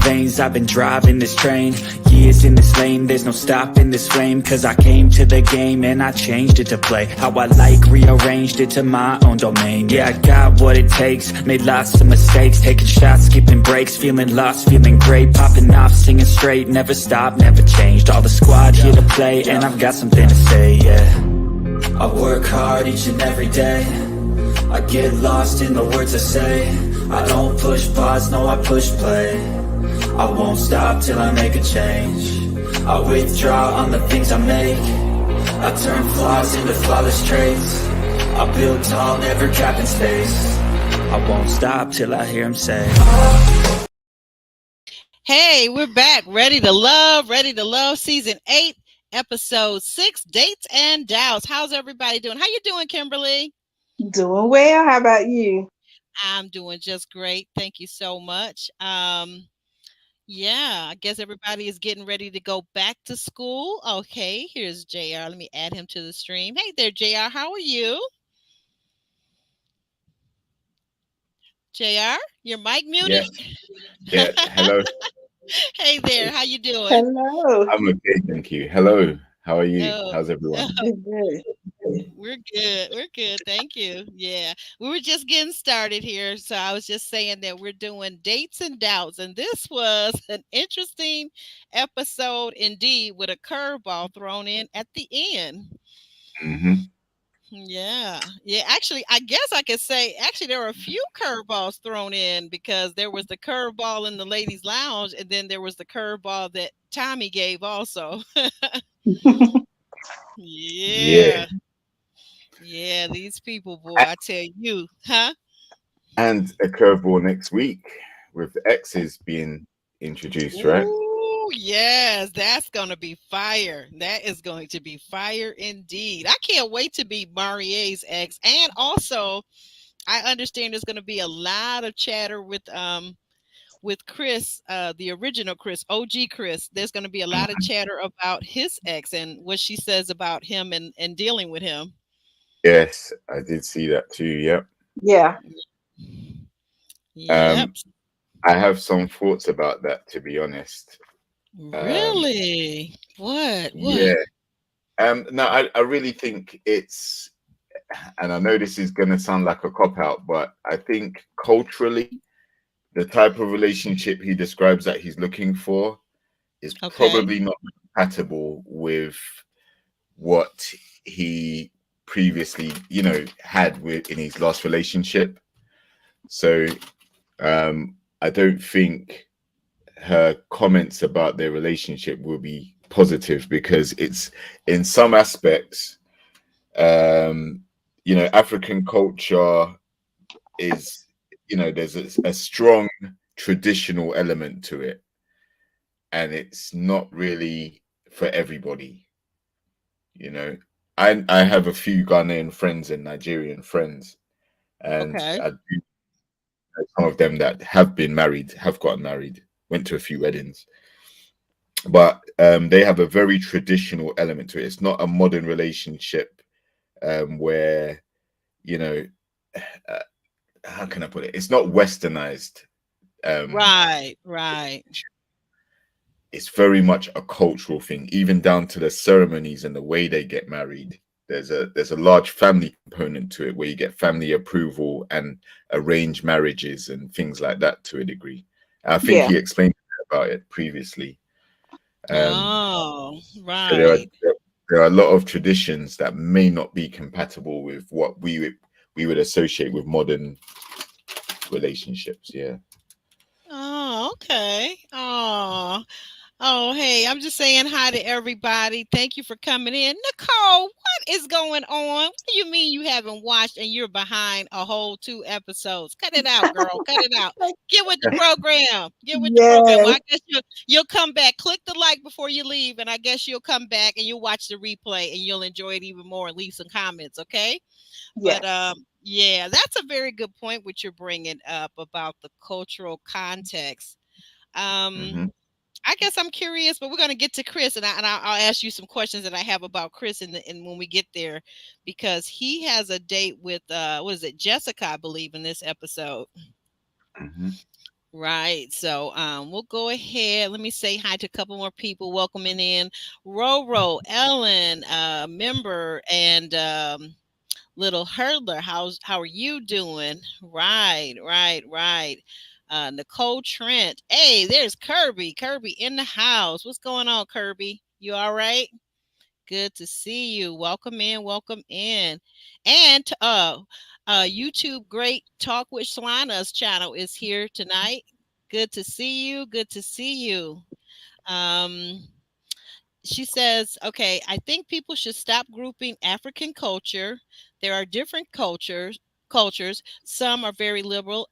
veins, I've been driving this train. Years in this lane, there's no stopping this flame. Cause I came to the game and I changed it to play how I like, rearranged it to my own domain. Yeah, I got what it takes, made lots of mistakes, taking shots, skipping breaks, feeling lost, feeling great, popping off, singing straight, never stopped, never changed. All the squad here to play, and I've got something to say, yeah. I work hard each and every day, I get lost in the words I say. I don't push pause, no I push play. I won't stop till I make a change. I withdraw on the things I make. I turn flaws into flawless traits. I build tall, never capping space. I won't stop till I hear him say, hey, we're back. Ready to love season 8, episode 6, dates and doubts. How's everybody doing? How you doing, Kimberly? Doing well. How about you? I'm doing just great. Thank you so much. Yeah, I guess everybody is getting ready to go back to school. Okay, here's JR. Let me add him to the stream. Hey there, JR. How are you? JR, your mic muted? Yes. Yeah. Hello. Hey there. How you doing? Hello. I'm okay, thank you. Hello. How are you? Oh, How's everyone? Good. We're good. We're good. Thank you. Yeah. We were just getting started here. So I was just saying that we're doing dates and doubts. And this was an interesting episode indeed, with a curveball thrown in at the end. Mm-hmm. Yeah. Yeah. Actually, I guess I could say there were a few curveballs thrown in, because there was the curveball in the ladies' lounge, and then there was the curveball that Tommy gave also. Yeah. Yeah, these people, boy, I tell you, huh? And a curveball next week with the X's being introduced, right? Ooh, yes, that's going to be fire. That is going to be fire indeed. I can't wait to be Marie's ex. And also, I understand there's going to be a lot of chatter with Chris, the original Chris, OG Chris. There's going to be a lot of chatter about his ex and what she says about him and dealing with him. Yes, I did see that too. Yep. Yeah. Yep. I have some thoughts about that, to be honest. Really? What? Yeah. No, I really think it's, and I know this is going to sound like a cop-out, but I think culturally, the type of relationship he describes that he's looking for is probably not compatible with what he previously, had in his last relationship. So I don't think her comments about their relationship will be positive, because it's, in some aspects, African culture is, there's a strong traditional element to it, and it's not really for everybody. I have a few Ghanaian friends and Nigerian friends, and I do know some of them that have been married, have gotten married, went to a few weddings, but they have a very traditional element to it. It's not a modern relationship where, how can I put it? It's not westernized. Right. It's very much a cultural thing, even down to the ceremonies and the way they get married. There's a large family component to it, where you get family approval and arranged marriages and things like that to a degree. I think he explained about it previously. Right. So there are a lot of traditions that may not be compatible with what we would associate with modern relationships. Yeah. Oh, okay. Oh, hey, I'm just saying hi to everybody. Thank you for coming in. Nicole, what is going on? What do you mean you haven't watched and you're behind a whole 2 episodes? Cut it out, girl. Cut it out. Get with the program. Get with the program. Well, I guess you'll come back. Click the like before you leave, and I guess you'll come back and you'll watch the replay and you'll enjoy it even more and leave some comments, okay? Yes. But yeah, that's a very good point what you're bringing up about the cultural context. I guess I'm curious, but we're going to get to Chris, and I'll ask you some questions that I have about Chris and when we get there, because he has a date with what is it, Jessica, I believe, in this episode. Right. So we'll go ahead. Let me say hi to a couple more people welcoming in Roro, Ellen, member, and little hurdler. How are you doing? Right, right, right. Nicole Trent. Hey, there's Kirby. Kirby in the house. What's going on, Kirby? You all right? Good to see you. Welcome in, welcome in. And YouTube Great Talk with Solana's channel is here tonight. Good to see you. Good to see you. Um, she says, okay, I think people should stop grouping African culture. There are different cultures. Some are very liberal,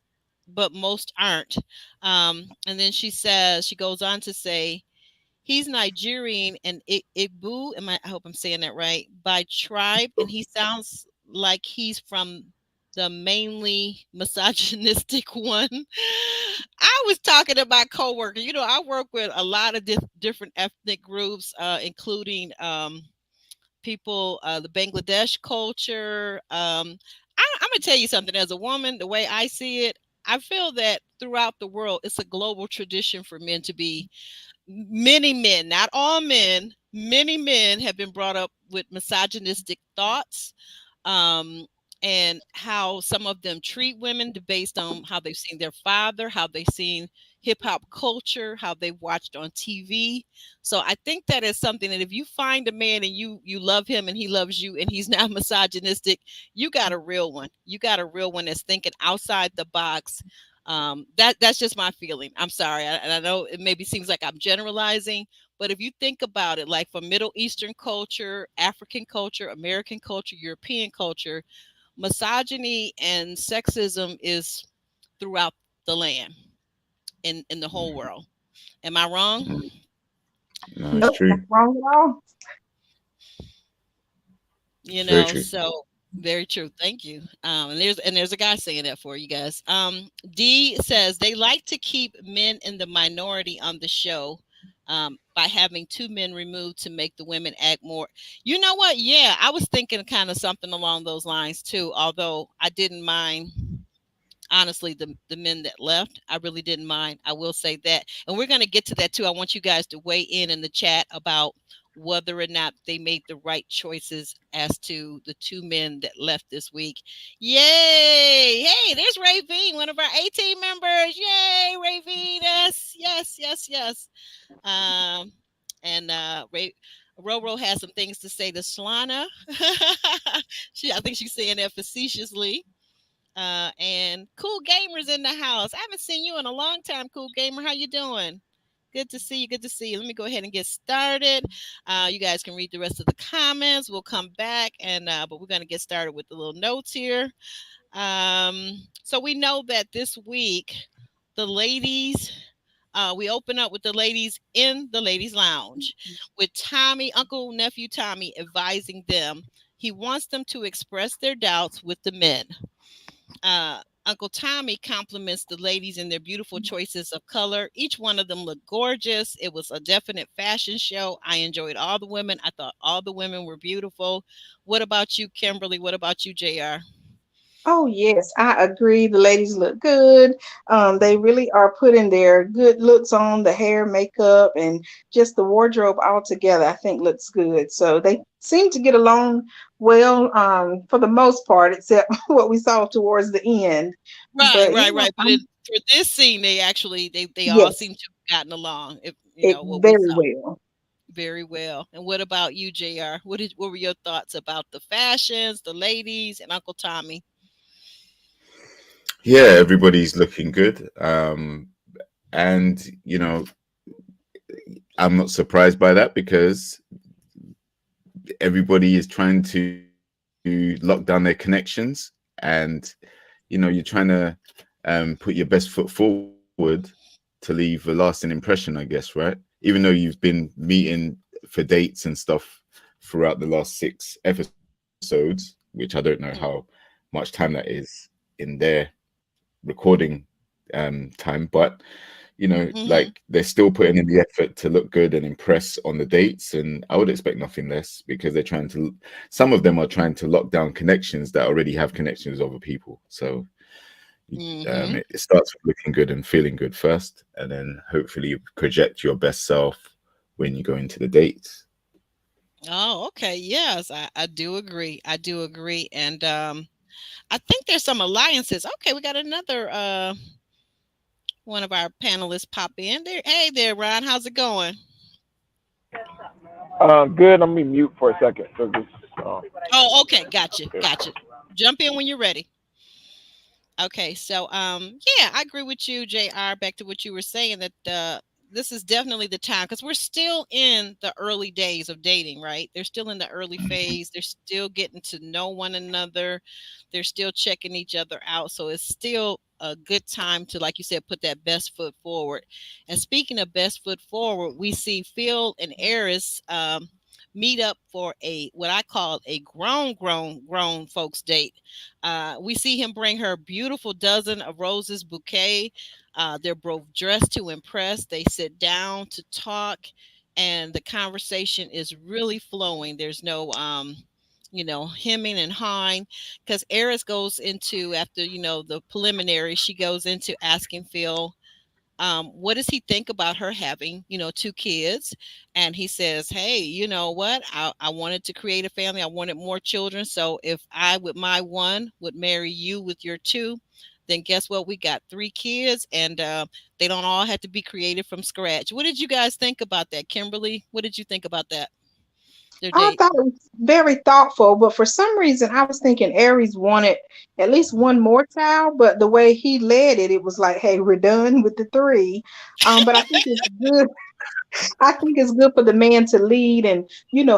but most aren't. And then she goes on to say, he's Nigerian and Igbo. I hope I'm saying that right. By tribe, and he sounds like he's from the mainly misogynistic one. I was talking to my coworker. You know, I work with a lot of different ethnic groups, including people, the Bangladesh culture. I'm gonna tell you something. As a woman, the way I see it, I feel that throughout the world, it's a global tradition for men to be many men, not all men, many men have been brought up with misogynistic thoughts, um, and how some of them treat women based on how they've seen their father, how they've seen hip hop culture, how they've watched on TV. So I think that is something that if you find a man and you love him and he loves you and he's not misogynistic, you got a real one. You got a real one that's thinking outside the box. That's just my feeling. I'm sorry, and I know it maybe seems like I'm generalizing, but if you think about it, like for Middle Eastern culture, African culture, American culture, European culture, misogyny and sexism is throughout the land, in the whole world. Am I wrong? Mm. No, it's Nope, not true. wrong at all. You It's very know, true. so very true. Thank you. And there's a guy saying that for you guys. D says they like to keep men in the minority on the show, by having two men removed to make the women act more. You know what? Yeah, I was thinking kind of something along those lines too. Although I didn't mind, honestly, the men that left, I really didn't mind. I will say that, and we're going to get to that too. I want you guys to weigh in the chat about whether or not they made the right choices as to the two men that left this week. Yay! Hey, there's Ravine, one of our 18 members. Yay, Ravine! Yes, yes, yes, yes. Um, and Roro has some things to say to Solana. I think she's saying that facetiously. And Cool Gamer's in the house. I haven't seen you in a long time, Cool Gamer. How you doing? Good to see you. Good to see you. Let me go ahead and get started. You guys can read the rest of the comments. We'll come back and but we're going to get started with the little notes here. So we know that this week the ladies, we open up with the ladies in the ladies' lounge with Tommy, Uncle Nephew Tommy, advising them. He wants them to express their doubts with the men. Uncle Tommy compliments the ladies in their beautiful choices of color. Each one of them looked gorgeous. It was a definite fashion show. I enjoyed all the women. I thought all the women were beautiful. What about you, Kimberly? What about you, JR? Oh, yes, I agree. The ladies look good. They really are putting their good looks on, the hair, makeup, and just the wardrobe all together, I think looks good. So they seem to get along well, for the most part, except what we saw towards the end. Right, But right, right. But for this scene, they all yes, seem to have gotten along. If you it know what we very saw well. very well. And what about you, JR? What were your thoughts about the fashions, the ladies, and Uncle Tommy? Yeah, everybody's looking good. And I'm not surprised by that because everybody is trying to lock down their connections, and you're trying to put your best foot forward to leave a lasting impression, I guess, right? Even though you've been meeting for dates and stuff throughout the last 6 episodes, which I don't know how much time that is in their recording time, but like Mm-hmm. they're still putting in the effort to look good and impress on the dates, and I would expect nothing less because some of them are trying to lock down connections that already have connections with other people. So Mm-hmm. It starts with looking good and feeling good first, and then hopefully you project your best self when you go into the dates. Oh, okay. Yes, I do agree. I do agree. And I think there's some alliances. Okay, we got another one of our panelists pop in there. Hey there, Ron. How's it going? Good. I'm gonna mute for a second. So just, Oh, okay. Gotcha. yeah. Gotcha. Jump in when you're ready. Okay, so yeah, I agree with you, JR. Back to what you were saying that this is definitely the time because we're still in the early days of dating, right? They're still in the early phase. They're still getting to know one another. They're still checking each other out. So it's still a good time to, like you said, put that best foot forward. And speaking of best foot forward, we see Phil and Eris meet up for a what I call a grown folks date. We see him bring her beautiful dozen of roses bouquet. They're both dressed to impress. They sit down to talk, and the conversation is really flowing. There's no hemming and hawing, because Eris goes into, after the preliminary, she goes into asking Phil, what does he think about her having, two kids? And he says, hey, you know what? I wanted to create a family. I wanted more children. So if I, with my one, would marry you with your two, then guess what? We got three kids, and they don't all have to be created from scratch. What did you guys think about that, Kimberly? What did you think about that? Their I date. thought it was very thoughtful, but for some reason, I was thinking Aries wanted at least one more child. But the way he led it, it was like, "Hey, we're done with the three." But I think it's good. I think it's good for the man to lead and,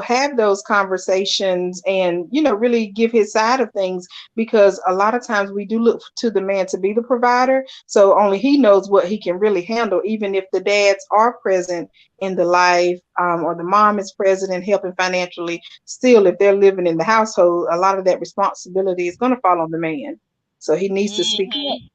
have those conversations and, really give his side of things, because a lot of times we do look to the man to be the provider. So only he knows what he can really handle, even if the dads are present in the life, or the mom is present and helping financially. Still, if they're living in the household, a lot of that responsibility is going to fall on the man. So he needs to speak up. Mhm.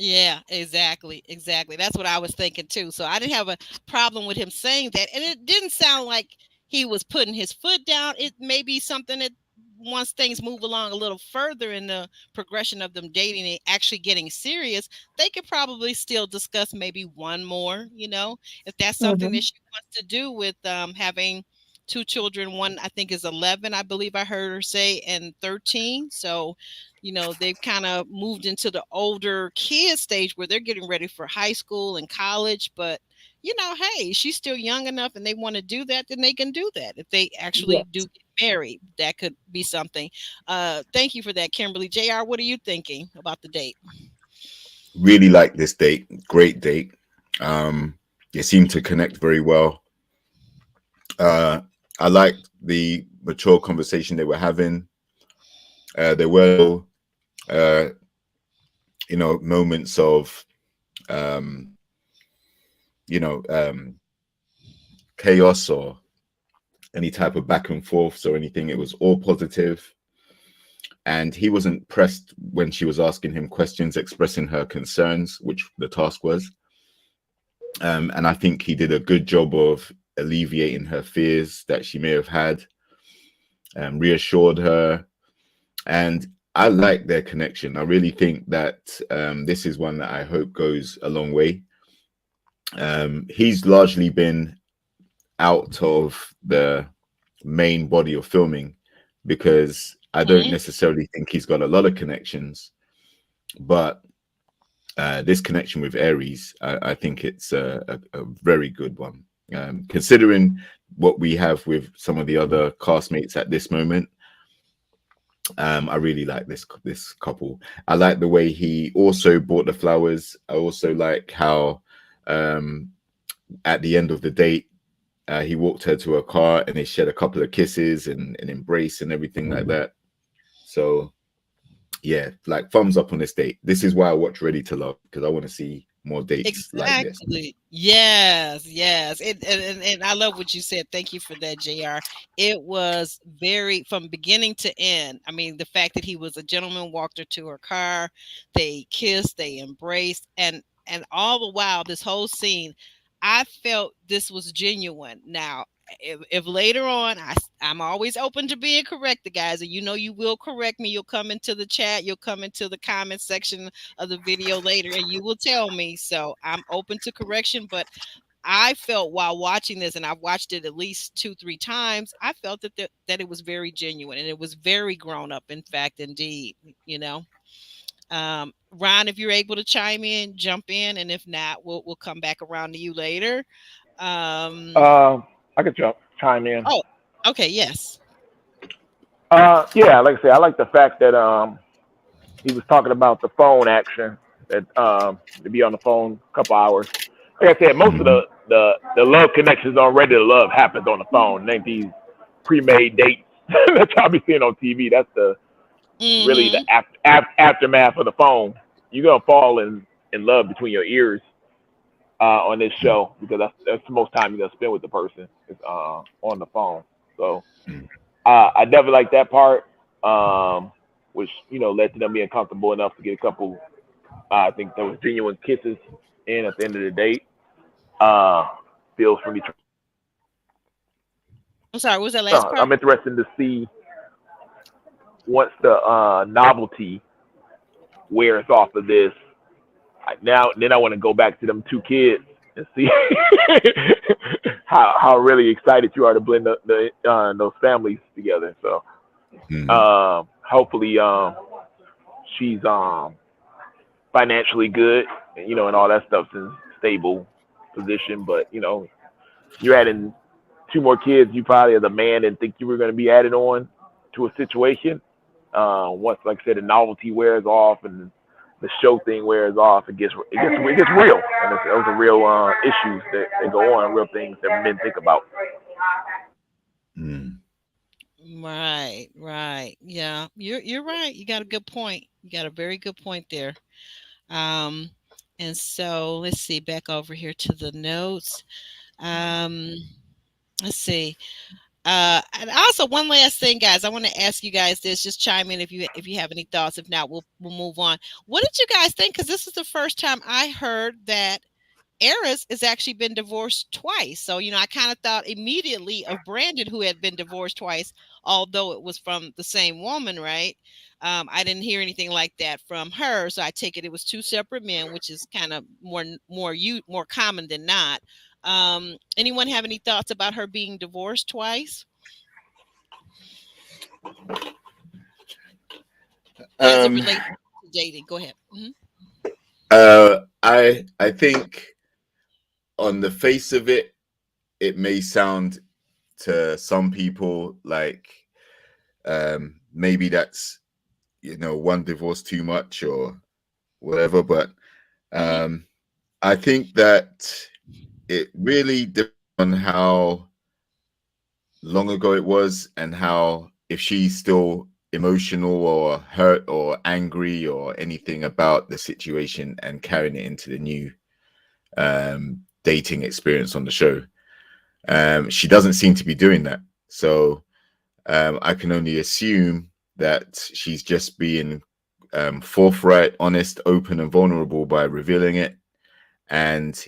Yeah, exactly. Exactly. That's what I was thinking too. So I didn't have a problem with him saying that. And it didn't sound like he was putting his foot down. It may be something that once things move along a little further in the progression of them dating and actually getting serious, they could probably still discuss maybe one more, if that's something that Mhm. she wants to do with having two children. One, I think, is 11, I believe I heard her say, and 13. So they've kind of moved into the older kid stage where they're getting ready for high school and college. But, hey, she's still young enough and they want to do that, then they can do that. If they actually do Yes. get married, that could be something. Thank you for that, Kimberly. JR, what are you thinking about the date? Really like this date. Great date. They seem to connect very well. Uh, I liked the mature conversation they were having. There were, uh, moments of, um, you know, um, chaos or any type of back and forths or anything. It was all positive, and he wasn't pressed when she was asking him questions, expressing her concerns, which the task was. And I think he did a good job of alleviating her fears that she may have had, reassured her. And I like their connection. I really think that this is one that I hope goes a long way. He's largely been out of the main body of filming because I don't Mhm. necessarily think he's got a lot of connections, but this connection with Aries, I think it's a very good one. Considering what we have with some of the other castmates at this moment, I really like this couple. I like the way he also bought the flowers. I also like how um, at the end of the date, he walked her to her car and they shared a couple of kisses and an embrace and everything like that. So yeah, like thumbs up on this date. This is why I watch Ready to Love, because I want to see more dates like this. Exactly. Yes, yes. And I love what you said. Thank you for that, JR. It was very, from beginning to end. I mean, the fact that he was a gentleman, walked her to her car, they kissed, they embraced, and all the while, this whole scene, I felt this was genuine. Now, if later on I'm always open to being corrected, guys, and you will correct me. You'll come into the chat, you'll come into the comment section of the video later, and you will tell me. So I'm open to correction, but I felt while watching this, and I've watched it at least 2-3 times, I felt that it was very genuine and it was very grown up. In fact, indeed, you know. Ron, if you're able to chime in, jump in, and if not, we'll come back around to you later. Um, I could chime in. oh, okay, yes. Yeah, like I said, I like the fact that he was talking about the phone action, that to be on the phone a couple hours. Like I said, most of Mhm. the love connections on regular love happens on the phone. It ain't these pre-made dates that y'all be seeing on TV. That's the really the Mm-hmm. aftermath of the phone. You're gonna fall in love between your ears on this show, because that's the most time you're gonna spend with the person is on the phone. So Mhm. I definitely like that part, which led to them being comfortable enough to get a couple. I think there was genuine kisses in at the end of the date. Uh, feels for me. I'm sorry, what was that last part? I'm interested to see once the novelty wears off of this. Then I want to go back to them two kids and see how really excited you are to blend those families together. So Mhm. hopefully she's financially good, and all that stuff's in stable position. But you're adding two more kids. You probably as a man didn't think you were going to be added on to a situation. Once, like I said, the novelty wears off and the show thing wears off, it gets real, and those are real issues that go on, real things that men think about. Mhm. Right, right. Yeah, you're right. You got a good point. You got a very good point there. Um, and so let's see, back over here to the notes. Um, let's see. And also one last thing, guys. I want to ask you guys this. Just chime in if you have any thoughts. If not, we'll move on. What did you guys think? Because this is the first time I heard that Eris has actually been divorced twice. So, I kind of thought immediately of Brandon, who had been divorced twice, although it was from the same woman, right? I didn't hear anything like that from her, so I take it was two separate men, which is kind of more common than not. Anyone have any thoughts about her being divorced twice as it Um, relates to dating? Go ahead. Mhm. I think on the face of it, it may sound to some people like maybe that's one divorce too much or whatever, but Mhm. um, I think that it really depends on how long ago it was and how if she's still emotional or hurt or angry or anything about the situation and carrying it into the new dating experience on the show. She doesn't seem to be doing that. So I can only assume that she's just being forthright, honest, open, and vulnerable by revealing it. And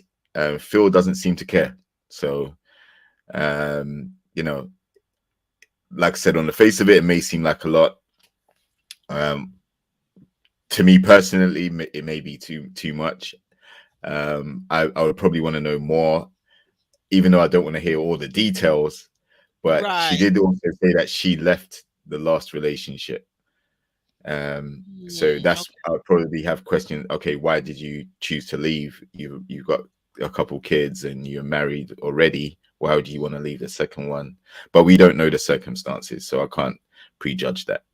Phil doesn't seem to care. So, like I said, on the face of it, it may seem like a lot. Um, to me personally, it may be too much. I would probably want to know more, even though I don't want to hear all the details. But she Right. did also say that she left the last relationship. So that's Okay. I'll probably have questions. Okay, why did you choose to leave? You've got a couple kids and you're married already. Why would you want to leave the second one? But we don't know the circumstances, so I can't prejudge that.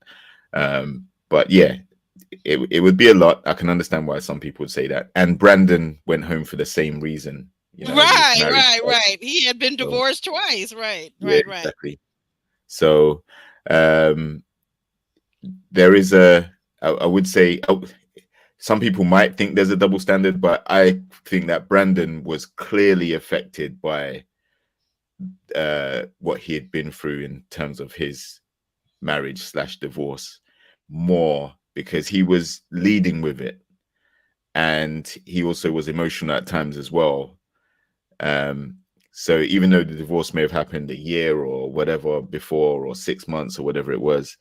But yeah, it would be a lot. I can understand why some people would say that. And Brandon went home for the same reason. He was Right, married right, twice, right. He had been so divorced twice. Right, yeah, right, right. exactly. So um, there is I would say some people might think there's a double standard, but I think that Brandon was clearly affected by what he had been through in terms of his marriage/divorce more because he was leading with it, and he also was emotional at times as well. Um, So even though the divorce may have happened a year or whatever before, or 6 months or whatever it was,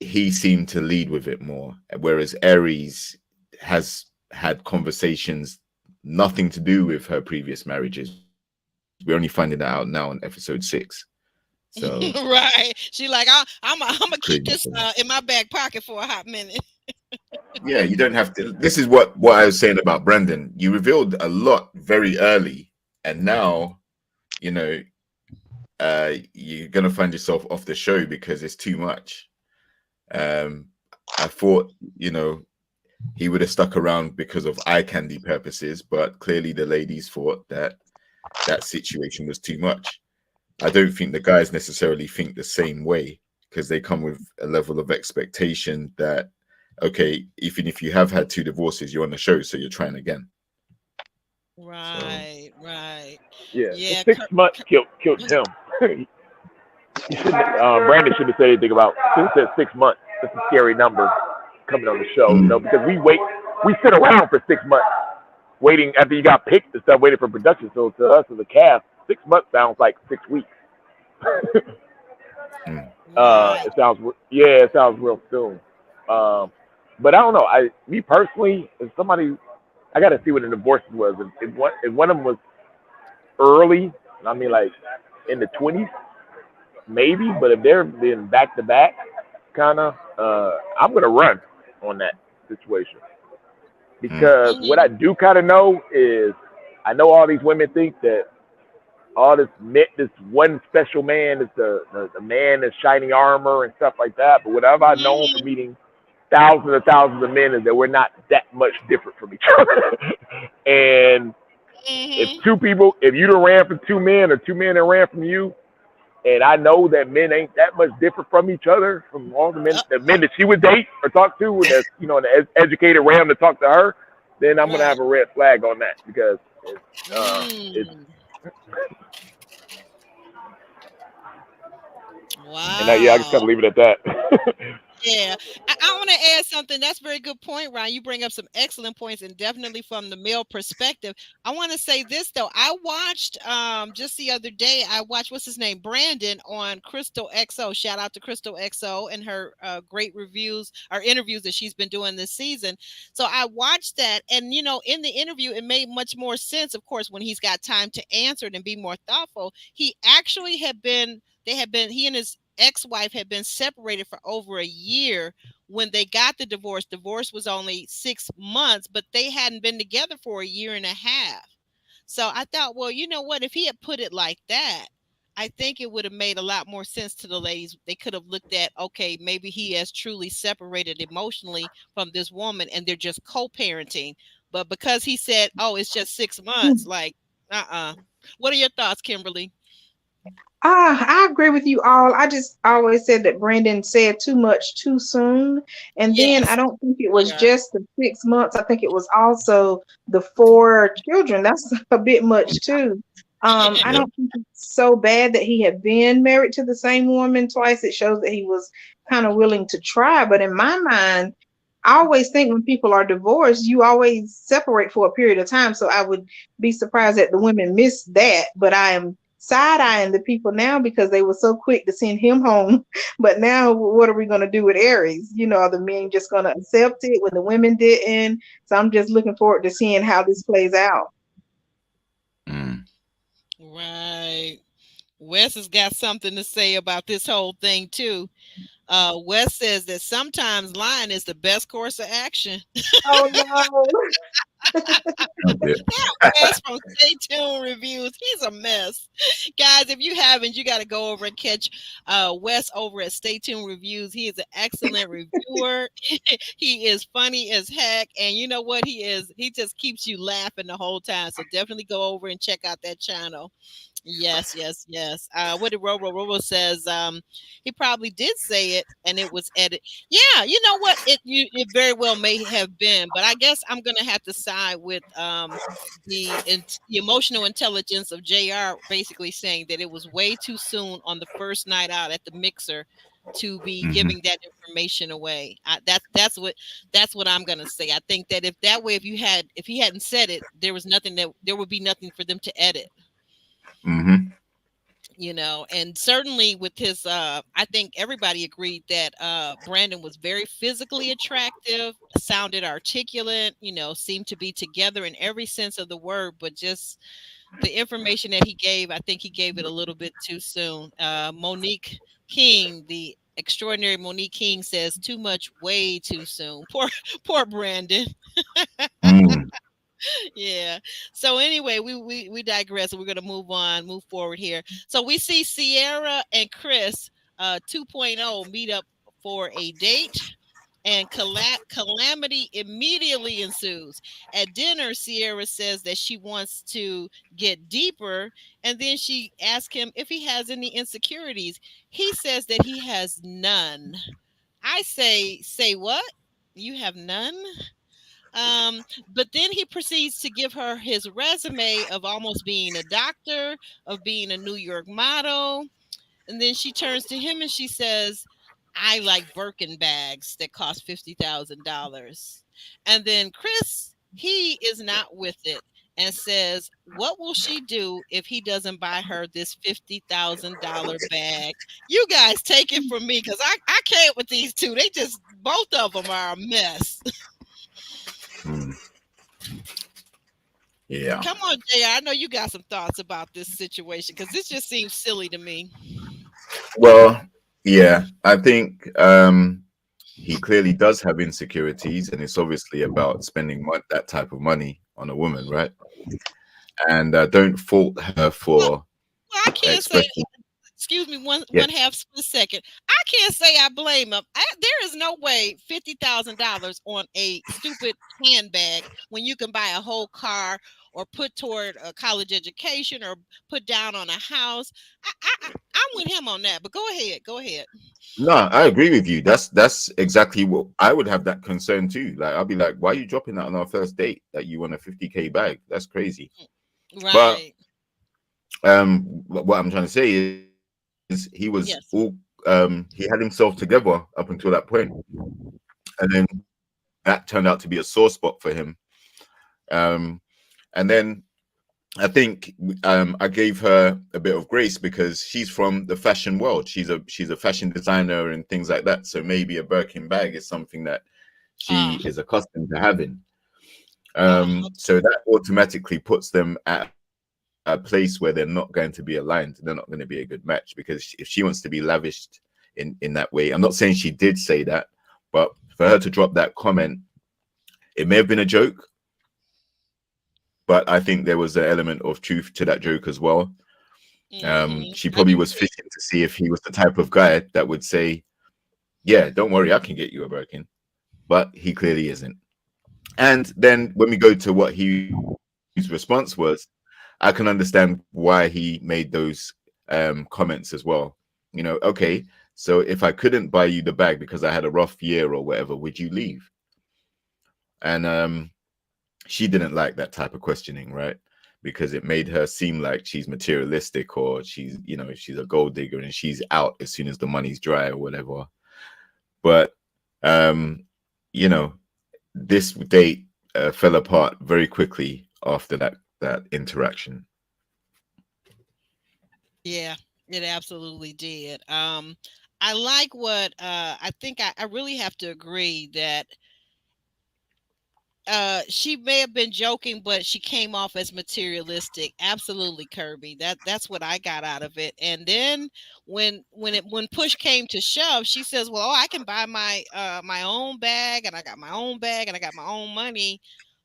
he seemed to lead with it more, whereas Aries has had conversations nothing to do with her previous marriages. We're only finding that out now in episode 6. So Right. She like, I'm gonna keep this in my back pocket for a hot minute. yeah, you don't have to. This is what I was saying about Brendan. You revealed a lot very early, and now, you know, you're gonna find yourself off the show because it's too much. I thought, you know, he would have stuck around because of eye candy purposes, but clearly the ladies thought that that situation was too much. I don't think the guys necessarily think the same way, because they come with a level of expectation that, okay, even if you have had 2 divorces, you're on the show, so you're trying again. Right, right. Yeah, Yeah. 6 months killed him. Brandon shouldn't have said anything about. Since said 6 months. That's a scary number coming on the show, you know, because we sit around for 6 months waiting after you got picked and stuff, waiting for production. So to us as a cast, 6 months sounds like 6 weeks. It sounds real soon. But I don't know. Me personally, as somebody, I got to see what the divorces was. If one of them was early, I mean, like in the 20s, maybe. But if they're being back to back, kind of, I'm gonna run on that situation, because what I do kind of know is, I know all these women think that all this one special man is the man in shining armor and stuff like that. But whatever I've known from meeting thousands and thousands of men is that we're not that much different from each other. And if you done ran from 2 men, or 2 men that ran from you, and I know that men ain't that much different from each other, from all the men that she would date or talk to, and that's, you know, an educated ram to talk to her, then I'm gonna have a red flag on that, because it's wow. And I just gotta leave it at that. Yeah, I want to add something. That's a very good point, Ryan. You bring up some excellent points, and definitely from the male perspective. I want to say this though. I watched just the other day. I watched, what's his name, Brandon, on Crystal XO. Shout out to Crystal XO and her great reviews or interviews that she's been doing this season. So I watched that, and you know, in the interview, it made much more sense. Of course, when he's got time to answer it and be more thoughtful, he actually had been. He and his ex-wife had been separated for over a year when they got the divorce. Divorce was only 6 months, but they hadn't been together for a year and a half. So I thought, well, you know what? If he had put it like that, I think it would have made a lot more sense to the ladies. They could have looked at, okay, maybe he has truly separated emotionally from this woman and they're just co-parenting. But because he said, oh, it's just 6 months, like, What are your thoughts, Kimberly? I agree with you all. I just always said that Brandon said too much too soon. And then I don't think it was just the 6 months. I think it was also the 4 children. That's a bit much too. I don't think it's so bad that he had been married to the same woman twice. It shows that he was kind of willing to try. But in my mind, I always think when people are divorced, you always separate for a period of time. So I would be surprised that the women missed that. But I am side-eyeing the people now because they were so quick to send him home. But now what are we going to do with Aries? You know, are the men just going to accept it when the women didn't? So I'm just looking forward to seeing how this plays out. Right. Wes has got something to say about this whole thing too. Wes says that sometimes lying is the best course of action. Oh no. Wes from Stay Tuned Reviews. He's a mess. Guys, if you haven't, you got to go over and catch Wes over at Stay Tuned Reviews. He is an excellent reviewer. He is funny as heck. And you know what he is? He just keeps you laughing the whole time. So definitely go over and check out that channel. Yes. What did Robo says? He probably did say it, and it was edited. Yeah, you know what? It very well may have been, but I guess I'm gonna have to side with the emotional intelligence of JR, basically saying that it was way too soon on the first night out at the mixer to be Hmm. giving that information away. That's what I'm gonna say. I think that if that way, if he hadn't said it, there would be nothing for them to edit. Hmm. And certainly with his I think everybody agreed that Brandon was very physically attractive, sounded articulate, seemed to be together in every sense of the word, but just the information that he gave, I think he gave it a little bit too soon. Monique King, the extraordinary Monique King, says too much way too soon. Poor Brandon. Mm. Yeah. So anyway, we digress. We're gonna move forward here. So we see Sierra and Chris 2.0 meet up for a date, and calamity immediately ensues. At dinner, Sierra says that she wants to get deeper, and then she asks him if he has any insecurities. He says that he has none. I say what? You have none? But then he proceeds to give her his resume of almost being a doctor, of being a New York model. And then she turns to him and she says, I like Birkin bags that cost $50,000. And then Chris, he is not with it and says, what will she do if he doesn't buy her this $50,000 bag? You guys take it from me because I can't with these two. Both of them are a mess. Mm. Yeah. Come on, JR. I know you got some thoughts about this situation because this just seems silly to me. Well, yeah, I think he clearly does have insecurities, and it's obviously about spending that type of money on a woman, right? And don't fault her Well, for well, I can't say. expressing. Excuse me, one Yeah, one half split second. I can't say I blame him. There is no way $50,000 on a stupid handbag when you can buy a whole car or put toward a college education or put down on a house. I'm with him on that. But go ahead, go ahead. no, I agree with you. That's exactly what I would have that concern too. Like, I'll be like, why are you dropping that on our first date? That you want a 50K bag? That's crazy. But Right. what I'm trying to say is he was all Yes. he had himself together up until that point, and then that turned out to be a sore spot for him. Um, and then I think I gave her a bit of grace because she's from the fashion world. She's a fashion designer and things like that. So maybe a Birkin bag is something that she Uh, is accustomed to having. uh, So that automatically puts them at a place where they're not going to be aligned. They're not going to be a good match because if she wants to be lavished in that way, I'm not saying she did say that, but for her to drop that comment, it may have been a joke, but I think there was an element of truth to that joke as well. She I probably do was too. fishing to see if he was the type of guy that would say, "Yeah, don't worry, I can get you a Birkin," but he clearly isn't. And then when we go to what his response was, I can understand why he made those comments as well. Okay, so if I couldn't buy you the bag because I had a rough year or whatever, would you leave? And she didn't like that type of questioning, right? Because it made her seem like she's materialistic or she's a gold digger and she's out as soon as the money's dry or whatever. But um, you know, this date fell apart very quickly after that interaction. Yeah, it absolutely did. I like what I think I really have to agree that she may have been joking, but she came off as materialistic. Absolutely, Kirby. That's what I got out of it. And then when push came to shove, she says, "Well, I can buy my own bag, and I got my own bag, and I got my own money."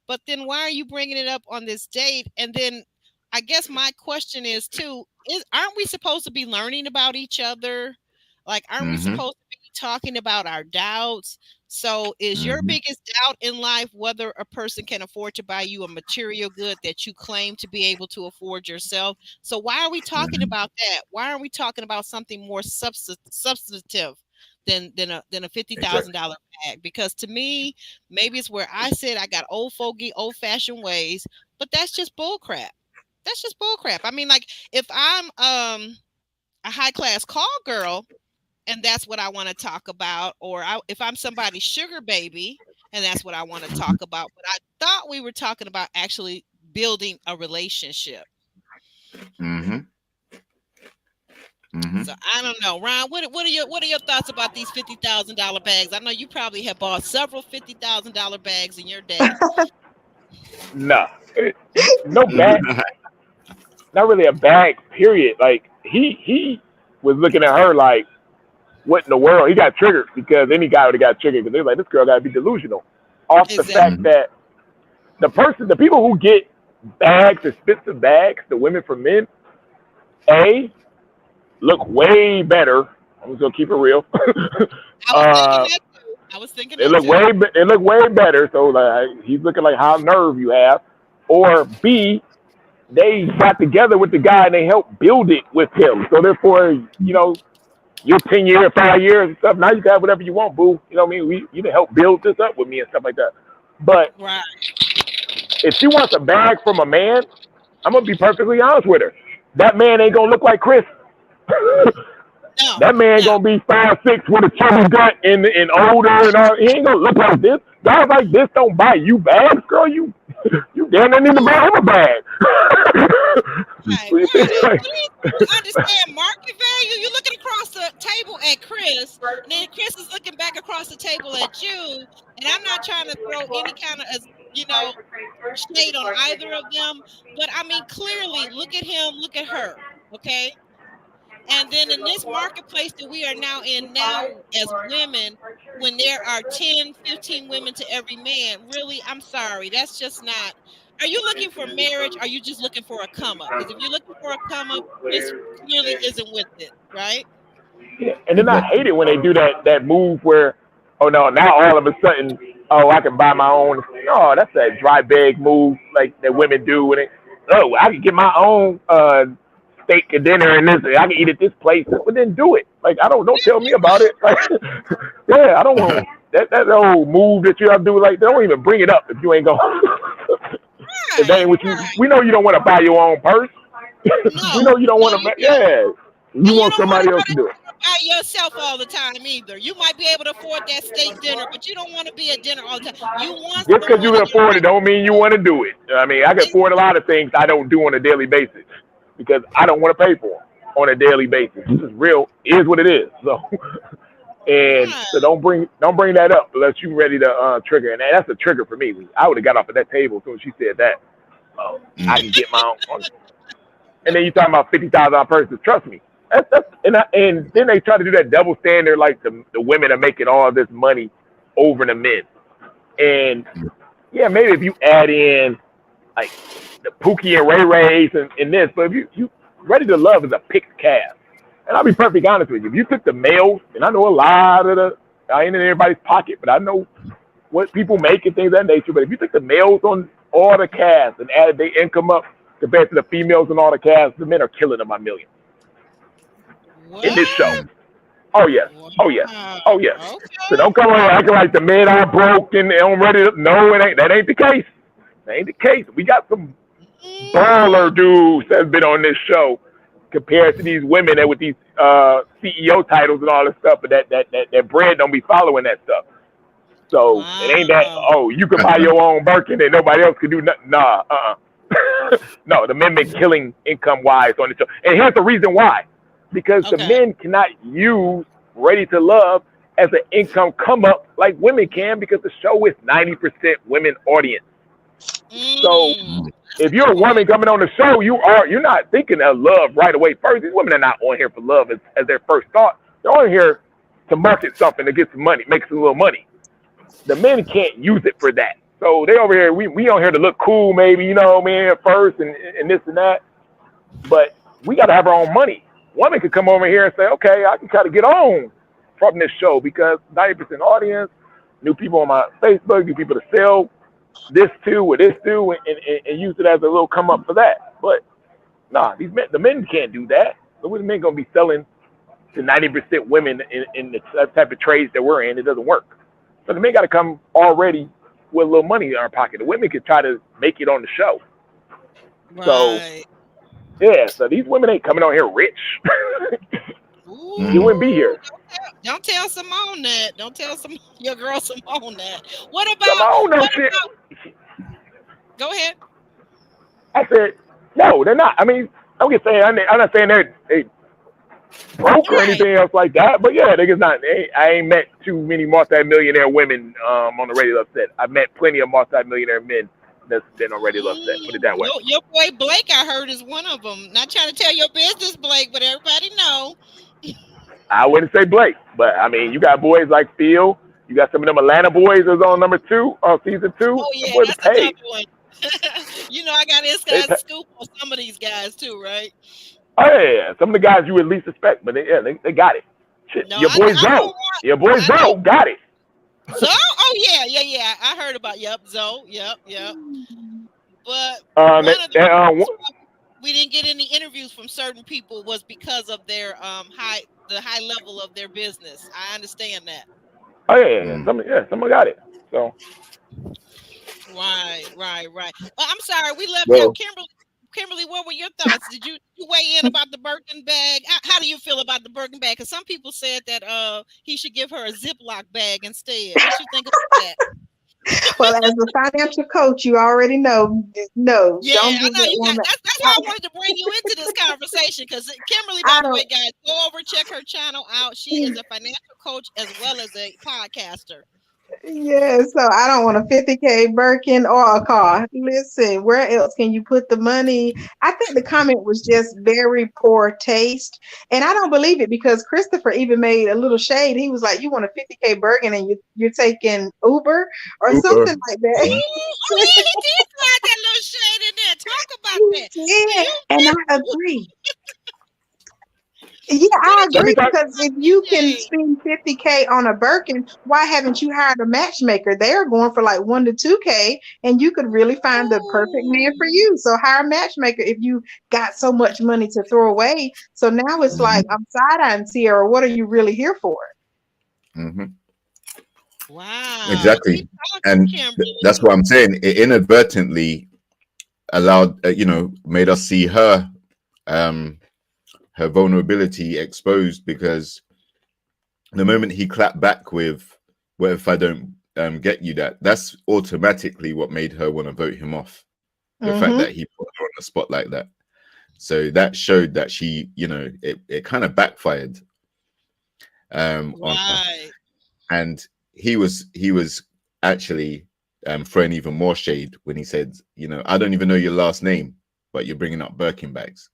But then why are you bringing it up on this date? And then I guess my question is too: aren't we supposed to be learning about each other? Like, aren't we Hmm. supposed to be talking about our doubts? So, is your Hmm. biggest doubt in life whether a person can afford to buy you a material good that you claim to be able to afford yourself? So, why are we talking Hmm. about that? Why aren't we talking about something more substantive than a fifty thousand Exactly. dollar bag? Because to me, maybe it's where I said I got old fogey, old fashioned ways, but that's just bull crap. That's just bull crap. I mean, like if I'm a high class call girl and that's what I want to talk about, or if I'm somebody's sugar baby, and that's what I want to talk about. But I thought we were talking about actually building a relationship. Mm-hmm. Mm-hmm. So I don't know, Ron. What are your thoughts about these $50,000 bags? I know you probably have bought several $50,000 bags in your day. Nah, no bag, not really a bag. Period. Like he was looking at her like, what in the world? He got triggered because any guy would have got triggered because they're like, this girl got to be delusional off the Exactly. fact that the people who get bags, expensive bags, the women for men, look way better. I'm just gonna keep it real. I was thinking They that look too. way better. So like he's looking like how nerve you have, or B, they got together with the guy and they helped build it with him. So therefore, you're 10 years, 5 years and stuff. Now you can have whatever you want, boo. You know what I mean? You done help build this up with me and stuff like that. But Right. if she wants a bag from a man, I'm gonna be perfectly honest with her. That man ain't gonna look like Chris. No. That man gonna be 5'6" with a chubby gut and older and all. He ain't gonna look like this. Guys like this don't buy you bags, girl. You damn near need to buy him a bag. Right. What you think? You understand market value? You're looking across the table at Chris, and then Chris is looking back across the table at you. And I'm not trying to throw any kind of shade on either of them, but I mean clearly, look at him, look at her, okay? And then in this marketplace that we are now in now as women, when there are 10, 15 women to every man, really, I'm sorry, that's just not. Are you looking for marriage? Or are you just looking for a come up? Because if you're looking for a come up, Chris clearly isn't with it, right? Yeah. And then I hate it when they do that move where, oh no, now all of a sudden, oh, I can buy my own. No, that's that dry bag move like that women do when I can get my own steak and dinner and this. I can eat at this place, but then do it. Like don't tell me about it. Like, yeah, I don't want that old move that you have to do. Like, don't even bring it up if you ain't going. If that ain't what you. We know you don't want to buy your own purse. We know you don't want to. Yeah, you want somebody else to do it. By yourself all the time either. You might be able to afford that steak dinner, but you don't want to be at dinner all the time. You want just because you can afford it don't mean you want to do it. I mean, I can afford a lot of things I don't do on a daily basis because I don't want to pay for them on a daily basis. This is real. It is what it is. So, so don't bring that up unless you're ready to trigger. And that's a trigger for me. I would have got off of that table as soon as she said that. I can get my own. And then you talking about $50,000 purses. Trust me. And then they try to do that double standard, like the women are making all this money over the men. And yeah, maybe if you add in like the Pookie and Ray Rays and this, but if you Ready to Love is a picked cast. And I'll be perfectly honest with you. If you took the males, and I know a lot of I ain't in everybody's pocket, but I know what people make and things of that nature. But if you took the males on all the cast and added their income up compared to the females and all the cast, the men are killing them by millions. What? In this show. Oh yes. Oh yes. Oh yes. Okay. So don't come on acting like the men are broke and don't ready to. No, it ain't. That ain't the case. That ain't the case. We got some baller dudes that's been on this show compared to these women that with these CEO titles and all this stuff, but that bread don't be following that stuff. So it ain't that. Oh, you can buy your own Birkin and nobody else can do nothing. Nah. No, the men been killing income wise on the show, and here's the reason why. Because the men cannot use Ready to Love as an income come up like women can because the show is 90% women audience. So if you're a woman coming on the show, you're not thinking of love right away first. These women are not on here for love as their first thought. They're on here to market something to get some money, make some little money. The men can't use it for that. So they over here, we on here to look cool maybe, you know, man, first and this and that. But we got to have our own money. Women could come over here and say, okay, I can kind of get on from this show because 90% audience, new people on my Facebook, new people to sell this to or this to and use it as a little come up for that. But nah, the men can't do that. The men going to be selling to 90% women in the type of trades that we're in. It doesn't work. So the men got to come already with a little money in our pocket. The women can try to make it on the show. Right. So yeah, so these women ain't coming on here rich. You wouldn't be here. Don't tell Simone that. Don't tell your girl Simone that. What Simone no about? shit. Go ahead. I said, no, they're not. I mean, I'm just saying, I'm not saying they broke or Right. anything else like that, but yeah, niggas not. I ain't met too many multi-millionaire women on the Radio Love set. I've met plenty of multi-millionaire men that's been on Radio Love set. Put it that way. Your boy Blake, I heard, is one of them. Not trying to tell your business, Blake, but everybody know. I wouldn't say Blake, but I mean, you got boys like Phil. You got some of them Atlanta boys that's on number 2 on season 2. Oh yeah, boys that's are paid. another one. I got inside scoop on some of these guys too, right? Oh yeah, some of the guys you would least suspect, but they got it. Shit, No, your boy Zoe got it. Zoe? Oh yeah. I heard about Zoe. Yep. But Um, one of the and, reasons why we didn't get any interviews from certain people was because of their high level of their business. I understand that. Oh yeah, someone got it. So Right. Well, I'm sorry, we left Well, out Kimberly, what were your thoughts? Did you weigh in about the Birkin bag? How do you feel about the Birkin bag? Because some people said that he should give her a Ziploc bag instead. What you think about that? Well, as a financial coach, you already know. No, Yeah, don't I give know that you got. woman. That's why I wanted to bring you into this conversation. Because Kimberly, by I the way, don't. guys, go over check her channel out. She is a financial coach as well as a podcaster. Yeah, so I don't want a 50K Birkin or a car. Listen, where else can you put the money? I think the comment was just very poor taste. And I don't believe it because Christopher even made a little shade. He was like, you want a 50K Birkin and you're taking Uber or something like that. Oh yeah, he did slide that little shade in there. Talk about that. Yeah, and I agree. Yeah, What I did you agree think because if about you the can shade? spend 50K on a Birkin, why haven't you hired a matchmaker? They're going for like 1 to 2K, and you could really find the perfect man for Ooh. you. So hire a matchmaker if you got so much money to throw away. So now it's like I'm side-eyeing Sierra. What are you really here for? Mm-hmm. Wow. Exactly, Keep talking, and Kimberly. that's what I'm saying. It inadvertently allowed, made us see her vulnerability exposed, because the moment he clapped back with, "What if I don't get you that?" That's automatically what made her want to vote him off. The fact that he put her on the spot like that. So that showed that she, it kind of backfired on her. Right. And he was actually throwing even more shade when he said, "I don't even know your last name, but you're bringing up Birkin bags.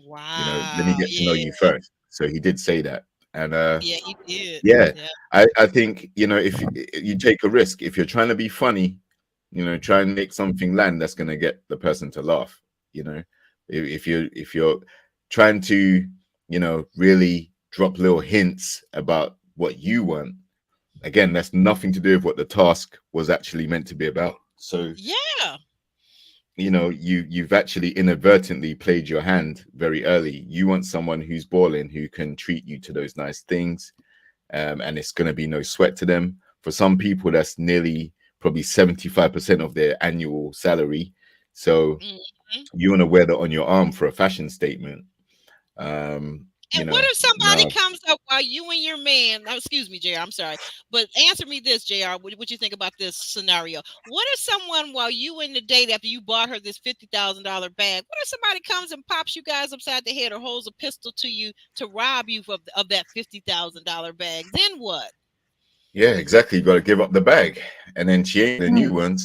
Wow. Let me get to know you first." So he did say that. And Yeah, he did. yeah, I think, if you take a risk, if you're trying to be funny, try and make something land that's going to get the person to laugh. If you're trying to, really drop little hints about what you want, again, that's nothing to do with what the task was actually meant to be about. So yeah, you've actually inadvertently played your hand very early. You want someone who's balling, who can treat you to those nice things, and it's going to be no sweat to them. For some people, that's nearly probably 75% of their annual salary. So you want to wear that on your arm for a fashion statement. And what if somebody comes up while you and your man, excuse me, JR, I'm sorry, but answer me this, JR, what you think about this scenario? What if someone, while you in the date, after you bought her this $50,000 bag, what if somebody comes and pops you guys upside the head or holds a pistol to you to rob you of that $50,000 bag? Then what? Yeah, exactly. You got to give up the bag, and then she ain't the new one.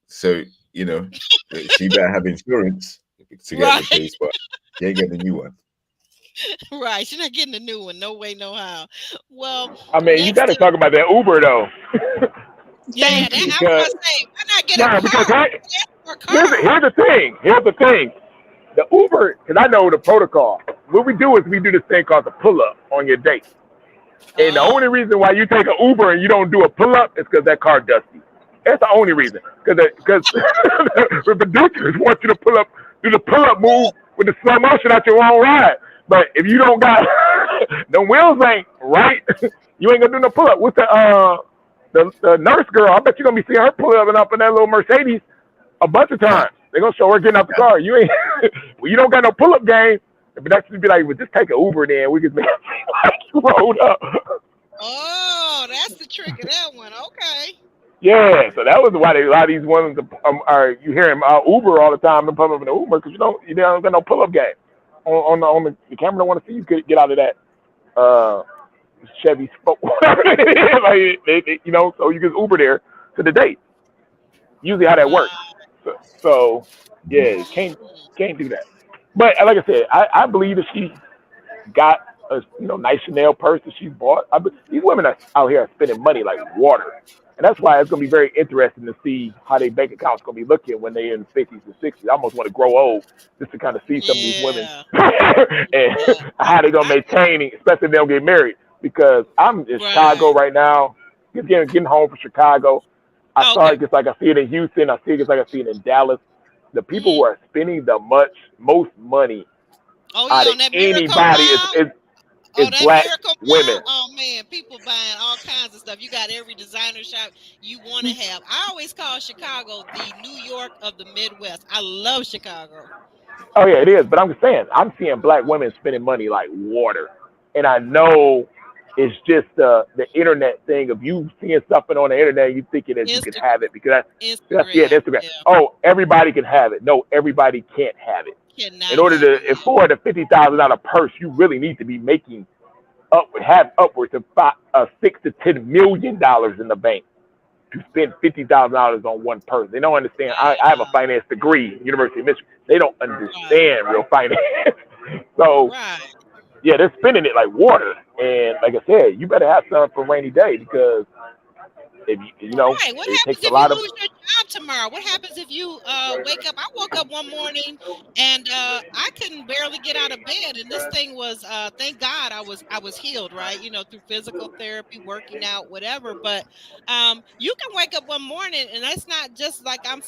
So she better have insurance to get the case, but she ain't getting the new one. Right, she's not getting a new one. No way, no how. Well, I mean, you got to talk about that Uber though. Yeah, I was gonna say, why not get a car? Here's the thing. The Uber, because I know the protocol. What we do is we do this thing called the pull-up on your date. And the only reason why you take an Uber and you don't do a pull-up is because that car dusty. That's the only reason. Because the producers want you to do the pull-up move with the slow motion at your own ride. But if you don't got the wheels ain't right, you ain't gonna do no pull up. What's the nurse girl? I bet you're gonna be seeing her pull up in that little Mercedes a bunch of times. They're gonna show her getting out the car. You ain't well, you don't got no pull up game. But that should be like, well, just take an Uber then. We could make like you rolled up. Oh, that's the trick of that one. Okay. Yeah, so that was why a lot of these women are you hear him Uber all the time and pull up in the Uber because you don't got no pull up game on the camera don't want to see you get out of that uh Chevy Spoke whatever it is like so you can Uber there to the date. Usually how that works. Right. So yeah, can't do that. But like I said, I believe that she got a nice Chanel purse that she bought. These women are out here are spending money like water, and that's why it's going to be very interesting to see how their bank accounts going to be looking when they're in the 50s and 60s. I almost want to grow old just to kind of see some of these women Yeah. and Yeah. how they're going to maintain, especially if they don't get married. Because I'm in Chicago Right. right now, getting home from Chicago. I saw Okay. it just like I see it in Houston. I see it just like I see it in Dallas. The people Mm. who are spending the most money Oh out yeah, of on that Miracle anybody Mile. is Oh, that black Miracle women. Mile. Oh man, people buying all kinds of stuff. You got every designer shop you want to have. I always call Chicago the New York of the Midwest. I love Chicago. Oh yeah, it is. But I'm just saying, I'm seeing black women spending money like water, and I know it's just the internet thing of you seeing something on the internet, you thinking that you can Insta have it because that's yeah, Instagram. Instagram. Yeah. Oh, everybody can have it. No, everybody can't have it. In Cannot order have it. to Yeah. afford a $50,000 purse, you really need to be making have upwards of $6 to $10 million in the bank to spend $50,000 on one person. They don't understand. I have a Wow. finance degree, University of Michigan. They don't Right. understand real finance. So Right. yeah, they're spending it like water. And like I said, you better have something for rainy day because if Right. What it happens takes a if you lot of. lose your job tomorrow? What happens if you wake up? I woke up one morning and I couldn't barely get out of bed. And this thing was thank God I was healed, right? Through physical therapy, working out, whatever. But you can wake up one morning and that's not just like I'm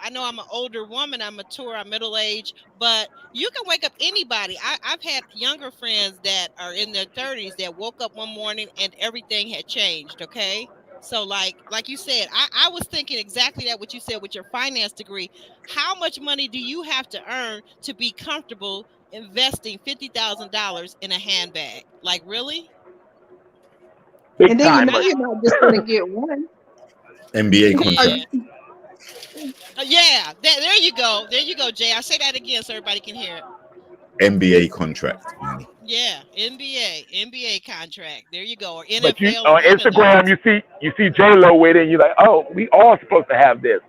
I know I'm an older woman, I'm mature, I'm middle aged, but you can wake up anybody. I've had younger friends that are in their 30s that woke up one morning and everything had changed. Okay, so like you said, I was thinking exactly that what you said with your finance degree. How much money do you have to earn to be comfortable investing $50,000 in a handbag? Like really? Big And then time money. you're not just gonna get one. NBA Are Yeah. contract. you, Yeah. There you go. There you go, Jay. I'll say that again so everybody can hear it. NBA contract money. Yeah. NBA contract. There you go. Or But you NFL or on one of Instagram, those. you see J Lo with it, and you're like, oh, we all supposed to have this.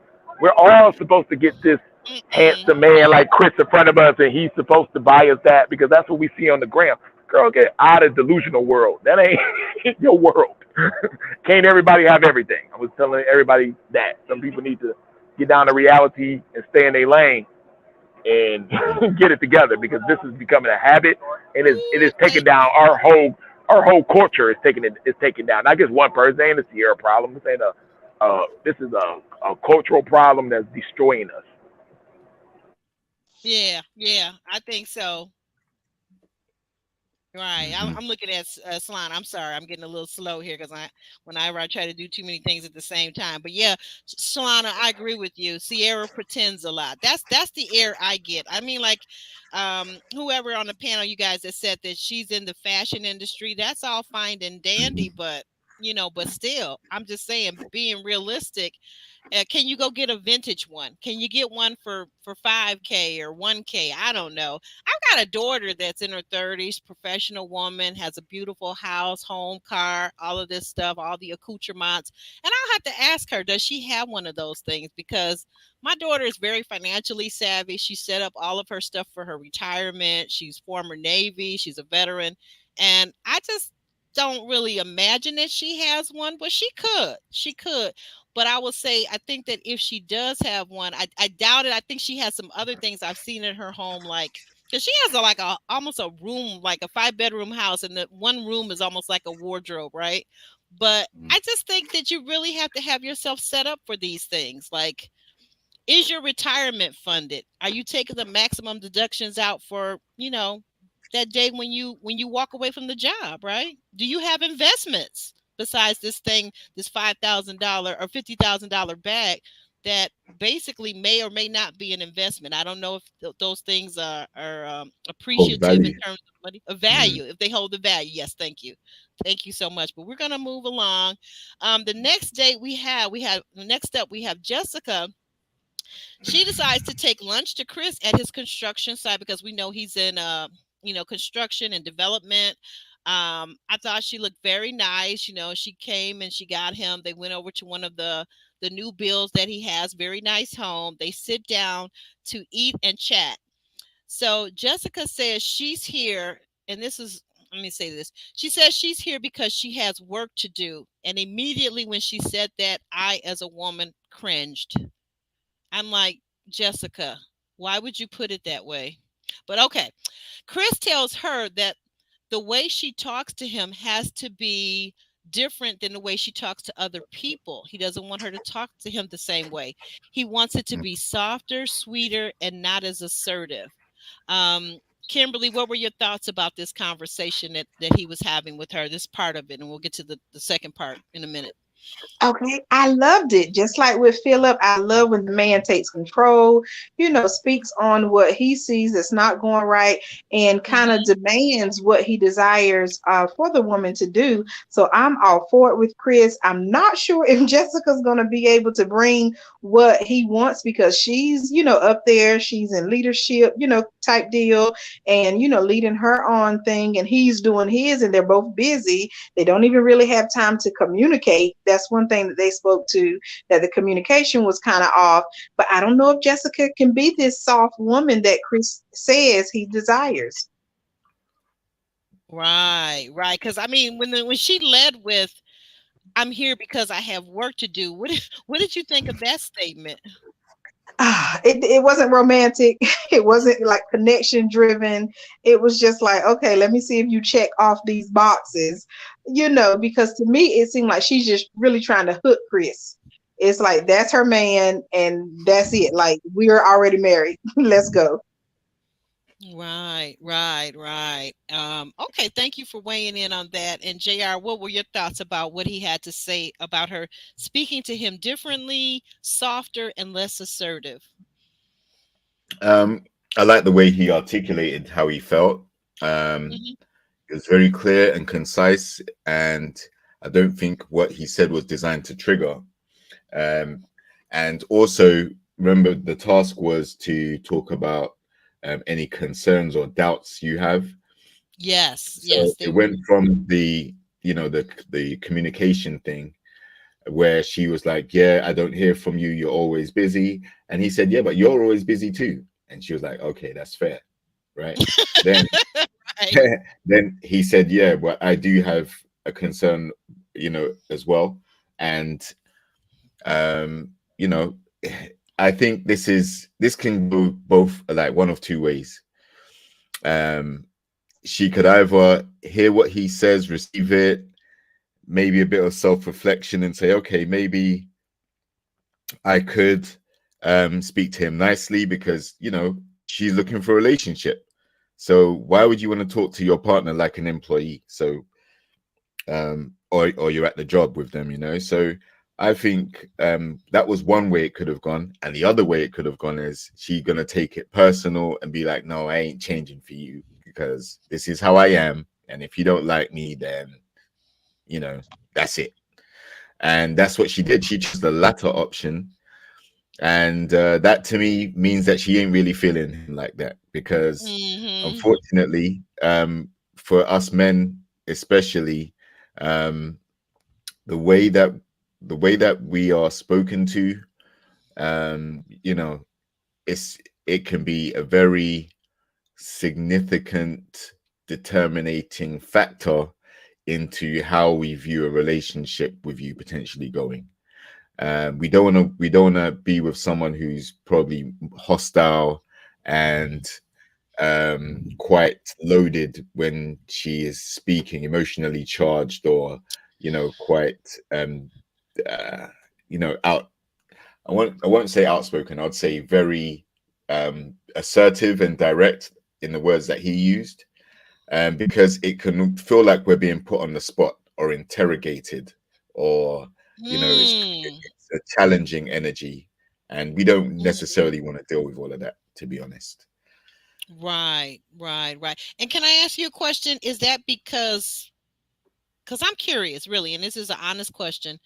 We're all supposed to get this Mm-mm. handsome man like Chris in front of us, and he's supposed to buy us that because that's what we see on the gram. Girl, get out of delusional world. That ain't your world. Can't everybody have everything? I was telling everybody that some people need to get down to reality and stay in their lane and get it together because this is becoming a habit and it Ooh, is taking down our whole culture is taking down not just one person. It ain't a Sierra problem. This ain't a this is a cultural problem that's destroying us. yeah, yeah, I think so. Right. I'm, Hmm. I'm looking at Salon. I'm sorry. I'm getting a little slow here because whenever I try to do too many things at the same time. But yeah, Solana, I agree with you. Sierra pretends a lot. That's the air I get. I mean, like, whoever on the panel, you guys that said that she's in the fashion industry, that's all fine and dandy. Hmm. But still, I'm just saying, being realistic. Can you go get a vintage one? Can you get one for 5K or 1K? I don't know. I've got a daughter that's in her 30s, professional woman, has a beautiful house, home, car, all of this stuff, all the accoutrements. And I'll have to ask her, does she have one of those things? Because my daughter is very financially savvy. She set up all of her stuff for her retirement. She's former Navy, she's a veteran. And I just don't really imagine that she has one, but she could. She could. But I will say, I think that if she does have one, I doubt it. I think she has some other things I've seen in her home, like because she has like a almost a room, like a 5 bedroom house, and the one room is almost like a wardrobe, right? But I just think that you really have to have yourself set up for these things. Like, is your retirement funded? Are you taking the maximum deductions out for, that day when you walk away from the job, right? Do you have investments besides this thing, this $5,000 or $50,000 bag that basically may or may not be an investment. I don't know if those things are Hold appreciative in value. terms of money, a Mm. value, if they hold the value. Yes, thank you so much. But we're gonna move along. The next date we have the next up we have Jessica. She decides to take lunch to Chris at his construction site because we know he's in construction and development. I thought she looked very nice. She came and she got him. They went over to one of the new builds that he has. Very nice home. They sit down to eat and chat. So Jessica says she's here, and this is, let me say this. She says she's here because she has work to do. And immediately when she said that, I, as a woman, cringed. I'm like, Jessica, why would you put it that way? But okay. Chris tells her that the way she talks to him has to be different than the way she talks to other people. He doesn't want her to talk to him the same way. He wants it to be softer, sweeter, and not as assertive. Um, Kimberly, what were your thoughts about this conversation that he was having with her, this part of it? And we'll get to the second part in a minute. Okay, I loved it. Just like with Philip, I love when the man takes control, speaks on what he sees that's not going right and kind of Hmm. demands what he desires for the woman to do. So I'm all for it with Chris. I'm not sure if Jessica's going to be able to bring what he wants because she's, up there, she's in leadership, type deal, and, leading her on thing, and he's doing his, and they're both busy. They don't even really have time to communicate. That's one thing that they spoke to, that the communication was kind of off. But I don't know if Jessica can be this soft woman that Chris says he desires. Right, right. Because I mean, when she led with "I'm here because I have work to do," what did you think of that statement? It wasn't romantic. It wasn't like connection driven. It was just like, okay, let me see if you check off these boxes, because to me, it seemed like she's just really trying to hook Chris. It's like, that's her man, and that's it. Like, we're already married. Let's go. Right, right, right. Okay, thank you for weighing in on that. And JR, what were your thoughts about what he had to say about her speaking to him differently, softer, and less assertive? Um, I like the way he articulated how he felt. Hmm. It was very clear and concise, and I don't think what he said was designed to trigger. Um, and also, remember, the task was to talk about any concerns or doubts you have. Yes, So yes, they it were. went from the communication thing where she was like, "Yeah, I don't hear from you. You're always busy," and he said, "Yeah, but you're always busy too." And she was like, "Okay, that's fair, right?" Then Right. then he said, "Yeah, but I do have a concern, as well." And you know, I think this can go both like one of two ways. Um, she could either hear what he says, receive it, maybe a bit of self-reflection, and say, "Okay, maybe I could speak to him nicely because she's looking for a relationship. So why would you want to talk to your partner like an employee? So or you're at the job with them, So I think that was one way it could have gone, and the other way it could have gone is she gonna take it personal and be like, "No, I ain't changing for you because this is how I am, and if you don't like me, then you know that's it." And that's what she did. She chose the latter option, and that to me means that she ain't really feeling him like that because Hmm. unfortunately, for us men especially, um, the way that we are spoken to, it can be a very significant determining factor into how we view a relationship with you potentially going. We don't want to be with someone who's probably hostile and quite loaded when she is speaking, emotionally charged, or quite uh, out. I won't say outspoken. I'd say very assertive and direct in the words that he used, because it can feel like we're being put on the spot or interrogated, or it's Mm. a challenging energy. and we don't Mhm. necessarily want to deal with all of that, to be honest. Right, right, right. And can I ask you a question? Is that because I'm curious, really, and this is an honest question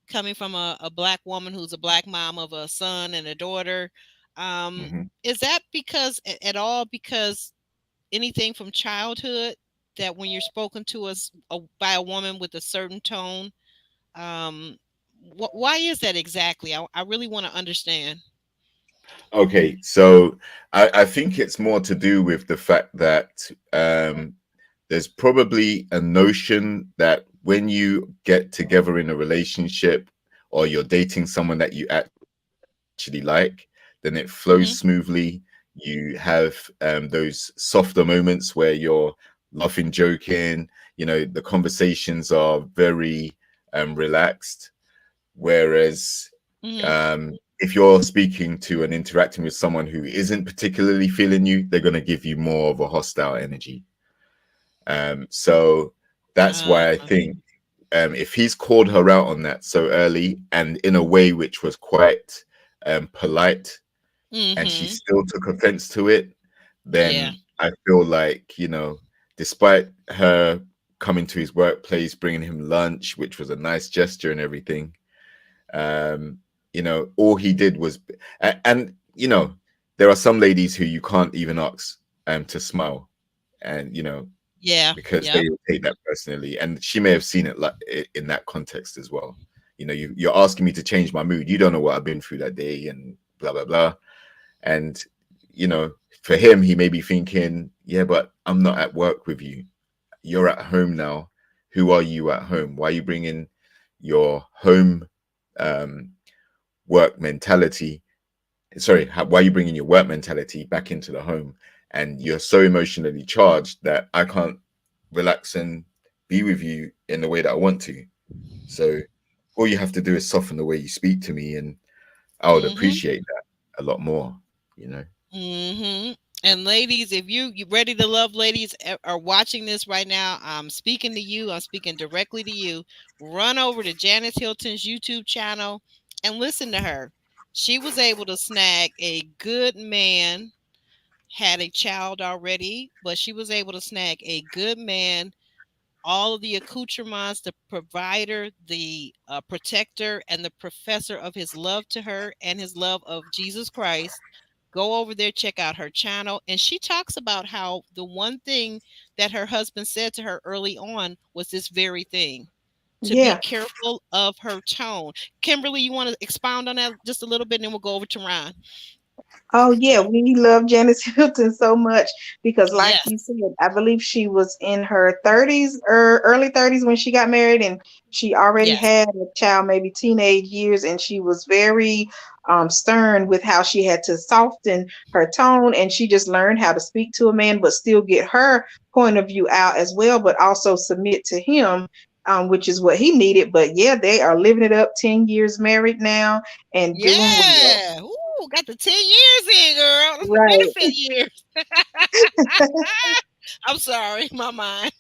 coming from a black woman who's a black mom of a son and a daughter. Um, Hmm. is that because at all because anything from childhood that when you're spoken to us by a woman with a certain tone, um, why is that exactly? I really want to understand. Okay, so I think it's more to do with the fact that there's probably a notion that when you get together in a relationship or you're dating someone that you actually like, then it flows smoothly. Hmm. You have those softer moments where you're laughing, joking, the conversations are very relaxed. Whereas Hmm. if you're speaking to and interacting with someone who isn't particularly feeling you, they're going to give you more of a hostile energy. So that's Uh, why I think if he's called her out on that so early and in a way which was quite polite, and she mm-hmm. still took offense to it, Yeah. then I feel like, despite her coming to his workplace, bringing him lunch, which was a nice gesture and everything, um, all he did was, and there are some ladies who you can't even ask to smile, and Yeah. because Yep. they take that personally, and she may have seen it like in that context as well. You're asking me to change my mood. You don't know what I've been through that day, and blah blah blah. And for him, he may be thinking, yeah, but I'm not at work with you. You're at home now. Who are you at home? Why are you bringing your home um, work mentality? Sorry, why are you bringing your work mentality back into the home? And you're so emotionally charged that I can't relax and be with you in the way that I want to. So all you have to do is soften the way you speak to me, and I would Mm-hmm. appreciate that a lot more. You know. Mm-hmm. And ladies, if you ready to love, ladies are watching this right now, I'm speaking to you. I'm speaking directly to you. Run over to Janice Hilton's YouTube channel and listen to her. She was able to snag a good man, had a child already, but she was able to snag a good man, all of the accoutrements, the provider, the protector, and the professor of his love to her and his love of Jesus Christ. Go over there, check out her channel. And she talks about how the one thing that her husband said to her early on was this very thing, to be Yeah. careful of her tone. Kimberly, you want to expound on that just a little bit, and then we'll go over to Ron. Oh yeah, we love Janice Hilton so much because, like Yes, you said, I believe she was in her 30s or early 30s when she got married, and she already yes, had a child, maybe teenage years, and she was very stern with how she had to soften her tone, and she just learned how to speak to a man, but still get her point of view out as well, but also submit to him. Which is what he needed. But yeah, they are living it up, 10 years married now and doing well. yeah. Ooh, got the 10 years in, girl. That's the Right. benefit years. I'm sorry, my mind.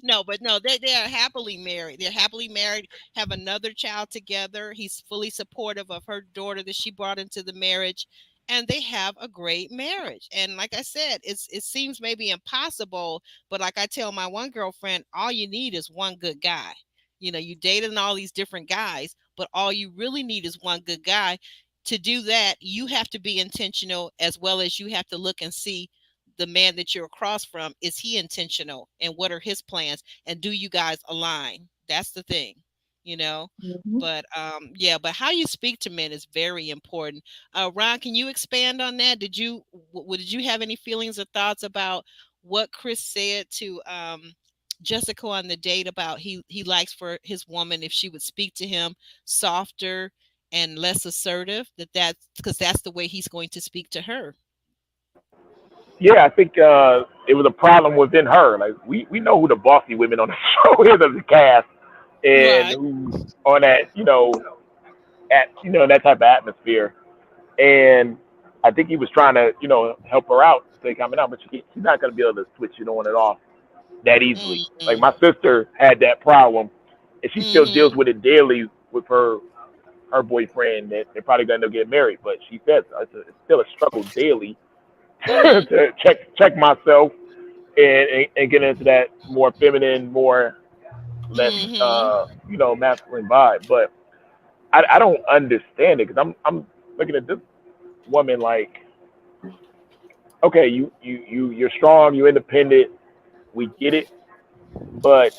No, but no, they are happily married. They're happily married, have another child together. He's fully supportive of her daughter that she brought into the marriage, and they have a great marriage. And like I said, it seems maybe impossible, but like I tell my one girlfriend, all you need is one good guy. You dating all these different guys, but all you really need is one good guy. To do that, you have to be intentional as well as you have to look and see the man that you're across from, is he intentional and what are his plans, and do you guys align? That's the thing, you know Mhm. but yeah, but how you speak to men is very important. Ron, can you expand on that? Did you have any feelings or thoughts about what Chris said to Jessica on the date about he likes for his woman if she would speak to him softer and less assertive, that's because that's the way he's going to speak to her. Yeah, I think it was a problem within her. Like we know who the bossy women on the show is of the cast, and Right. who's on that at that type of atmosphere. And I think he was trying to help her out, say coming out, but she's not going to be able to switch it on and off that easily. Like Mm-hmm. my sister had that problem, and she still deals Mm-hmm. with it daily with her her boyfriend that they're probably going to get married. But she says it's still a struggle daily Mm-hmm. to check myself and get into that more feminine, more less Mm-hmm. masculine vibe. But I don't understand it because I'm looking at this woman like, okay, you're strong, you're independent, we get it, but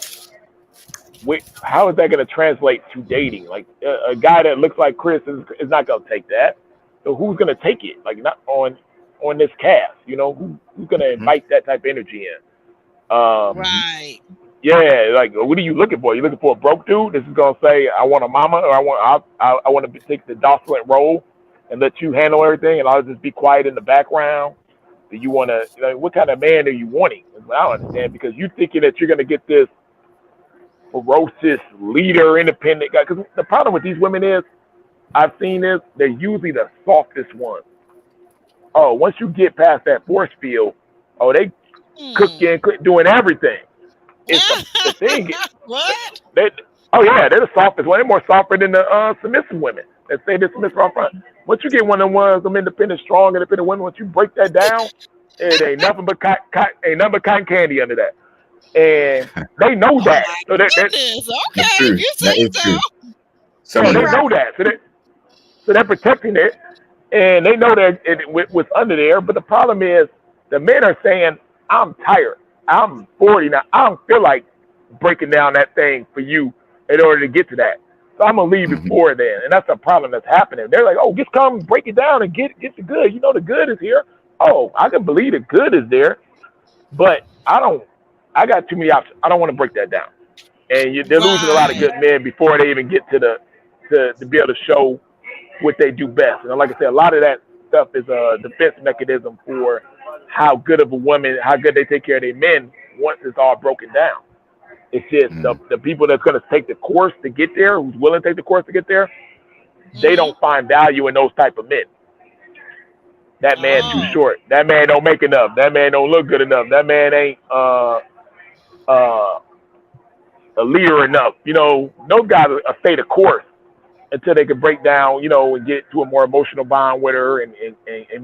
how is that going to translate to dating? Like a guy that looks like Chris is not going to take that. So who's going to take it? Like not on this cast, who's going to Mhm. invite that type of energy in? Mhm. Right. Yeah, like what are you looking for? You looking for a broke dude? This is gonna say I want a mama, or I want to take the docile role and let you handle everything, and I'll just be quiet in the background. Do you want to? What kind of man are you wanting? Is what I don't understand because you thinking that you're gonna get this ferocious leader, independent guy. Because the problem with these women is I've seen this. They're usually the softest ones. Oh, once you get past that force field, oh, they cooking, Hmm. doing everything. It's the thing. What? They, oh yeah, they're the softest one. They're more softer than the submissive women that say they're submissive on front. Once you get one of them ones, them independent, strong, independent women, once you break that down, it ain't nothing but cotton candy under that, and they know Oh that. my So that goodness. It's Okay, if true. you That is say true. so. Some yeah, of they them. Right. know that. So they're protecting it, and they know that what's under there. But the problem is the men are saying, "I'm tired. I'm 40 now. I don't feel like breaking down that thing for you in order to get to that. So I'm gonna leave Mhm. before then." And that's the problem that's happening. They're like, "Oh, just come break it down and get the good. You know the good is here." Oh, I can believe the good is there, but I don't. I got too many options. I don't want to break that down, and they're losing a lot of Right. good men before they even get to to be able to show what they do best. And like I said, a lot of that stuff is a defense mechanism for how good of a woman, how good they take care of their men once it's all broken down. It's just Mm. the people that's going to take the course to get there, who's willing to take the course to get there, they Mm-hmm. don't find value in those type of men. That man too Oh. short. That man don't make enough. That man don't look good enough. That man ain't uh, a leader enough. Those guys will stay the course until they can break down, and get to a more emotional bond with her and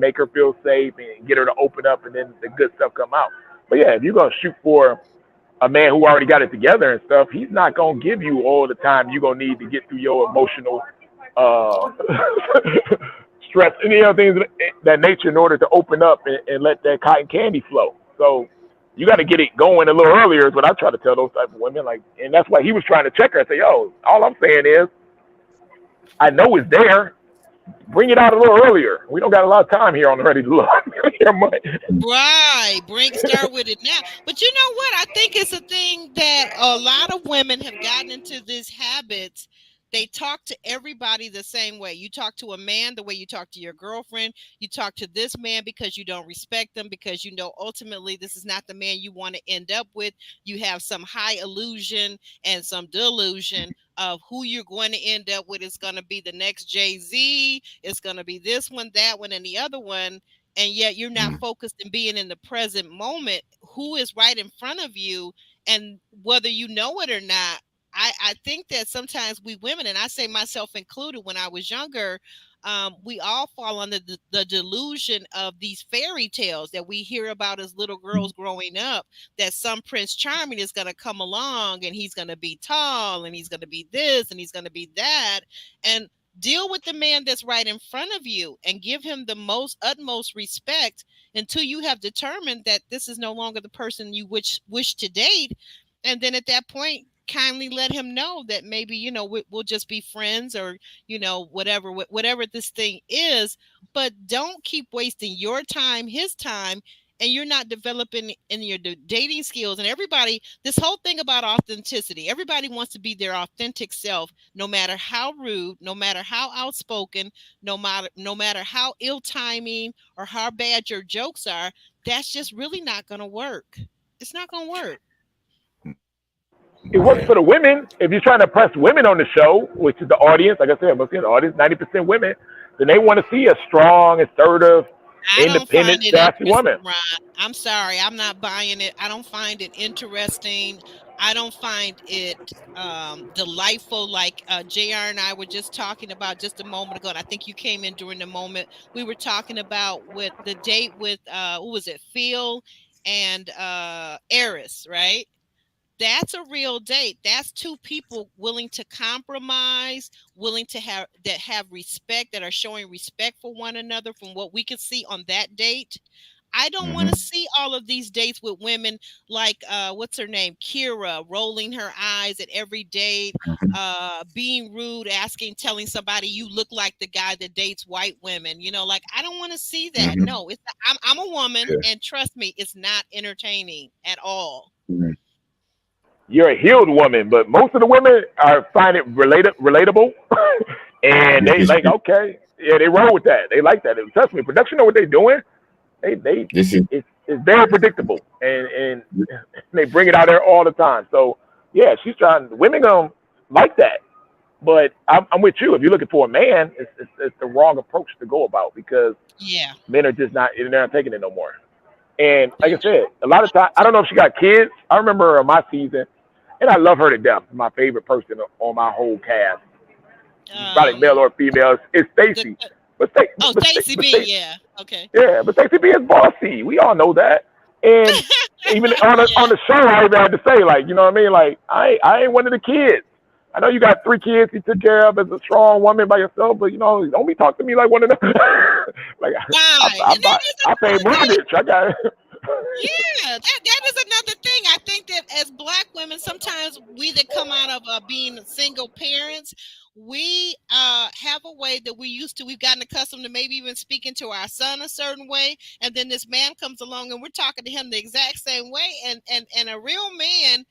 make her feel safe and get her to open up and then the good stuff come out. But yeah, if you're gonna shoot for a man who already got it together and stuff, he's not gonna give you all the time you're gonna need to get through your emotional uh stress and things of that nature in order to open up and let that cotton candy flow. So you got to get it going a little earlier is what I try to tell those type of women. Like, and that's why he was trying to check her and say, "Yo, all I'm saying is I know it's there. Bring it out a little earlier. We don't got a lot of time here on the Ready to Love." Right. Start with it now. But you know what? I think it's a thing that a lot of women have gotten into these habits. They talk to everybody the same way. You talk to a man the way you talk to your girlfriend. You talk to this man because you don't respect them, because you know ultimately this is not the man you want to end up with. You have some high illusion and some delusion of who you're going to end up with. It's going to be the next Jay-Z. It's going to be this one, that one, and the other one, and yet you're not Mm. focused in being in the present moment, who is right in front of you, and whether you know it or not. I think that sometimes we women, and I say myself included, when I was younger, we all fall under the delusion of these fairy tales that we hear about as little girls growing up, that some Prince Charming is going to come along and he's going to be tall and he's going to be this and he's going to be that. And deal with the man that's right in front of you and give him the utmost respect until you have determined that this is no longer the person you wish to date. And then at that point, kindly let him know that maybe we'll just be friends, or whatever this thing is. But don't keep wasting your time, his time, and you're not developing in your dating skills. And everybody, this whole thing about authenticity, everybody wants to be their authentic self, no matter how rude, no matter how outspoken, no matter how ill timing or how bad your jokes are. That's just really not going to work. It's not going to work. It works Yeah. for the women. If you're trying to press women on the show, which is the audience, like I said, most of the audience, 90% women, then they want to see a strong, assertive, I don't find independent, it sassy woman. interesting, Ron. I'm sorry, I'm not buying it. I don't find it interesting. I don't find it delightful. Like Jr. and I were just talking about just a moment ago, and I think you came in during the moment we were talking about with the date with who was it, Phil and Eris, right? That's a real date. That's two people willing to compromise, willing to have respect, that are showing respect for one another from what we can see on that date. I don't want to Hmm. see all of these dates with women like what's her name? Kira, rolling her eyes at every date, Hmm. being rude, telling somebody you look like the guy that dates white women. Like I don't want to see that. Hmm. No, I'm a woman, Yeah. and trust me, it's not entertaining at all. Mhm. You're a healed woman, but most of the women are find it relatable, and This they is like, true. okay, yeah, they roll with that. They like that. And trust me, production know what they're doing. They This is it's very predictable, and they bring it out there all the time. So yeah, she's trying. Women gonna like that, but I'm with you. If you're looking for a man, it's the wrong approach to go about, because Yeah. men are just not they're not taking it no more. And like They're I said, a lot of times I don't know if she got kids. I remember on my season, and I love her to death. My favorite person on my whole cast, not. probably male or female, is The Stacy. But oh, Stacey But B. Yeah. Okay. yeah, but Stacey B is bossy. We all know that. And even on Yeah. the show, I even had to say, like, you know what I mean? Like, I ain't one of the kids. I know you got 3 kids you took care of as a strong woman by yourself, but don't be talking to me like one of them. Like, Right. And that is I pay another thing. mortgage. I got. Yeah, that is another thing. I think that as Black women, sometimes we that come out of being single parents, we have a way that we've gotten accustomed to, maybe even speaking to our son a certain way, and then this man comes along and we're talking to him the exact same way, and a real man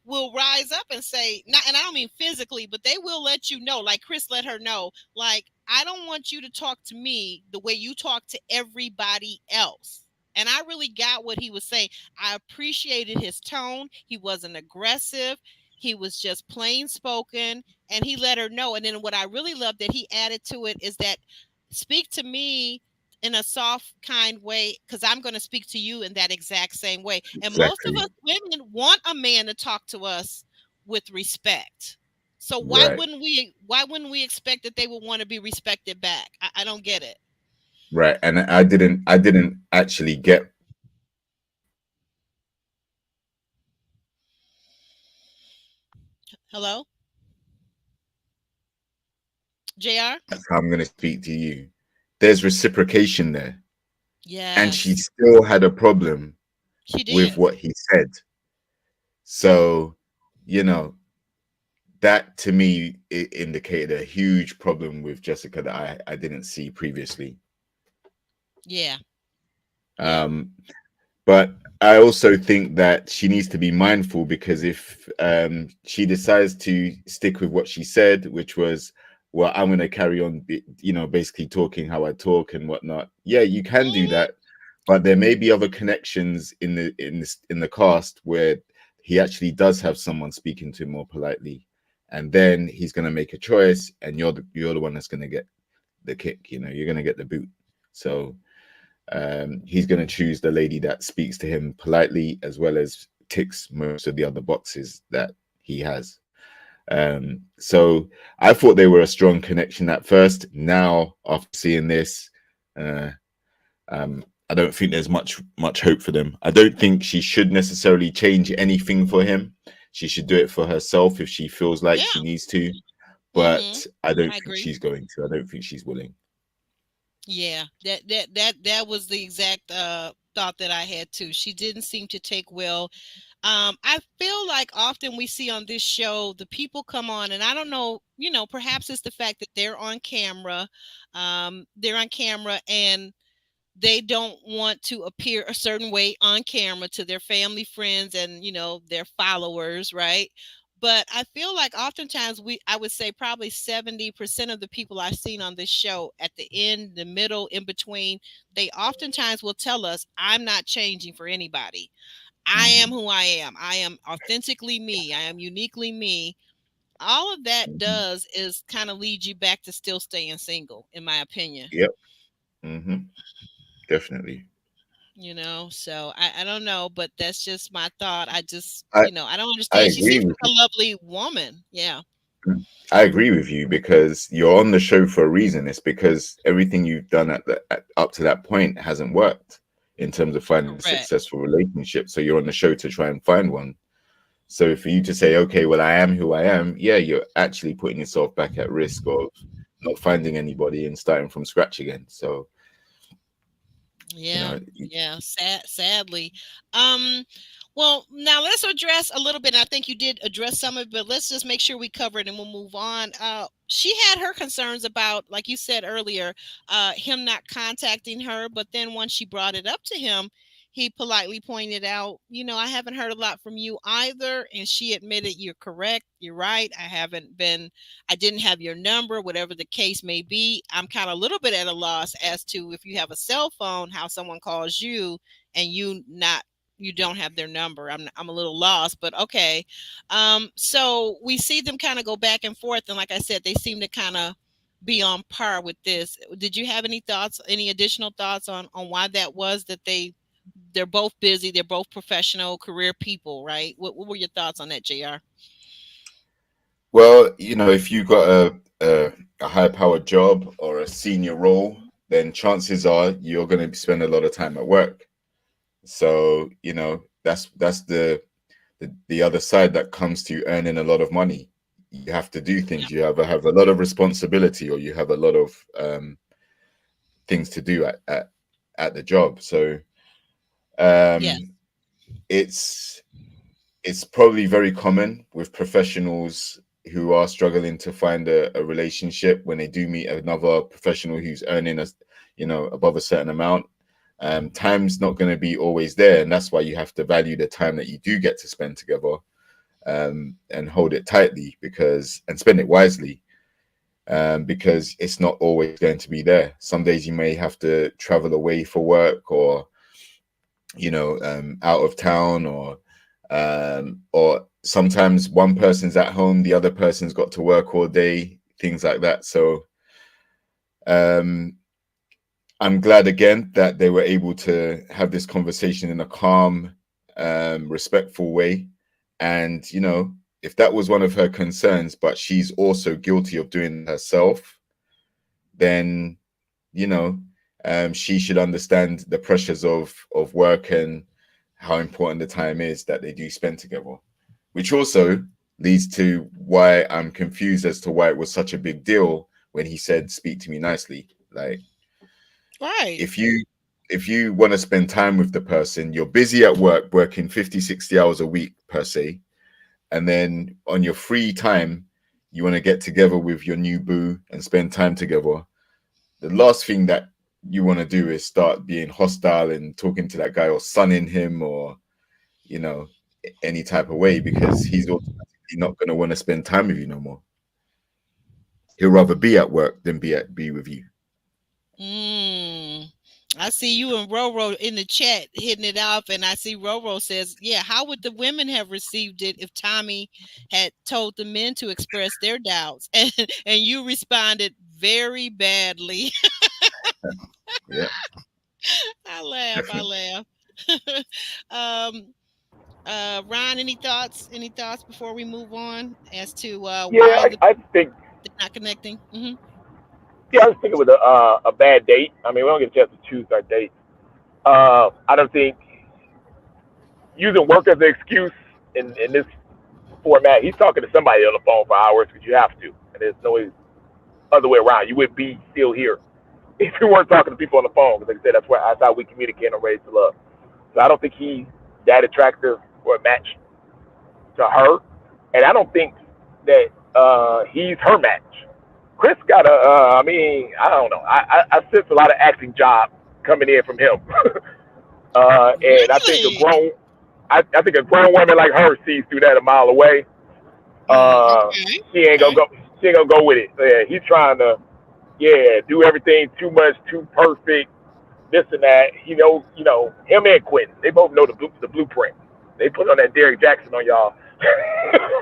will rise up and say, not, and I don't mean physically, but they will let you know, like Chris let her know, like, I don't want you to talk to me the way you talk to everybody else. And I really got what he was saying. I appreciated his tone. He wasn't aggressive. He was just plain spoken, and he let her know. And then what I really love that he added to it is that, speak to me in a soft, kind way, because I'm going to speak to you in that exact same way. And most of exactly us women want a man to talk to us with respect. So why right. wouldn't we? Why wouldn't we expect that they would want to be respected back? I don't get it. Right. And I didn't actually get Hello, Jr. that's how I'm going to speak to you. There's reciprocation there, and she Yes, still had a problem she with did. what he said. So, you know, that to me it indicated a huge problem with Jessica that I didn't see previously. Yeah, yeah. Um, but I also think that she needs to be mindful, because if she decides to stick with what she said, which was, well, I'm going to carry on, basically talking how I talk and whatnot. Yeah, you can do Mhm. that, but there may be other connections in the cast where he actually does have someone speaking to him more politely, and then he's going to make a choice, and you're the one that's going to get the kick. You're going to get the boot. So he's going to choose the lady that speaks to him politely, as well as ticks most of the other boxes that he has. So I thought they were a strong connection at first. Now, after seeing this, uh, I don't think there's much hope for them. I don't think she should necessarily change anything for him. She should do it for herself if she feels like Yeah. she needs to. Mm-hmm. But I don't I think agree. she's going to. I don't think she's willing. Yeah, that was the exact thought that I had too. She didn't seem to take well. I feel like often we see on this show the people come on, and I don't know, perhaps it's the fact that they're on camera. They're on camera, and they don't want to appear a certain way on camera to their family, friends, and their followers, right? But I feel like oftentimes I would say probably 70% of the people I've seen on this show, at the end, the middle, in between, they oftentimes will tell us, I'm not changing for anybody. I am Mhm. who I am. I am authentically me. I am uniquely me. All of that Mhm. does is kind of lead you back to still staying single, in my opinion. Yep. Hmm. definitely. So I don't know, but that's just my thought. I just, I I don't I understand. She agree seems with like a lovely woman. Yeah. you. I agree with you because you're on the show for a reason. It's because everything you've done up to that point hasn't worked in terms of finding a Correct. successful relationship. So you're on the show to try and find one. So for you to say, okay, well, I am who I am, yeah, you're actually putting yourself back at risk of not finding anybody and starting from scratch again. So, you Yeah, know, yeah. Sadly. Um, well, now let's address a little bit. I think you did address some of it, but let's just make sure we cover it and we'll move on. She had her concerns about, like you said earlier, him not contacting her, but then once she brought it up to him, he politely pointed out, I haven't heard a lot from you either. And she admitted, you're correct. You're right. I didn't have your number, whatever the case may be. I'm kind of a little bit at a loss as to if you have a cell phone, how someone calls you and you don't have their number. I'm a little lost, but okay. So we see them kind of go back and forth, and like I said, they seem to kind of be on par with this. Did you have any thoughts, any additional thoughts on why that was that they're both busy, they're both professional career people, right? What were your thoughts on that, JR? well, if you got a high powered job or a senior role, then chances are you're going to spend a lot of time at work. So, that's the other side that comes to earning a lot of money. You have to do things. You have a lot of responsibility, or you have a lot of things to do at the job. So Yeah. um, it's it's probably very common with professionals who are struggling to find a relationship when they do meet another professional who's earning above a certain amount. Time's not going to be always there, and that's why you have to value the time that you do get to spend together, and hold it tightly and spend it wisely, because it's not always going to be there. Some days you may have to travel away for work, or out of town, or sometimes one person's at home, the other person's got to work all day, things like that. So um, I'm glad again that they were able to have this conversation in a calm, respectful way. And if that was one of her concerns, but she's also guilty of doing it herself, then you know she should understand the pressures of work and how important the time is that they do spend together, which also leads to why I'm confused as to why it was such a big deal when he said, speak to me nicely. Like, Right. if you want to spend time with the person, you're busy at work, working 50, 60 hours a week per se, and then on your free time you want to get together with your new boo and spend time together. The last thing that you want to do is start being hostile and talking to that guy, or sunning him, or you know any type of way, because he's automatically not going to want to spend time with you no more. He'll rather be at work than be with you. Mm. I see you and Roro in the chat hitting it off, and I see Roro says, "Yeah, how would the women have received it if Tommy had told the men to express their doubts?" And you responded very badly. Yeah, I laugh. I definitely. laugh. um, Ron, any thoughts? Any thoughts before we move on as to Yeah, why I think. they're not connecting? Yeah, I was thinking with a bad date. I mean, we don't get a chance to choose our dates. I don't think using work as an excuse in this format. He's talking to somebody on the phone for hours because you have to, and there's no other way around. You wouldn't be still here if you weren't talking to people on the phone. Because like I said, that's how we communicate and raise to love. So I don't think he's that attractive or a match to her, and I don't think that he's her match. Chris got I mean, I don't know. I sense a lot of acting job coming in from him, and Really? I think a grown woman like her sees through that a mile away. Uh, Okay. she ain't gonna Okay. go. She ain't gonna go with it. Yeah, he's trying to, do everything too much, too perfect, this and that. He knows, him and Quentin. They both know the blueprint. They put on that Derrick Jackson on y'all.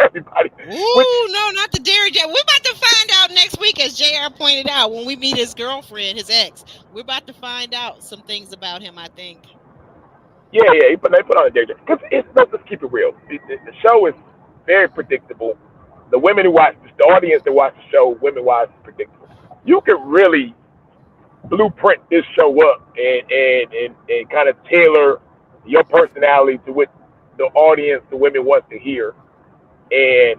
Everybody, which Ooh, no, not the Dairy J. We're about to find out next week, as JR pointed out, when we meet his girlfriend, his ex. We're about to find out some things about him, I think. yeah, they put on a danger because it's let's just keep it real. The show is very predictable. The women who watch, the audience that watch the show, women wise, is predictable. You can really blueprint this show up and kind of tailor your personality to what the audience, the women wants to hear, and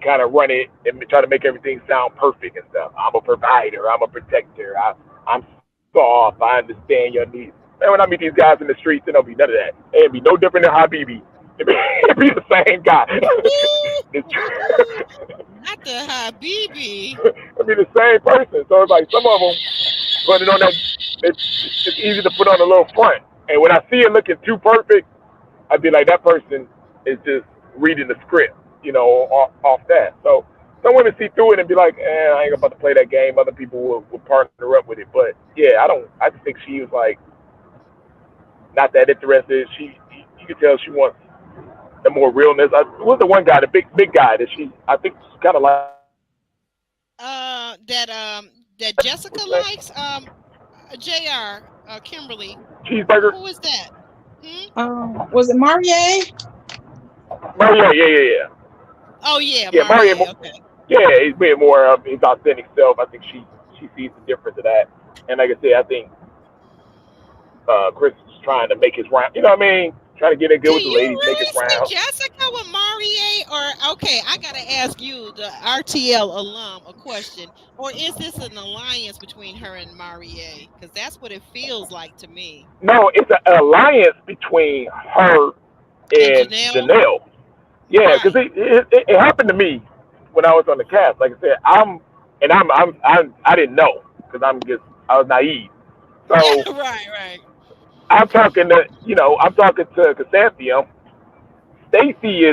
kind of run it and try to make everything sound perfect and stuff. I'm a provider. I'm a protector. I'm soft. I understand your needs. And when I meet these guys in the streets, it don't be none of that. It'd be no different than Habibi. It'd be the same guy. Ooh, not the Habibi. It'd be the same person. So it's like some of them put it on that. It's easy to put on a little front. And when I see it looking too perfect, I'd be like, that person is just reading the script, off that. So some women see through it and be like, I ain't about to play that game. Other people will partner up with it. But yeah, I don't. I just think she was like not that interested. You could tell she wants the more realness. Who's the one guy, the big guy that I think she's kind of like. That Jessica What's his name? likes. JR, Kimberly. Cheeseburger. Who is that? Hmm? Was it Marie? Mario, yeah. Oh yeah, Yeah, Mario. Marie. Okay. Yeah, he's being more of his authentic self. I think she sees the difference of that. And like I said, I think Chris is trying to make his round. You know what I mean? Trying to get in good Do with the you ladies, make his really see round. Jessica with Marie? Or okay, I gotta ask you, the RTL alum, a question. Or is this an alliance between her and Marie? Because that's what it feels like to me. No, it's an alliance between her And and Janelle, Janelle. Yeah, because right? it happened to me when I was on the cast. Like I said, I didn't know because I was naive. So Right. I'm talking to Chrysanthemum. Stacy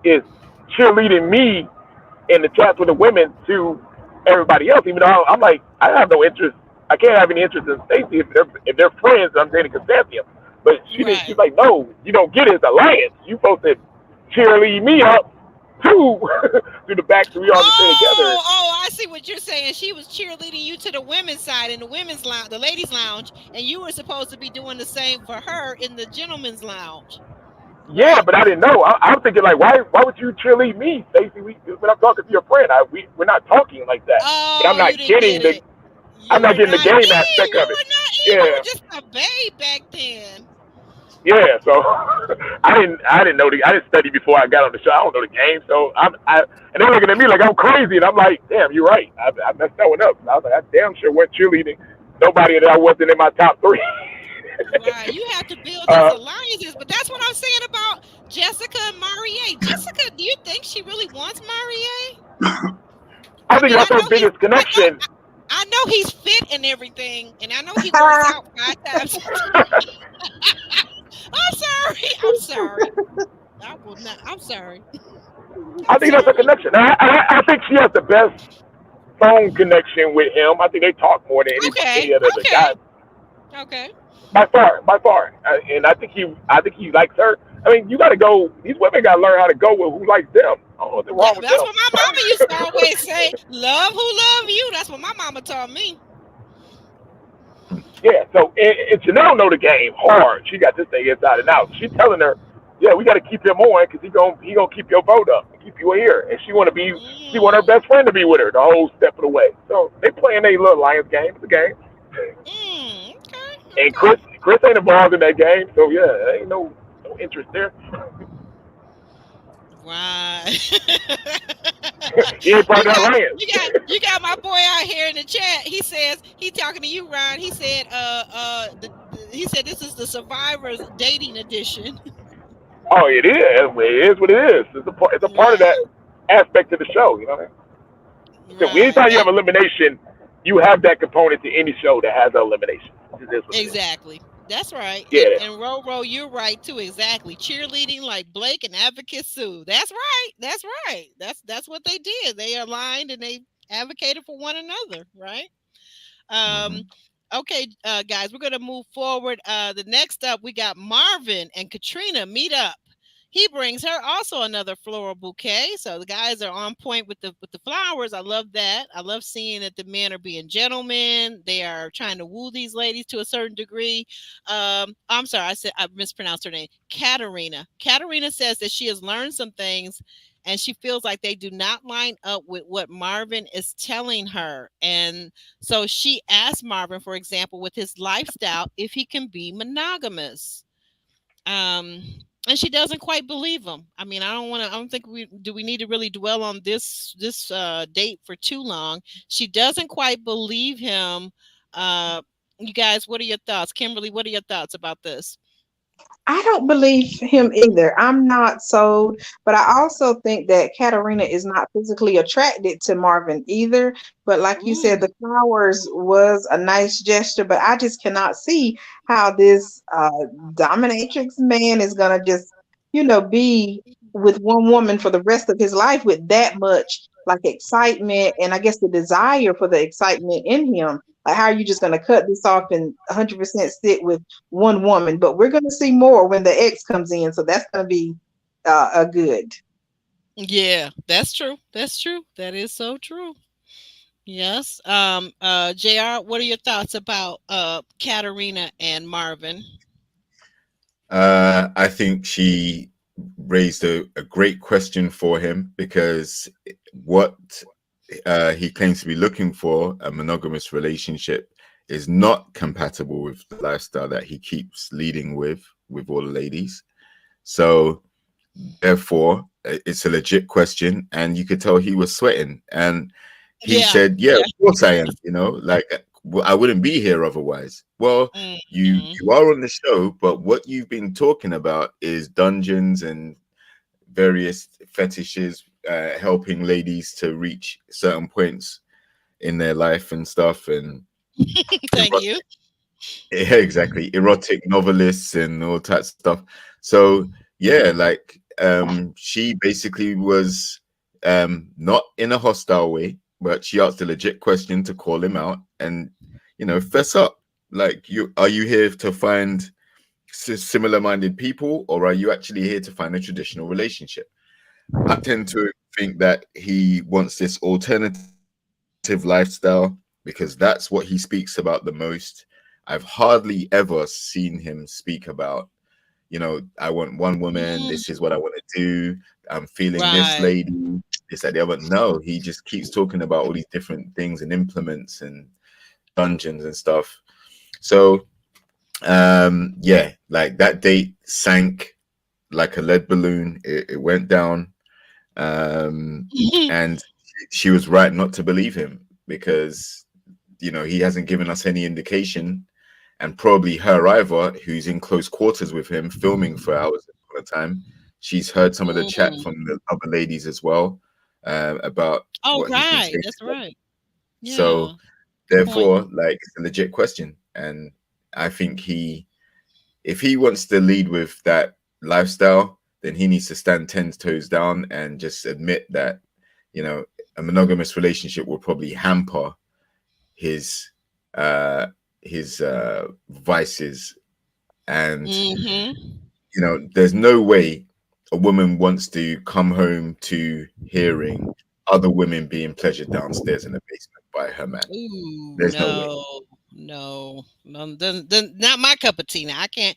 is cheerleading me in the chats with the women to everybody else. Even though I'm like, I have no interest. I can't have any interest in Stacy if they're friends. I'm dating Chrysanthemum. But she's Right. like, no, you don't get it. It's alliance. You supposed to cheerlead me up too through the back so we all can stay together. I see what you're saying. She was cheerleading you to the women's side in the women's lounge, the ladies' lounge, and you were supposed to be doing the same for her in the gentleman's lounge, Yeah, right? but I didn't know. I'm thinking like, why would you cheerlead me, Stacey? When I'm talking to your friend, we're not talking like that. But Oh, you didn't get it. I'm You not were getting the naive. game aspect You of it. were naive. You Yeah, were just a babe back then. yeah. So I didn't know I didn't study before I got on the show. I don't know the game, so and they're looking at me like I'm crazy, and I'm like, damn, you're right. I messed that one up. And I was like, I damn sure wasn't cheerleading nobody that I wasn't in my top three. Right. You have to build these uh, alliances, but that's what I'm saying about Jessica and Marie. Jessica, do you think she really wants Marie? I I think mean, that's her biggest connection. I know he's fit and everything, and I know he works out 5 times. I'm sorry. I will not. I'm sorry. I I'm think that's her sorry. connection. I think she has the best phone connection with him. I think they talk more than any Okay. other the Okay. guys Okay. by far. And I think he likes her. I mean, you got to go. These women got to learn how to go with who likes them. I don't know what's wrong with That's them. what my mama used to always say. Love who love you. That's what my mama taught me. Yeah. So and Janelle know the game hard. She got this thing inside and out. She's telling her, yeah, we got to keep him on because he gonna keep your vote up, and keep you here. And she want her Mm, best friend to be with her the whole step of the way. So they playing their little alliance game. It's a game. okay. And Okay. Chris ain't involved in that game, so yeah, there ain't no interest there. Right. He ain't part you of that got alliance. you got my boy out here in the chat. He says he talking to you, Ryan. He said he said this is the Survivors dating edition. Oh, it is. It is what it is. It's a part of that Right. aspect of the show. You know what I mean? So Right. anytime you have elimination, you have that component to any show that has an elimination. It is what it is. Exactly. That's right. Yeah. And Roro, you're right too. Exactly. Cheerleading like Blake and Advocate Sue. That's right. That's right. That's what they did. They aligned and they advocated for one another, right? Um, Mhm. okay, guys, we're gonna move forward. The next up, we got Marvin and Katrina meet up. He brings her also another floral bouquet. So the guys are on point with the flowers. I love that. I love seeing that the men are being gentlemen. They are trying to woo these ladies to a certain degree. I'm sorry, I mispronounced her name. Katerina. Katerina says that she has learned some things and she feels like they do not line up with what Marvin is telling her. And so she asked Marvin, for example, with his lifestyle, if he can be monogamous. Um, and she doesn't quite believe him. I mean, I don't think we need to really dwell on this date for too long. She doesn't quite believe him. Uh, you guys, what are your thoughts? Kimberly, what are your thoughts about this? I don't believe him either. I'm not sold, but I also think that Katarina is not physically attracted to Marvin either. But like you said, Ooh. the flowers was a nice gesture, but I just cannot see how this dominatrix man is gonna just, be with one woman for the rest of his life with that much like excitement and I guess the desire for the excitement in him. Like, how are you just gonna cut this off and 100% stick with one woman? But we're going to see more when the X comes in, so that's going to be a good. Yeah, that's true. That's true. That is so true. Yes. JR, what are your thoughts about Katarina and Marvin? I think she raised a great question for him because what he claims to be looking for, a monogamous relationship, is not compatible with the lifestyle that he keeps leading with all the ladies. So therefore, it's a legit question, and you could tell he was sweating. And he Yeah. said, "Yeah, Yeah. of course I am. Like I wouldn't be here otherwise." Well, you Mhm. are on the show, but what you've been talking about is dungeons and various fetishes, helping ladies to reach certain points in their life and stuff, and Thank you. yeah, exactly. Erotic novelists and all types of stuff. So yeah, like she basically was not in a hostile way, but she asked a legit question to call him out and fess up. Like, you here to find similar minded people, or are you actually here to find a traditional relationship? I tend to think that he wants this alternative lifestyle because that's what he speaks about the most. I've hardly ever seen him speak about, I want one woman, this is Mm, what I want to do, I'm feeling this right. lady, this, that, the other. No, he just keeps talking about all these different things and implements and dungeons and stuff. So, yeah, like that date sank like a lead balloon. It went down. Um, and she was right not to believe him because he hasn't given us any indication, and probably her either, who's in close quarters with him filming for hours at a time. She's heard some of the chat Mm. from the other ladies as well, about Oh, what he's been right. saying That's to them. right. So Yeah. Good point. therefore, like, it's a legit question, and I think if he wants to lead with that lifestyle, then he needs to stand 10 toes down and just admit that, you know, a monogamous relationship will probably hamper his uh vices. And Hmm. there's no way a woman wants to come home to hearing other women being pleasured downstairs in the basement by her man. Ooh, There's no way. no, not my cup of tea. Now I can't.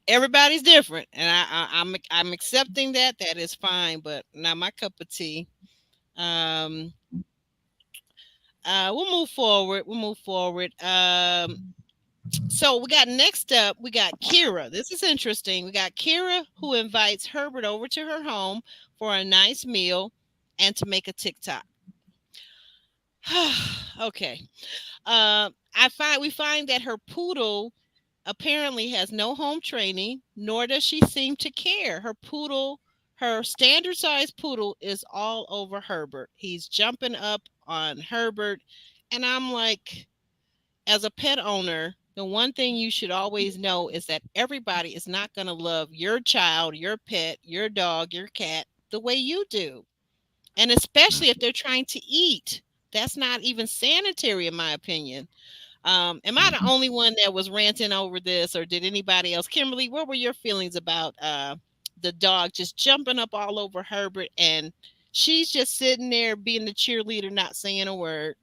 Everybody's different, and I'm accepting that. That is fine, but not my cup of tea. Um, we'll move forward. We'll move forward. So we got next up, we got Kira. This is interesting. We got Kira who invites Herbert over to her home for a nice meal and to make a TikTok. Okay. We find that her poodle apparently has no home training, nor does she seem to care. Her standard size poodle is all over Herbert. He's jumping up on Herbert. And I'm like, as a pet owner, the one thing you should always know is that everybody is not going to love your child, your pet, your dog, your cat the way you do. And especially if they're trying to eat. That's not even sanitary, in my opinion. Am I the only one that was ranting over this, or did anybody else? Kimberly, what were your feelings about the dog just jumping up all over Herbert, and she's just sitting there being the cheerleader, not saying a word.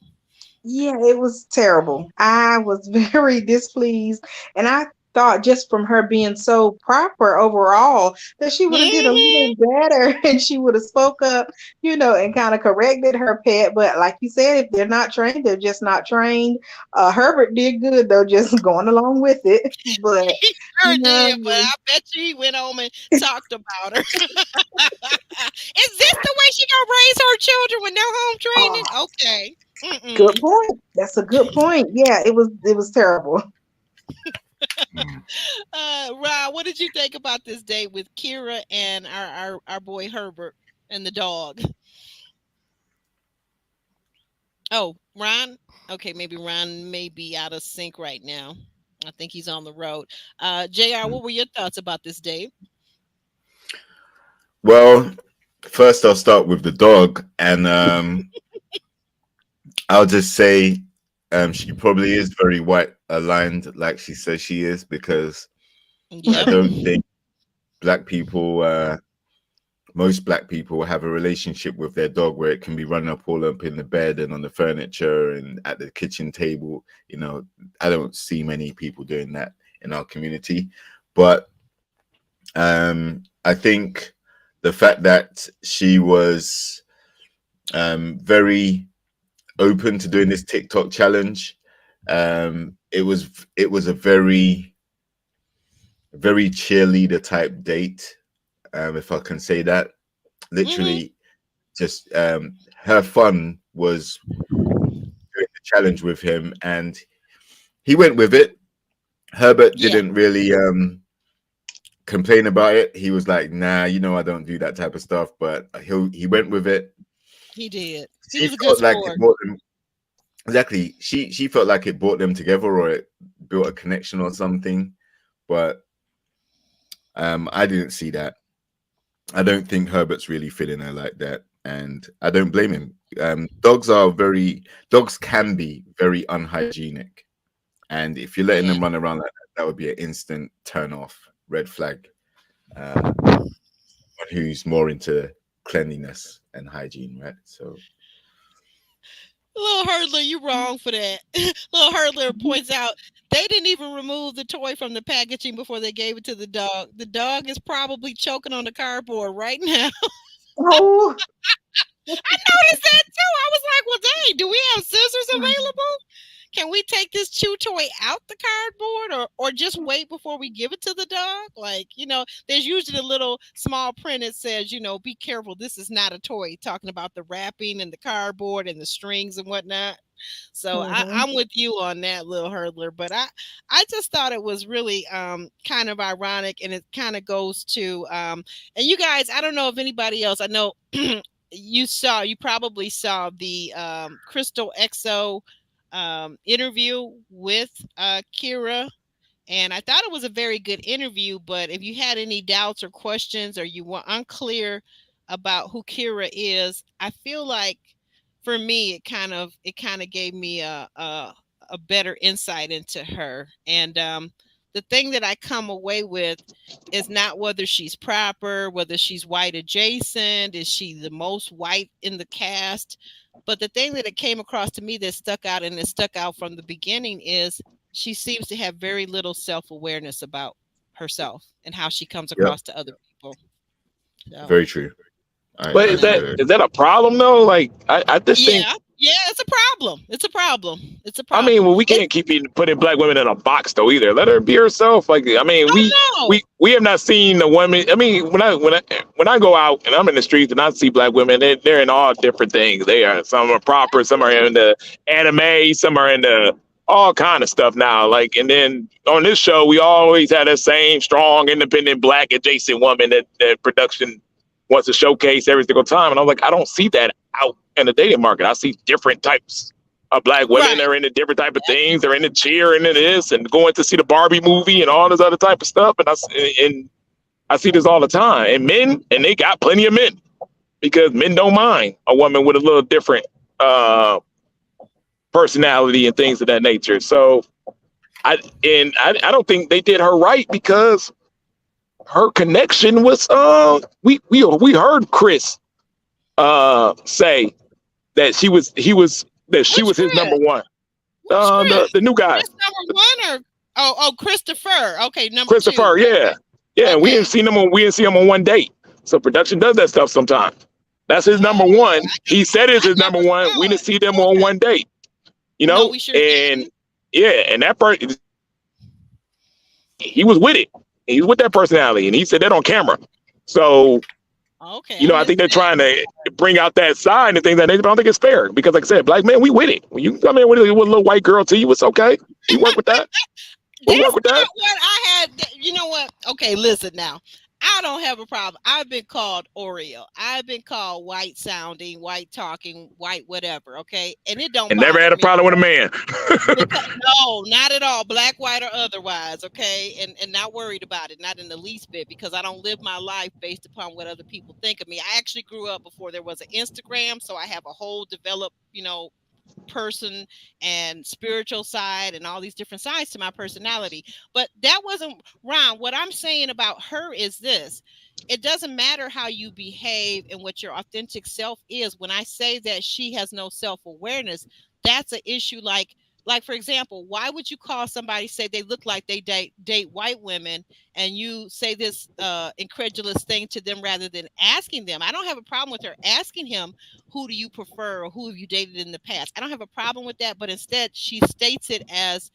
Yeah, it was terrible. I was very displeased, and I thought just from her being so proper overall that she would have did a Hmm. little better and she would have spoke up, and kind of corrected her pet. But like you said, if they're not trained, they're just not trained. Herbert did good though, just going along with it. But He you sure know, did, but I bet you he went home and talked about her. Is this the way she gonna raise her children with no home training? oh, Okay. good Mm-mm. point. That's a good point. Yeah, it was terrible. Mm. Rob, what did you think about this date with Kira and our boy Herbert and the dog? Oh, Ron. Okay, maybe Ron may be out of sync right now. I think he's on the road. Jr., what were your thoughts about this date? Well, first I'll start with the dog, and I'll just say she probably is very white aligned, like she says she is, because I Yep. don't think black people, most black people, have a relationship with their dog where it can be running up all up in the bed and on the furniture and at the kitchen table. I don't see many people doing that in our community, but I think the fact that she was very open to doing this TikTok challenge. It was a very cheerleader type date, if I can say that. Hmm. Literally, just her fun was doing the challenge with him, and he went with it. Herbert Yeah, didn't really complain about it. He was like, "Nah, I don't do that type of stuff." But he went with it. he did. He She was a good felt like it sport. brought them. Exactly. She felt like it brought them together, or it built a connection or something. But I didn't see that. I don't think Herbert's really feeling her like that, and I don't blame him. Dogs can be very unhygienic, and if you're letting Yeah. them run around like that would be an instant turn off, red flag. Who's more into cleanliness and hygiene, right? So Little Hurdler, you wrong for that. Little Hurdler points out they didn't even remove the toy from the packaging before they gave it to the dog. The dog is probably choking on the cardboard right now. Oh, I noticed that too. I was like, well, dang, do we have scissors available? Can we take this chew toy out the cardboard, or just wait before we give it to the dog? Like, there's usually a little small print that says, be careful, this is not a toy, talking about the wrapping and the cardboard and the strings and whatnot. So hmm. I'm with you on that, little hurdler. But I just thought it was really kind of ironic, and it kind of goes to and you guys, I don't know if anybody else, I know you probably saw the Crystal XO interview with Kira, and I thought it was a very good interview. But if you had any doubts or questions, or you were unclear about who Kira is, I feel like for me it kind of gave me a better insight into her. And the thing that I come away with is not whether she's proper, whether she's white adjacent, is she the most white in the cast. But the thing that it came across to me that stuck out, and it stuck out from the beginning, is she seems to have very little self-awareness about herself and how she comes yep, across to other people. So, very true. But you I is know, that agree. is that a problem though? Like I just think. yeah, yeah, it's a problem. It's a problem. It's a I mean, problem. well, we It's can't keep putting black women in a box though either. Let her be herself. Like I mean, we oh no, we we have not seen a woman. I mean, when I go out and I'm in the streets and I see black women, they're in all different things. They are some are proper, some are into anime, some are into all kind of stuff now. Like, and then on this show, we always had that same strong, independent, black adjacent woman that production wants to showcase every single time. And I'm like, I don't see that out in the dating market. I see different types of black women. right? They're into different type of things. They're into cheer and into this and going to see the Barbie movie and all this other type of stuff. And I see this all the time. And men, and they got plenty of men because men don't mind a woman with a little different personality and things of that nature. So I don't think they did her right because her connection was we heard Chris say that she was Which his number Chris? one. Which Chris? The new guy. Chris number one or Christopher. Okay, number two. Christopher, yeah. Yeah, and we Okay. didn't see him on one date. So production does that stuff sometimes. That's his number one. He said it's his number one. We didn't see them on one date. You know? No, we sure and didn't. yeah, and that person, he was with it. He was with that personality, and he said that on camera. So, okay, you know, I think they're trying to bring out that side and things like that. But I don't think it's fair because, like I said, black man, we with it. When you come in with a little white girl to you, it's okay. You work with that. We work with that. What I had, you know what? Okay, listen now. I don't have a problem. I've been called Oreo. I've been called white sounding, white talking, white whatever. Okay, and it don't. And never had a problem with a man. No, not at all. Black, white, or otherwise. Okay, and not worried about it, not in the least bit, because I don't live my life based upon what other people think of me. I actually grew up before there was an Instagram, so I have a whole developed, person and spiritual side and all these different sides to my personality. But that wasn't Ron. What I'm saying about her is this: it doesn't matter how you behave and what your authentic self is. When I say that she has no self-awareness, that's an issue. Like for example, why would you call somebody, say they look like they date white women, and you say this incredulous thing to them rather than asking them? I don't have a problem with her asking him, who do you prefer or who have you dated in the past? I don't have a problem with that, but instead she makes it as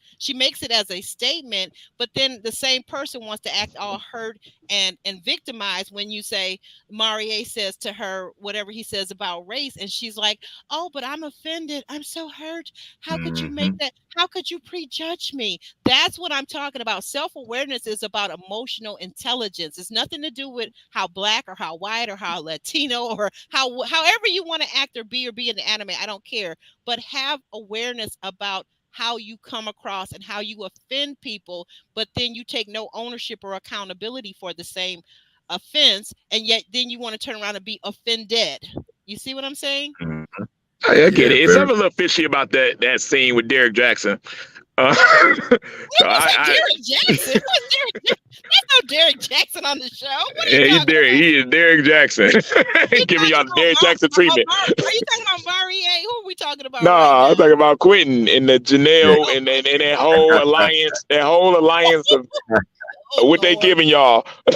a statement, but then the same person wants to act all hurt and victimized when you say, Marie says to her whatever he says about race, and she's like, oh, but I'm offended, I'm so hurt, how could you make that, how could you prejudge me? That's what I'm talking about. Self-awareness is about emotional intelligence. It's nothing to do with how black or how white or how Latino or however you want to act or be in the anime. I don't care, but have awareness about how you come across and how you offend people, but then you take no ownership or accountability for the same offense, and yet then you want to turn around and be offended. You see what I'm saying? I get it. It's something a little fishy about that scene with Derek Jackson. Derek Jackson? There's no Derek Jackson on the show. What are you talking about? He is Derek Jackson. Giving y'all Derek Jackson treatment. Are you talking about Marie? Who are we talking about? I'm talking about Quentin and the Janelle and that whole alliance. That whole alliance of what they giving y'all. Yeah,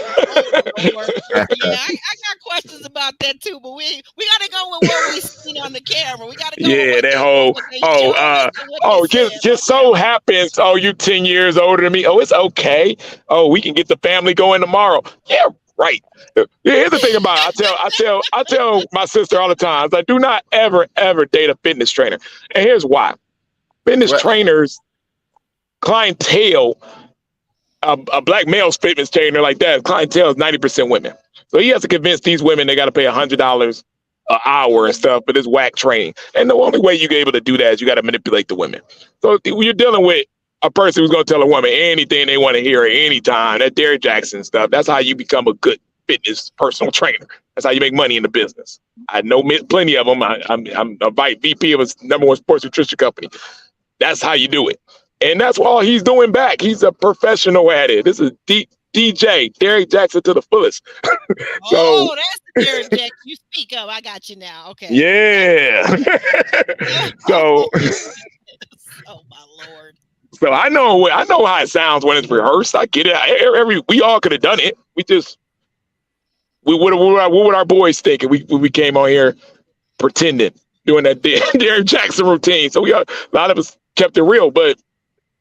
I got questions about that too, but we gotta go with what we seen on the camera. We gotta go. Yeah, that whole just so happens. Oh, you 10 years older than me. Oh, it's okay. Oh, we can get the family going tomorrow. Yeah, right. Here's the thing about it. I tell my sister all the time. I do not ever date a fitness trainer, and here's why. Fitness trainers clientele. A black male's fitness trainer like that, clientele is 90% women. So he has to convince these women they got to pay $100 an hour and stuff for this whack training. And the only way you get able to do that is you got to manipulate the women. So when you're dealing with a person who's going to tell a woman anything they want to hear at any time, that Derek Jackson stuff, that's how you become a good fitness personal trainer. That's how you make money in the business. I know plenty of them. I'm a VP of a #1 sports nutrition company. That's how you do it. And that's all he's doing back. He's a professional at it. This is DJ, Derek Jackson to the fullest. So, that's the Derek Jackson you speak of. I got you now. Okay. Yeah. So, oh my Lord. So I know how it sounds when it's rehearsed. I get it. We all could have done it. What would our boys think if we came on here pretending, doing that Derek Jackson routine? So a lot of us kept it real, but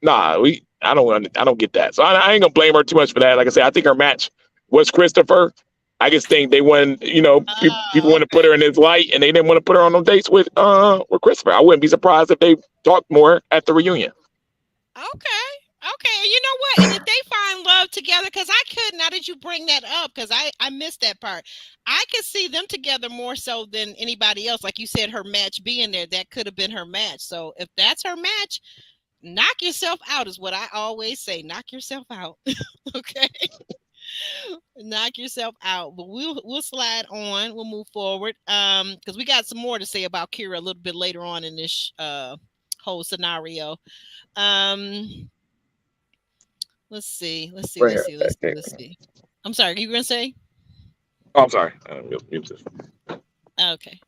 nah, I don't get that. So I ain't gonna blame her too much for that. Like I said, I think her match was Christopher. I just think they want, people want to put her in this light, and they didn't want to put her on no dates with Christopher. I wouldn't be surprised if they talked more at the reunion. Okay. You know what? And if they find love together, because now that you bring that up, because I missed that part. I could see them together more so than anybody else. Like you said, her match being there, that could have been her match. So if that's her match, knock yourself out is what I always say. Knock yourself out. Okay. Knock yourself out. But we'll slide on. We'll move forward. Because we got some more to say about Kira a little bit later on in this whole scenario. Let's see. I'm sorry, you gonna say? Oh, I'm sorry. Mute this. Okay.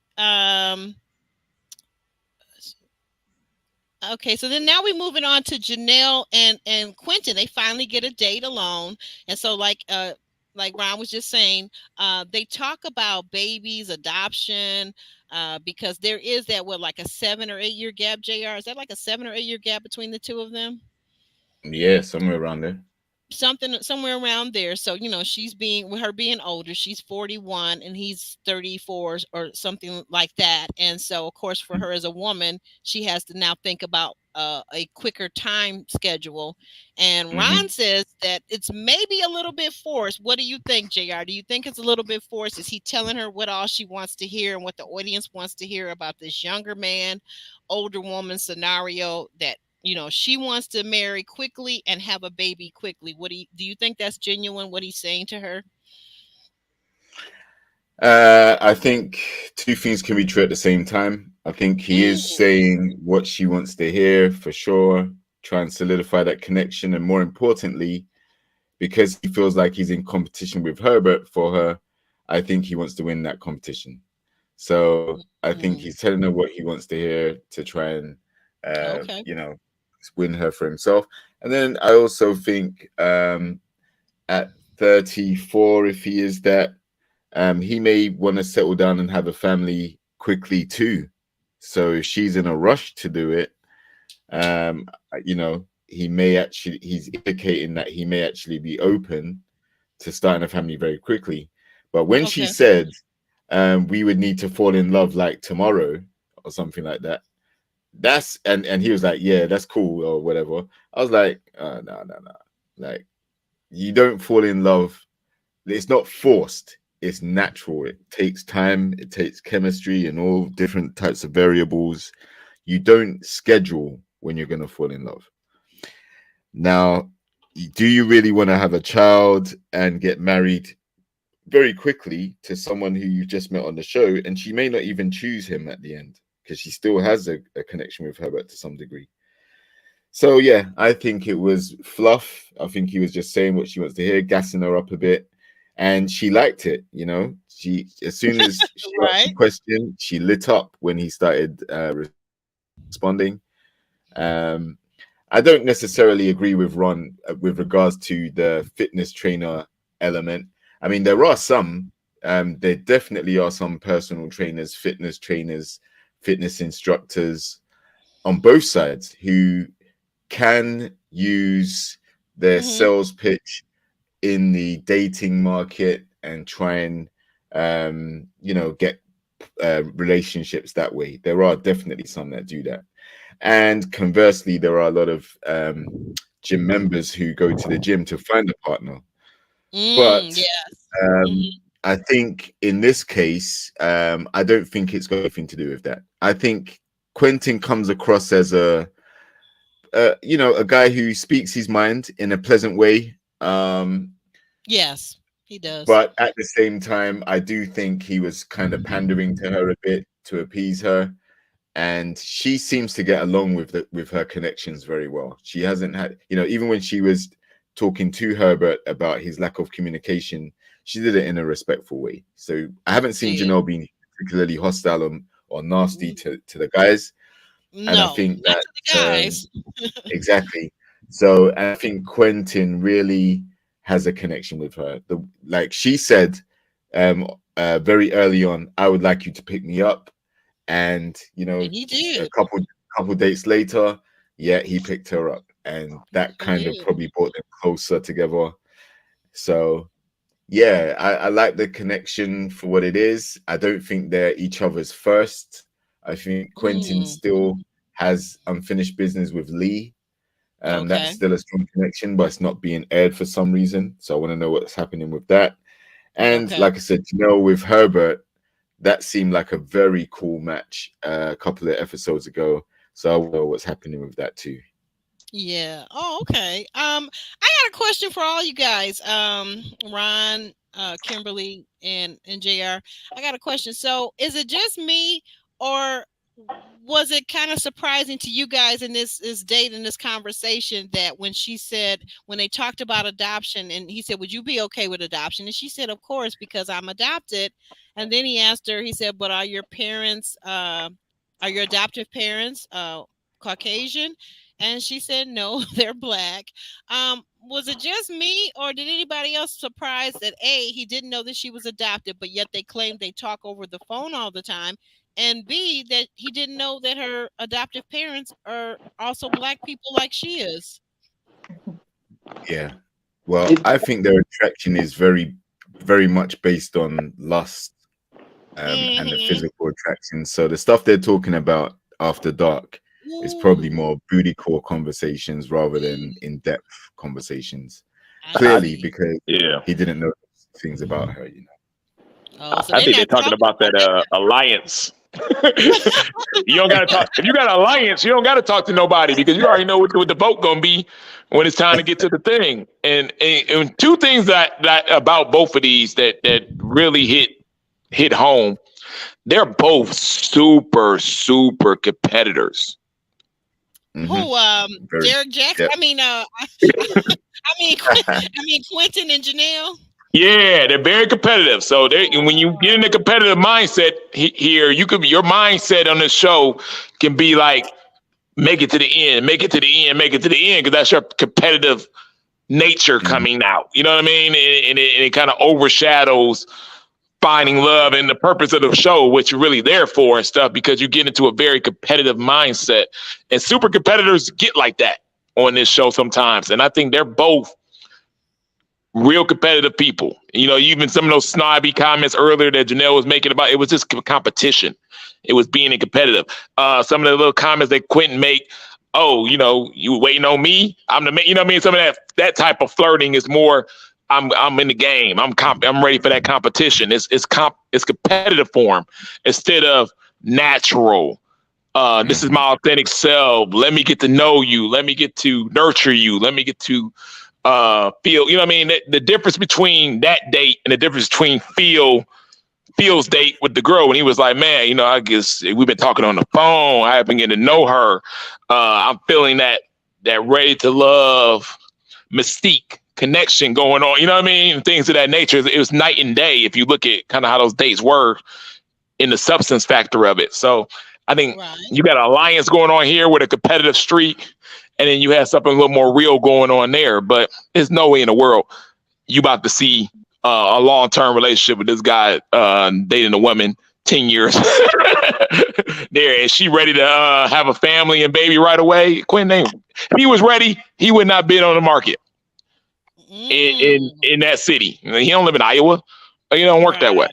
Okay, so then now we're moving on to Janelle and Quentin. They finally get a date alone, and so like Ron was just saying, they talk about babies, adoption, because there is that what like a 7 or 8 year gap. Jr. Is that like a 7 or 8 year gap between the two of them? Yeah, somewhere around there. Something somewhere around there. So, she's being with her being older, she's 41 and he's 34 or something like that. And so, of course, for her as a woman, she has to now think about a quicker time schedule. And Hmm. Ron says that it's maybe a little bit forced. What do you think, JR? Do you think it's a little bit forced? Is he telling her what all she wants to hear and what the audience wants to hear about this younger man, older woman scenario that she wants to marry quickly and have a baby quickly? What do you think that's genuine, what he's saying to her? I think two things can be true at the same time. I think he is Mm, saying what she wants to hear for sure, try and solidify that connection, and more importantly, because he feels like he's in competition with Herbert for her, I think he wants to win that competition. So I think mm, he's telling her what he wants to hear to try and, okay. win her for himself. And then I also think at 34, if he is that, he may want to settle down and have a family quickly too. So if she's in a rush to do it, um, he's indicating that he may actually be open to starting a family very quickly. But when she Okay. said we would need to fall in love like tomorrow or something like that, and he was like, yeah, that's cool or whatever. I was like, no, no, no. Like, you don't fall in love. It's not forced. It's natural. It takes time. It takes chemistry and all different types of variables. You don't schedule when you're going to fall in love. Now, do you really want to have a child and get married very quickly to someone who you just met on the show? And she may not even choose him at the end because she still has a connection with Herbert to some degree. So, yeah, I think it was fluff. I think he was just saying what she wants to hear, gassing her up a bit. And she liked it, you know. She, as soon as she asked the Right. question, she lit up when he started responding. Um, I don't necessarily agree with Ron with regards to the fitness trainer element. I mean, there are some, there definitely are some personal trainers, fitness instructors on both sides who can use their Hmm. sales pitch in the dating market and try and, get relationships that way. There are definitely some that do that. And conversely, there are a lot of gym members who go to the gym to find a partner. But Yes. um, Hmm. I think in this case, I don't think it's got anything to do with that. I think Quentin comes across as a guy who speaks his mind in a pleasant way. Yes, he does. But at the same time, I do think he was kind of pandering to her a bit to appease her, and she seems to get along with her connections very well. She hasn't had, even when she was talking to Herbert about his lack of communication, she did it in a respectful way. So I haven't seen Did. Janelle being particularly hostile or nasty Mm, to the guys, and I no, think not that to the guys. exactly. So and I think Quentin really has a connection with her. Like she said, um, very early on, I would like you to pick me up, and And he a did. couple dates later, yeah, he picked her up, and He that sure kind of did. probably brought them closer together. So yeah, I like the connection for what it is. I don't think they're each other's first. I think Quentin Mm, still has unfinished business with Lee. That's okay. still a strong connection, but it's not being aired for some reason. So I want to know what's happening with that. And Okay. like I said, with Herbert, that seemed like a very cool match a couple of episodes ago. So I want to know what's happening with that too. Yeah. Oh, okay. I got a question for all you guys. Ron, Kimberly, and JR. I got a question. So, is it just me, or was it kind of surprising to you guys in this date, in this conversation, that when they talked about adoption, and he said, would you be okay with adoption? And she said, of course, because I'm adopted. And then he asked her, he said, but are your adoptive parents Caucasian? And she said, no, they're Black. Was it just me, or did anybody else surprised that he didn't know that she was adopted, but yet they claimed they talk over the phone all the time, and B, that he didn't know that her adoptive parents are also Black people like she is? Yeah. Well, I think their attraction is very, very much based on lust, and the physical attraction. So the stuff they're talking about after dark is probably more booty call conversations rather than in-depth conversations. Clearly, because he didn't know things about her, you know. Oh, so I think they're talking about that alliance. You don't gotta talk. If you got an alliance, you don't gotta talk to nobody, because you already know what the vote gonna be when it's time to get to the thing. And two things that about both of these that really hit home. They're both super competitors. Who? Derek Jackson. I mean, I mean, Quentin and Janelle. Yeah, they're very competitive. So when you get in a competitive mindset here, your mindset on this show can be like, make it to the end, make it to the end, make it to the end, because that's your competitive nature coming out. You know what I mean? And it kind of overshadows finding love and the purpose of the show, which you're really there for and stuff, because you get into a very competitive mindset. And super competitors get like that on this show sometimes. And I think they're both real competitive people. You know, even some of those snobby comments earlier that Janelle was making about, it was just competition. It was being competitive. Some of the little comments that Quentin make, oh, you know, you waiting on me? I'm the man. You know what I mean? Some of that type of flirting is more, I'm in the game. I'm ready for that competition. It's competitive form instead of natural. This is my authentic self. Let me get to know you. Let me get to nurture you. Let me get to feel. You know what I mean? The difference between that date and the difference between Phil's date with the girl, when he was like, man, you know, I guess we've been talking on the phone. I have been getting to know her. I'm feeling that ready to love mystique connection going on, you know what I mean? Things of that nature. It was night and day if you look at kind of how those dates were in the substance factor of it. So I think you got an alliance going on here with a competitive streak, and then you have something a little more real going on there. But there's no way in the world you about to see a long-term relationship with this guy dating a woman 10 years there, and she ready to have a family and baby right away. Quentin, if he was ready, he would not been on the market in that city. He don't live in Iowa. He don't work that way.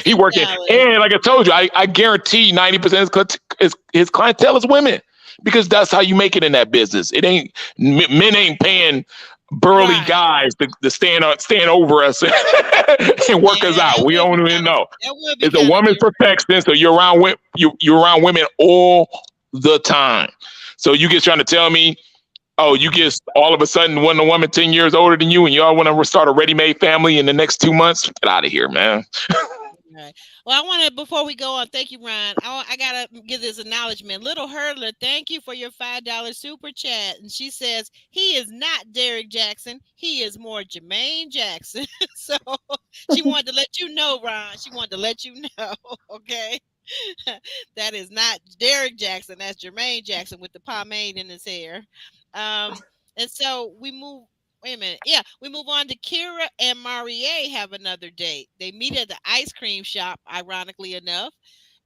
He working, and like I told you, I guarantee 90% of his clientele is women, because that's how you make it in that business. It ain't men ain't paying burly guys to stand over us and work us out. We don't even know. It's a woman's perfection, so you're around women all the time. So you get trying to tell me, oh, you get all of a sudden want a woman 10 years older than you, and y'all want to start a ready-made family in the next 2 months? Get out of here, man. Right. Well, I want to, before we go on, thank you, Ron. I got to give this acknowledgement. Little Hurdler, thank you for your $5 super chat. And she says, he is not Derek Jackson. He is more Jermaine Jackson. So she wanted to let you know, Ron. She wanted to let you know, okay? That is not Derek Jackson. That's Jermaine Jackson with the pomade in his hair. And so we move. Wait a minute. Yeah, we move on to Kira and Marie have another date. They meet at the ice cream shop, ironically enough.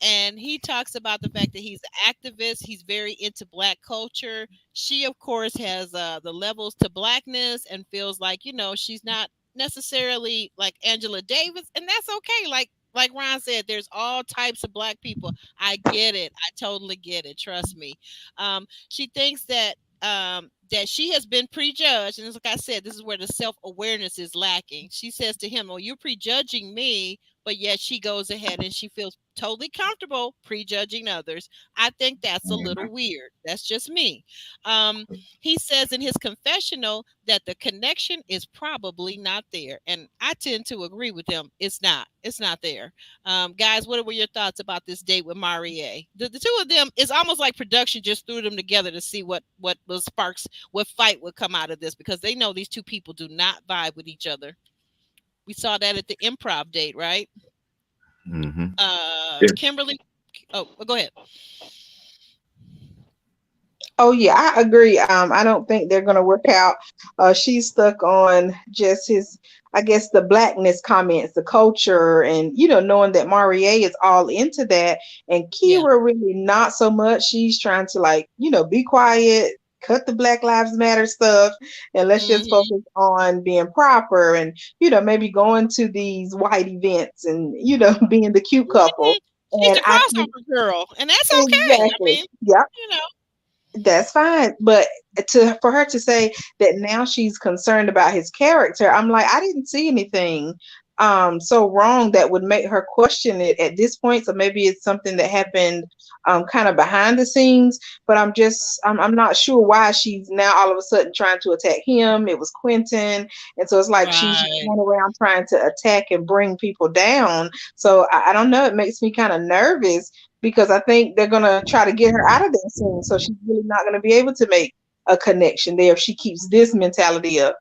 And he talks about the fact that he's an activist. He's very into Black culture. She, of course, has the levels to Blackness and feels like, you know, she's not necessarily like Angela Davis. And that's okay. Like Ron said, there's all types of Black people. I get it. I totally get it. Trust me. She thinks that she has been prejudged, and like I said, this is where the self-awareness is lacking. She says to him, "Oh, you're prejudging me but yet she goes ahead and she feels totally comfortable prejudging others. I think that's a little weird. That's just me. He says in his confessional that the connection is probably not there, and I tend to agree with him. It's not. It's not there. Guys, what were your thoughts about this date with Marie? The two of them, it's almost like production just threw them together to see what the sparks, what fight would come out of this, because they know these two people do not vibe with each other. We saw that at the improv date, right? Kimberly. Oh, go ahead. Oh yeah, I agree. I don't think they're gonna work out. She's stuck on just his, I guess, the blackness comments, the culture, and knowing that Marie is all into that, and Yeah. Kira really not so much. She's trying to be quiet, cut the Black Lives Matter stuff, and let's just focus on being proper, and maybe going to these white events, and being the cute couple. She's And the I think crossover girl, and that's okay. I exactly, mean, yep. you know. That's fine, but for her to say that now she's concerned about his character, I'm like, I didn't see anything so wrong that would make her question it at this point. So maybe it's something that happened kind of behind the scenes, but I'm not sure why she's now all of a sudden trying to attack him. It was Quentin, and so it's like she's just going around trying to attack and bring people down. So I don't know, it makes me kind of nervous, because I think they're going to try to get her out of there soon. So she's really not going to be able to make a connection there if she keeps this mentality up.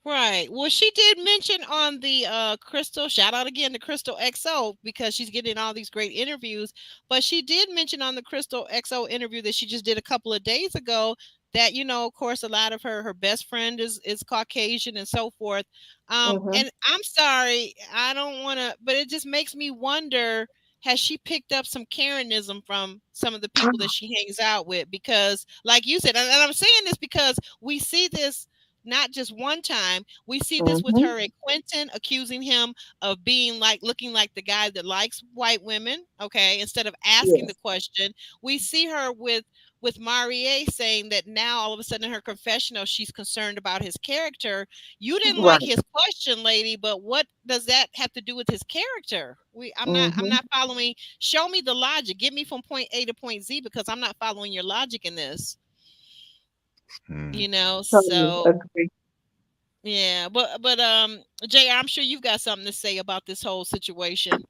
Right. Well, she did mention on the Crystal, shout out again to Crystal XO, because she's getting all these great interviews. But she did mention on the Crystal XO interview that she just did a couple of days ago that, of course, a lot of her best friend is Caucasian and so forth. And I'm sorry, I don't want to, but it just makes me wonder, has she picked up some Karenism from some of the people that she hangs out with? Because like you said, and I'm saying this because we see this not just one time. We see this with her and Quentin, accusing him of being looking like the guy that likes white women. Okay. Instead of asking the question, we see her with Marie saying that now all of a sudden in her confessional, she's concerned about his character. You didn't like his question, lady, but what does that have to do with his character? I'm not following. Show me the logic. Get me from point A to point Z, because I'm not following your logic in this. So agree. Yeah, but Jay, I'm sure you've got something to say about this whole situation.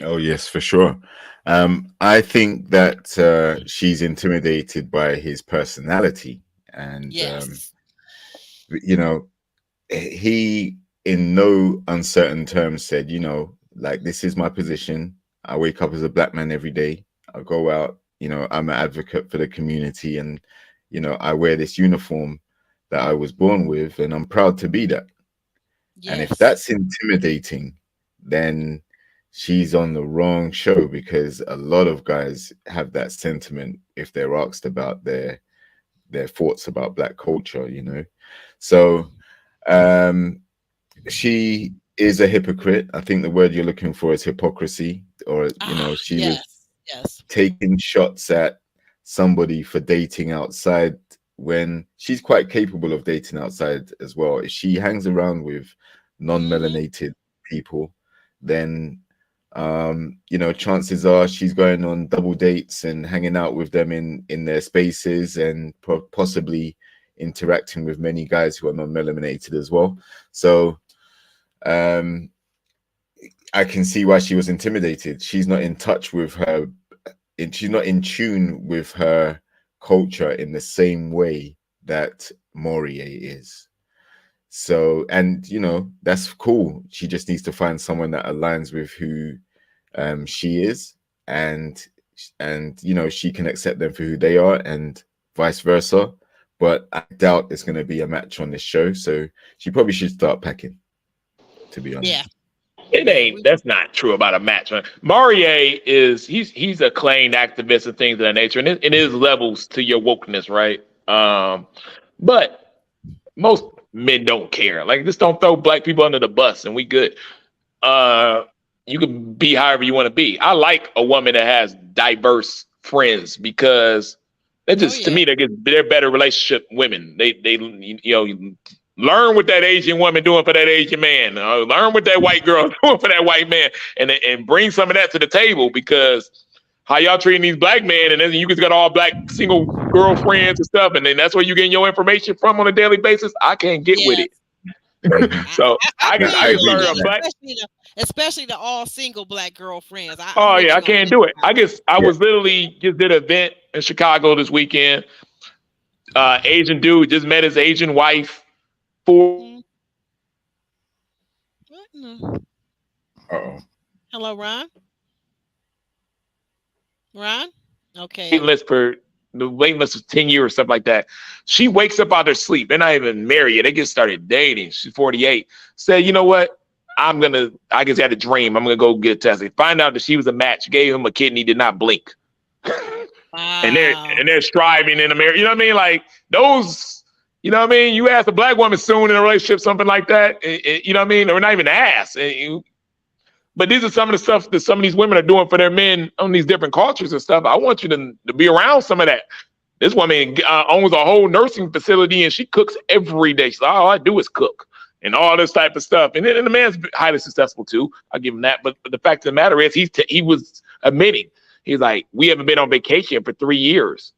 Oh yes, for sure. I think that she's intimidated by his personality, and he in no uncertain terms said, this is my position. I wake up as a black man every day. I go out, I'm an advocate for the community, and I wear this uniform that I was born with, and I'm proud to be that. Yes. And if that's intimidating, then she's on the wrong show, because a lot of guys have that sentiment if they're asked about their thoughts about black culture, So she is a hypocrite. I think the word you're looking for is hypocrisy, or she was taking shots at somebody for dating outside when she's quite capable of dating outside as well. If she hangs around with non-melanated people, then chances are she's going on double dates and hanging out with them in their spaces, and possibly interacting with many guys who are non-melanated as well. So I can see why she was intimidated. She's not in touch with her, and she's not in tune with her culture in the same way that Marie is. So, and that's cool. She just needs to find someone that aligns with who she is, and she can accept them for who they are, and vice versa. But I doubt it's going to be a match on this show, so she probably should start packing, to be honest. Yeah. It ain't. That's not true about a match. Marie is he's a acclaimed activist and things of that nature, and it is levels to your wokeness, right? But most men don't care. Like, just don't throw black people under the bus, and we good. You can be however you want to be. I like a woman that has diverse friends, because that just to me they're better relationship women. They Learn what that Asian woman doing for that Asian man. Learn what that white girl doing for that white man, and bring some of that to the table, because how y'all treating these black men, and then you just got all black single girlfriends and stuff, and then that's where you getting your information from on a daily basis. I can't get with it. So I can learn a black, especially the all single black girlfriends. I can't do it. I was literally just did an event in Chicago this weekend. Asian dude just met his Asian wife. Hello, Ron. Ron? Okay. The waiting list is 10 years or something like that. She wakes up out of her sleep. They're not even married yet. They just started dating. She's 48. Said, you know what? I guess had a dream. I'm going to go get tested. Find out that she was a match. Gave him a kidney, did not blink. Wow. And they're striving in America. You know what I mean? Like those, you know what I mean? You ask a black woman soon in a relationship, something like that. You know what I mean? Or not even ask. But these are some of the stuff that some of these women are doing for their men on these different cultures and stuff. I want you to be around some of that. This woman owns a whole nursing facility, and she cooks every day. She's like, all I do is cook and all this type of stuff. And then the man's highly successful too. I'll give him that. But the fact of the matter is, he was admitting, he's like, we haven't been on vacation for 3 years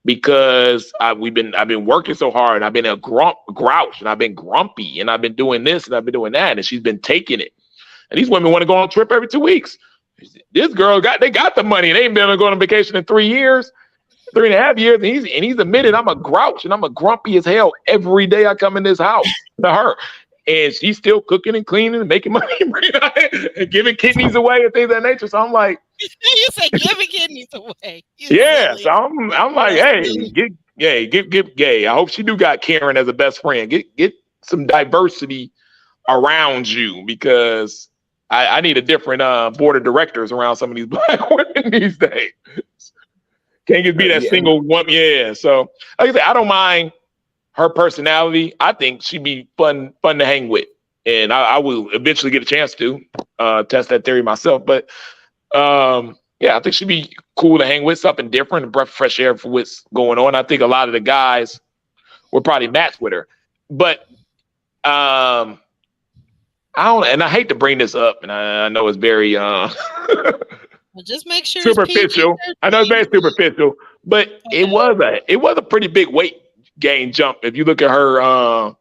because I've been working so hard, and I've been a grouch, and I've been grumpy, and I've been doing this, and I've been doing that, and she's been taking it. And these women want to go on a trip every 2 weeks. This girl got the money, and they ain't been going on vacation in 3 years, 3.5 years. And he's admitted, I'm a grouch and I'm a grumpy as hell every day I come in this house to her. And she's still cooking and cleaning and making money and giving kidneys away and things of that nature. So I'm like, you say giving kidneys away. Yeah. So I'm like, hey, get gay. I hope she do got Karen as a best friend. Get some diversity around you, because I need a different board of directors around some of these black women these days. Can't just be that single one. Yeah. So like I said, I don't mind her personality. I think she'd be fun to hang with. And I will eventually get a chance to test that theory myself. But I think she'd be cool to hang with, something different, a breath of fresh air for what's going on. I think a lot of the guys would probably match with her. But I hate to bring this up, and I know it's very well, just make sure superficial. I know it's very superficial, but it was a pretty big weight gain jump. If you look at her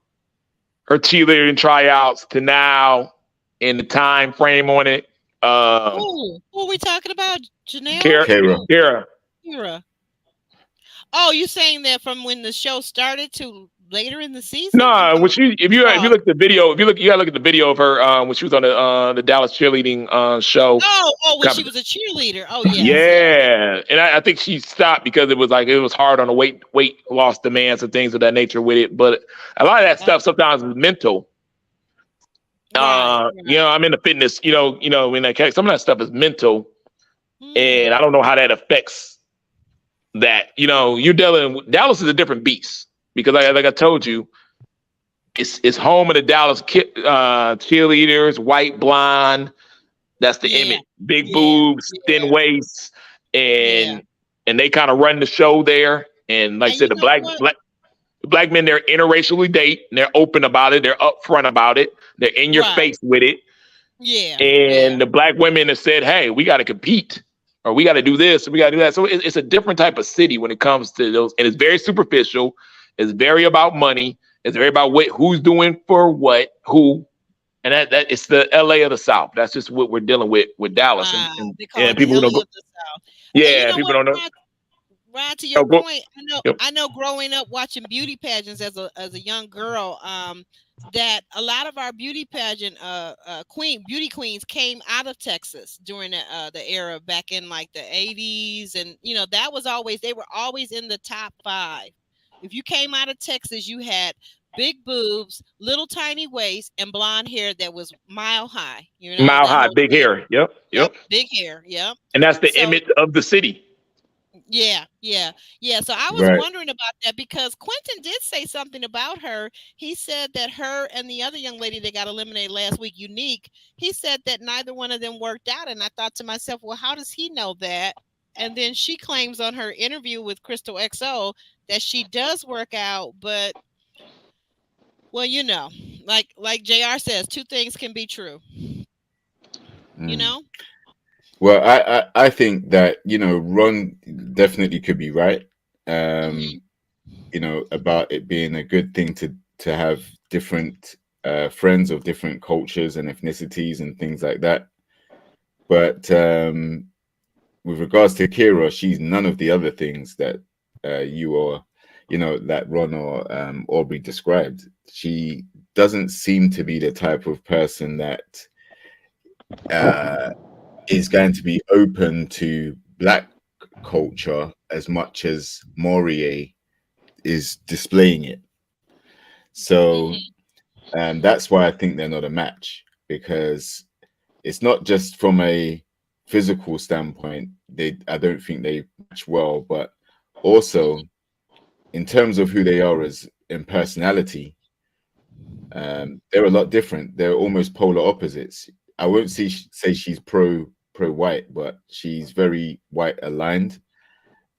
cheerleading tryouts to now, in the time frame on it. Who are we talking about? Janelle? Kara. Oh, you saying that from when the show started to later in the season? No, if you look at the video, you gotta look at the video of her when she was on the Dallas cheerleading show. When she was a cheerleader. Oh yeah. Yeah, and I think she stopped because it was hard on the weight loss demands and things of that nature with it. But a lot of that stuff sometimes is mental. Right. I'm in the fitness. In that case, some of that stuff is mental, and I don't know how that affects that. You're dealing with Dallas is a different beast. Because like I told you, it's home of the Dallas cheerleaders, white, blonde. That's the image. Big boobs, thin waists, and they kind of run the show there. And like I said, the black men, they're interracially date. And they're open about it. They're upfront about it. They're in your face with it. Yeah. And the black women have said, "Hey, we got to compete, or we got to do this, or we got to do that." So it's a different type of city when it comes to those, and it's very superficial. It's very about money. It's very about who's doing for what, who, and that it's the LA of the South. That's just what we're dealing with Dallas, and people don't go. Yeah, people don't know. Right, to your point, I know growing up watching beauty pageants as a young girl, that a lot of our beauty pageant beauty queens came out of Texas during the era back in like the 80s, and they were always in the top 5. If you came out of Texas, you had big boobs, little tiny waist, and blonde hair that was mile high. Mile high, big hair. Yep. Big hair. Yep. And that's the image of the city. Yeah. So I was wondering about that, because Quentin did say something about her. He said that her and the other young lady that got eliminated last week, Unique, he said that neither one of them worked out. And I thought to myself, well, how does he know that? And then she claims on her interview with Crystal XO that she does work out, but Well, like JR says, two things can be true. You Mm. know? Well, I think that, Ron definitely could be right. Hmm. About it being a good thing to have different friends of different cultures and ethnicities and things like that. But with regards to Kira, she's none of the other things that you or that Ron or Aubrey described. She doesn't seem to be the type of person that uh, is going to be open to black culture as much as Morier is displaying it. So Hmm. that's why I think they're not a match, because it's not just from a physical standpoint. I don't think they match well, but also in terms of who they are as in personality, they're a lot different. They're almost polar opposites. I won't say she's pro white, but she's very white aligned,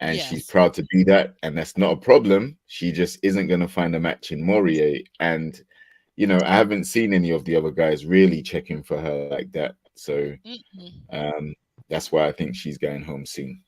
and she's Yes. proud to be that, and that's not a problem. She just isn't going to find a match in Morier, and I haven't seen any of the other guys really checking for her like that. So Hmm. um, that's why I think she's going home soon.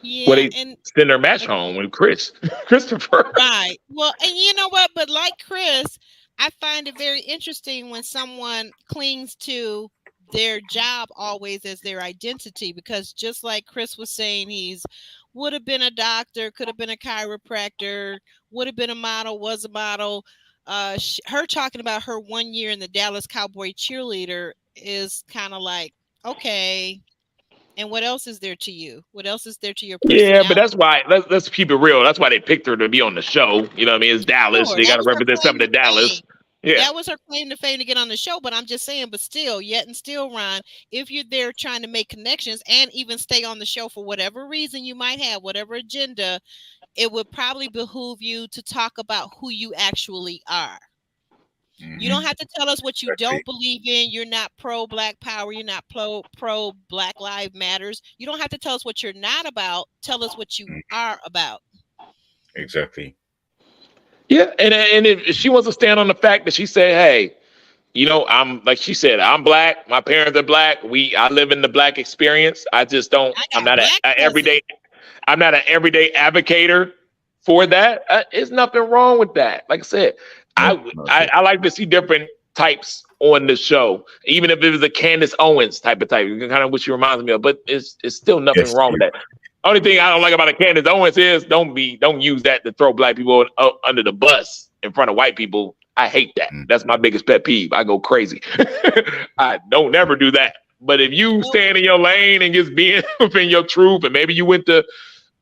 Well, Yeah, they and send their match home with Christopher. right. Well, and you know what? But like Chris, I find it very interesting when someone clings to their job always as their identity, because just like Chris was saying, he's would have been a doctor, could have been a chiropractor, would have been a model, was a model. Her talking about her 1 year in the Dallas Cowboy cheerleader is kind of like, okay, and what else is there to you? What else is there to your Yeah, but that's personality? why let's keep it real. That's why they picked her to be on the show. You know what I mean? It's Dallas. Sure, They got that to was her represent claim something to to Dallas. fame. Yeah. That was her claim to fame to get on the show. But I'm just saying, but still, yet and still, Ron, if you're there trying to make connections and even stay on the show for whatever reason you might have, whatever agenda, it would probably behoove you to talk about who you actually are. You don't Mm-hmm. have to tell us what you Exactly. don't believe in. You're not pro Black Power. You're not pro Black Lives Matters. You don't have to tell us what you're not about. Tell us what you Mm, are about. exactly. Yeah, and if she wants to stand on the fact that she said, "Hey, I'm like she said, I'm black. My parents are black. I live in the black experience. I just don't. I I'm got not Black a cousins. everyday. I'm not an everyday advocator for that. There's nothing wrong with that. Like I said, No, I, not at I all. I like to see different types on the show, even if it was a Candace Owens type of type. Kind of what she reminds me of, but it's still nothing Yes, wrong with true. that. Only thing I don't like about a Candace Owens is don't use that to throw black people under the bus in front of white people. I hate that. Mm, That's my biggest pet peeve. I go crazy. I don't never do that. But if you Nope. stand in your lane and just being within your truth, and maybe you went to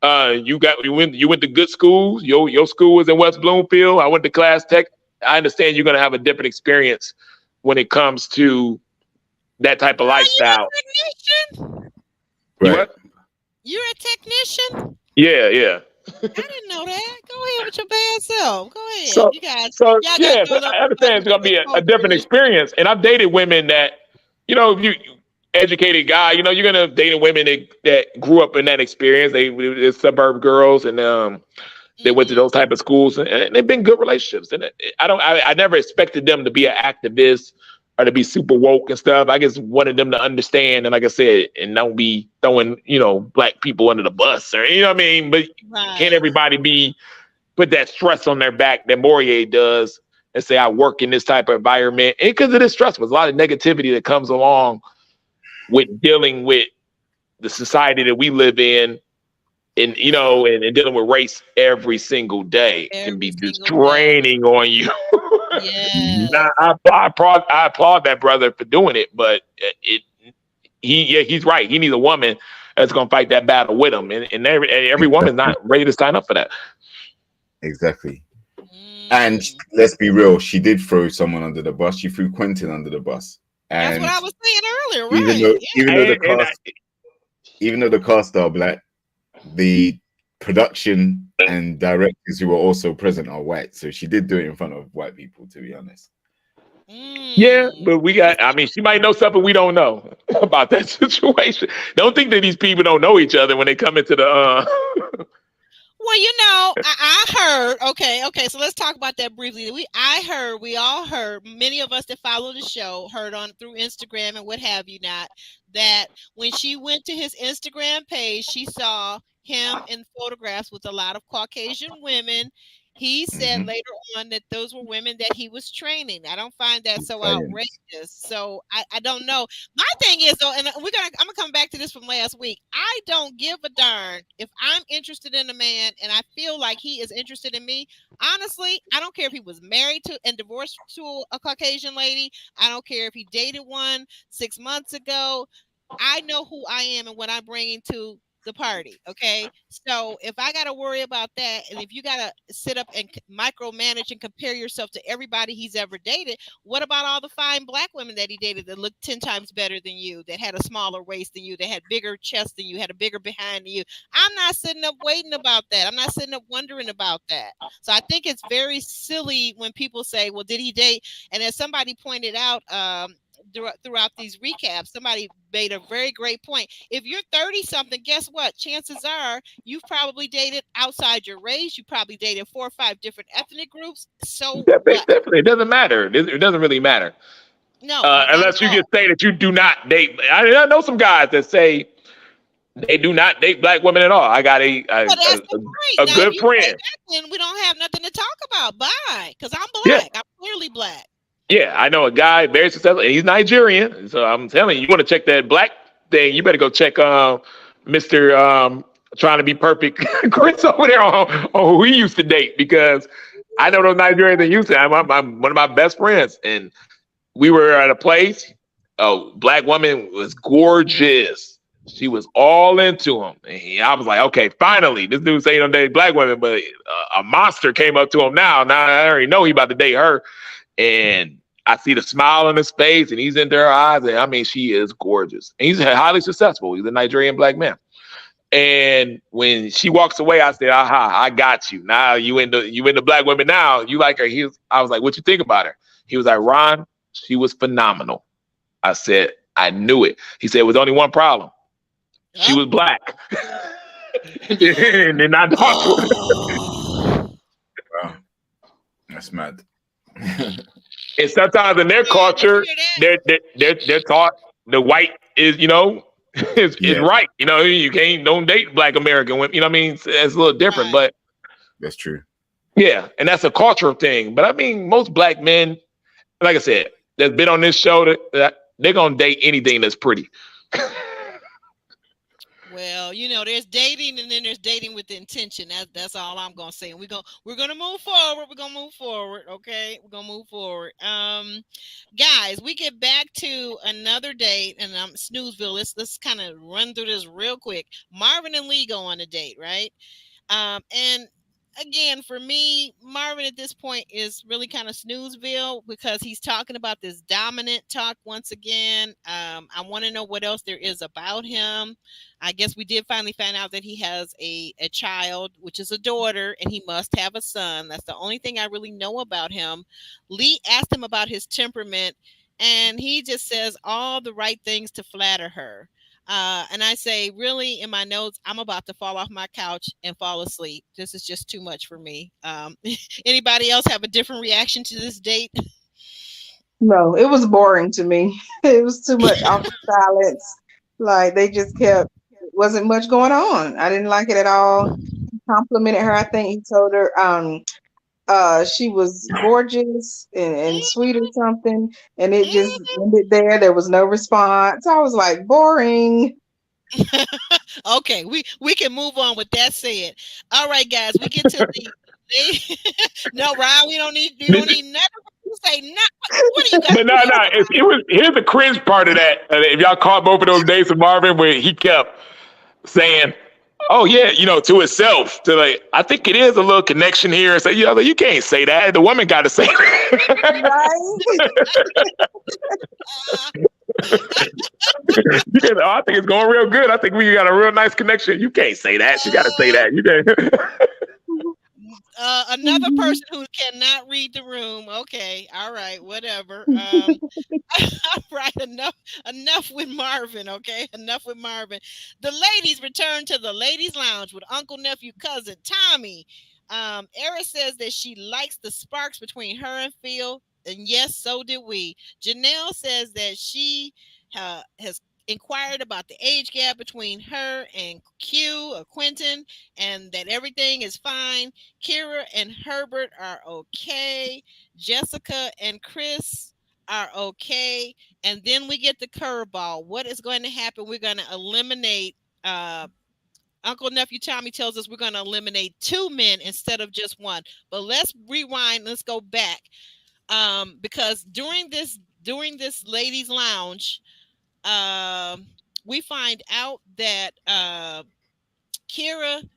you went to good schools. Your school was in West Bloomfield. I went to Class Tech. I understand you're gonna have a different experience when it comes to that type of Are you lifestyle. a technician? You right. what? You're a technician? Yeah, yeah. I didn't know that. Go ahead with your bad self. Go ahead. So Y'all got yeah, your so little I understand it's gonna different be a different cultures. experience. And I've dated women that, if you educated guy, you're gonna date women that grew up in that experience. They're suburb girls, and they went to Hmm. those type of schools, and they've been good relationships. And I never expected them to be an activist or to be super woke and stuff. I just wanted them to understand, and like I said, and don't be throwing black people under the bus, or you know what I mean. But can't Right. everybody be put that stress on their back that Morier does and say I work in this type of environment? And because it is stressful, there's a lot of negativity that comes along with dealing with the society that we live in, and dealing with race every single day can Every be just single day. draining on you. Mhm. Now, Yes. I applaud that brother for doing it, but he's right. He needs a woman that's gonna fight that battle with him, and every woman's Exactly. not ready to sign up for that. Exactly. And Mm. let's be real, she did throw someone under the bus. She threw Quentin under the bus. That's what And I was saying earlier. even Right. though Yeah. even though the And cast even though the cast are black, the production and directors who are also present are white. So she did do it in front of white people, to be honest. yeah, Mm. but That's I mean, she might know something we don't know about that situation. Don't think that these people don't know each other when they come into the Well, I heard. Okay. So let's talk about that briefly. We all heard. Many of us that follow the show heard on through Instagram and what have you not, that when she went to his Instagram page, she saw him in photographs with a lot of Caucasian women. He said Mhm. later on that those were women that he was training. I don't find that so Clients. outrageous. So I don't know. My thing is though, and I'm gonna come back to this from last week. I don't give a darn if I'm interested in a man and I feel like he is interested in me. Honestly, I don't care if he was married to and divorced to a Caucasian lady. I don't care if he dated one 6 months ago. I know who I am and what I'm bringing to the party. Okay. So if I got to worry about that, and if you got to sit up and micromanage and compare yourself to everybody he's ever dated, what about all the fine black women that he dated that looked 10 times better than you, that had a smaller waist than you, that had bigger chest than you, had a bigger behind than you? I'm not sitting up waiting about that. I'm not sitting up wondering about that. So I think it's very silly when people say, well, did he date? And as somebody pointed out, throughout these recaps, somebody made a very great point. If you're 30 something, guess what? Chances are you've probably dated outside your race. You probably dated 4 or 5 different ethnic groups. So what? Definitely, it doesn't matter. It doesn't really matter. No, not at Unless you all. just say that you do not date. I know some guys that say they do not date black women at all. I got Well, that's great. a Now, if good you say friend. that, then we don't have nothing to talk about. Bye. Because I'm Yeah, black. I'm clearly black. yeah, I know a guy very successful, and he's Nigerian. So I'm telling you, you want to check that black thing, you better go check Mr. Trying to be perfect Chris over there on who he used to date, because I know those Nigerians that used to. I'm one of my best friends, and we were at a place. A black woman was gorgeous. She was all into him. And I was like, okay, finally, this dude saying he don't date black women, but a monster came up to him now. Now I already know he about to date her. And I see the smile on his face, and he's into her eyes. And I mean, she is gorgeous. And he's highly successful. He's a Nigerian black man. And when she walks away, I said, aha, I got you. Now you into black women now. You like her. I was like, what you think about her? He was like, Ron, she was phenomenal. I said, I knew it. He said, it was only one problem. She was black. And then I talked to her. Wow. That's mad. And sometimes in their culture, they're taught the white is, is right. You don't date black American women. You know what I mean? It's a little different, but that's true. Yeah, and that's a cultural thing. But I mean, most black men, like I said, that's been on this show, that they're gonna date anything that's pretty. Well, there's dating, and then there's dating with intention. That's all I'm gonna say. And we're gonna move forward. We're gonna move forward. Okay, we're gonna move forward. Guys, we get back to another date, and Snoozeville. Let's kind of run through this real quick. Marvin and Lee go on a date, right? And again, for me, Marvin at this point is really kind of Snoozeville, because he's talking about this dominant talk once again. I want to know what else there is about him. I guess we did finally find out that he has a child, which is a daughter, and he must have a son. That's the only thing I really know about him. Lee asked him about his temperament, and he just says all the right things to flatter her. And I say, really, in my notes, I'm about to fall off my couch and fall asleep. This is just too much for me. Anybody else have a different reaction to this date? No, it was boring to me. It was too much awkward silence. Like they just wasn't much going on. I didn't like it at all. He complimented her. I think he told her she was gorgeous and sweet or something, and it just ended there. There was no response. I was like, boring. Okay, we can move on with that said. All right, guys, we get to the no, Ryan, we don't need nothing to say. What do you got? But no. Here's the cringe part of that. If y'all caught both of those days of Marvin, where he kept saying, oh yeah, to himself, to like, I think it is a little connection here. So you can't say that. The woman got to say that. I think it's going real good. I think we got a real nice connection. You can't say that. She got to say that. You can't. Another person who cannot read the room. Okay, all right, whatever. All right, enough with Marvin, okay? Enough with Marvin. The ladies return to the ladies' lounge with uncle, nephew, cousin Tommy. Era says that she likes the sparks between her and Phil, and yes, so did we. Janelle says that she has inquired about the age gap between her and Q or Quentin, and that everything is fine. Kira and Herbert are okay. Jessica and Chris are okay. And then we get the curveball. What is going to happen? We're going to eliminate Uncle Nephew Tommy tells us we're going to eliminate 2 men instead of just 1. But let's rewind. Let's go back. Because during this ladies lounge, we find out that Kira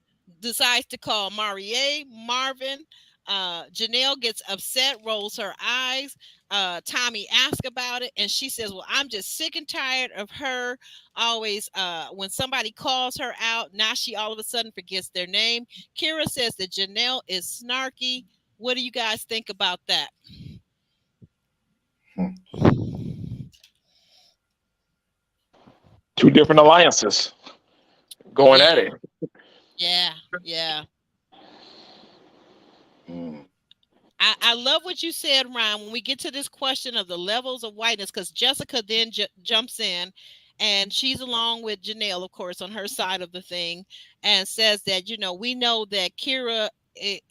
decides to call Marvin. Janelle gets upset, rolls her eyes. Tommy asks about it, and she says, well, I'm just sick and tired of her always, when somebody calls her out, now she all of a sudden forgets their name. Kira says that Janelle is snarky. What do you guys think about that? Two different alliances going at it. Yeah. I love what you said, Ryan, when we get to this question of the levels of whiteness, because Jessica then jumps in, and she's along with Janelle, of course, on her side of the thing, and says that, we know that Kira,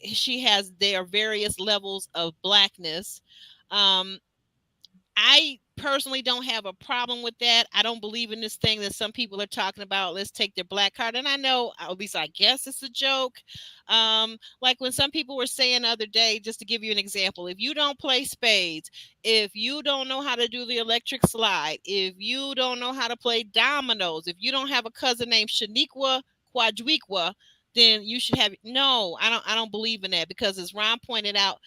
she has their various levels of blackness. I personally don't have a problem with that. I don't believe in this thing that some people are talking about. Let's take their black card. And I know, at least I guess it's a joke. Like when some people were saying the other day, just to give you an example, if you don't play spades, if you don't know how to do the electric slide, if you don't know how to play dominoes, if you don't have a cousin named Shaniqua Quadriqua, then you should have. No, I don't believe in that, because as Ron pointed out,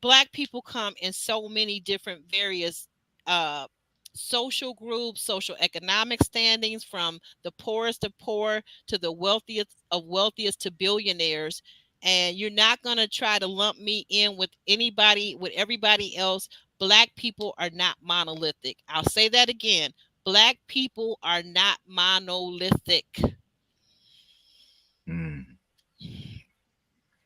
Black people come in so many different various social groups, social economic standings, from the poorest of poor to the wealthiest of wealthiest to billionaires. And you're not going to try to lump me in with everybody else. Black people are not monolithic. I'll say that again. Black people are not monolithic.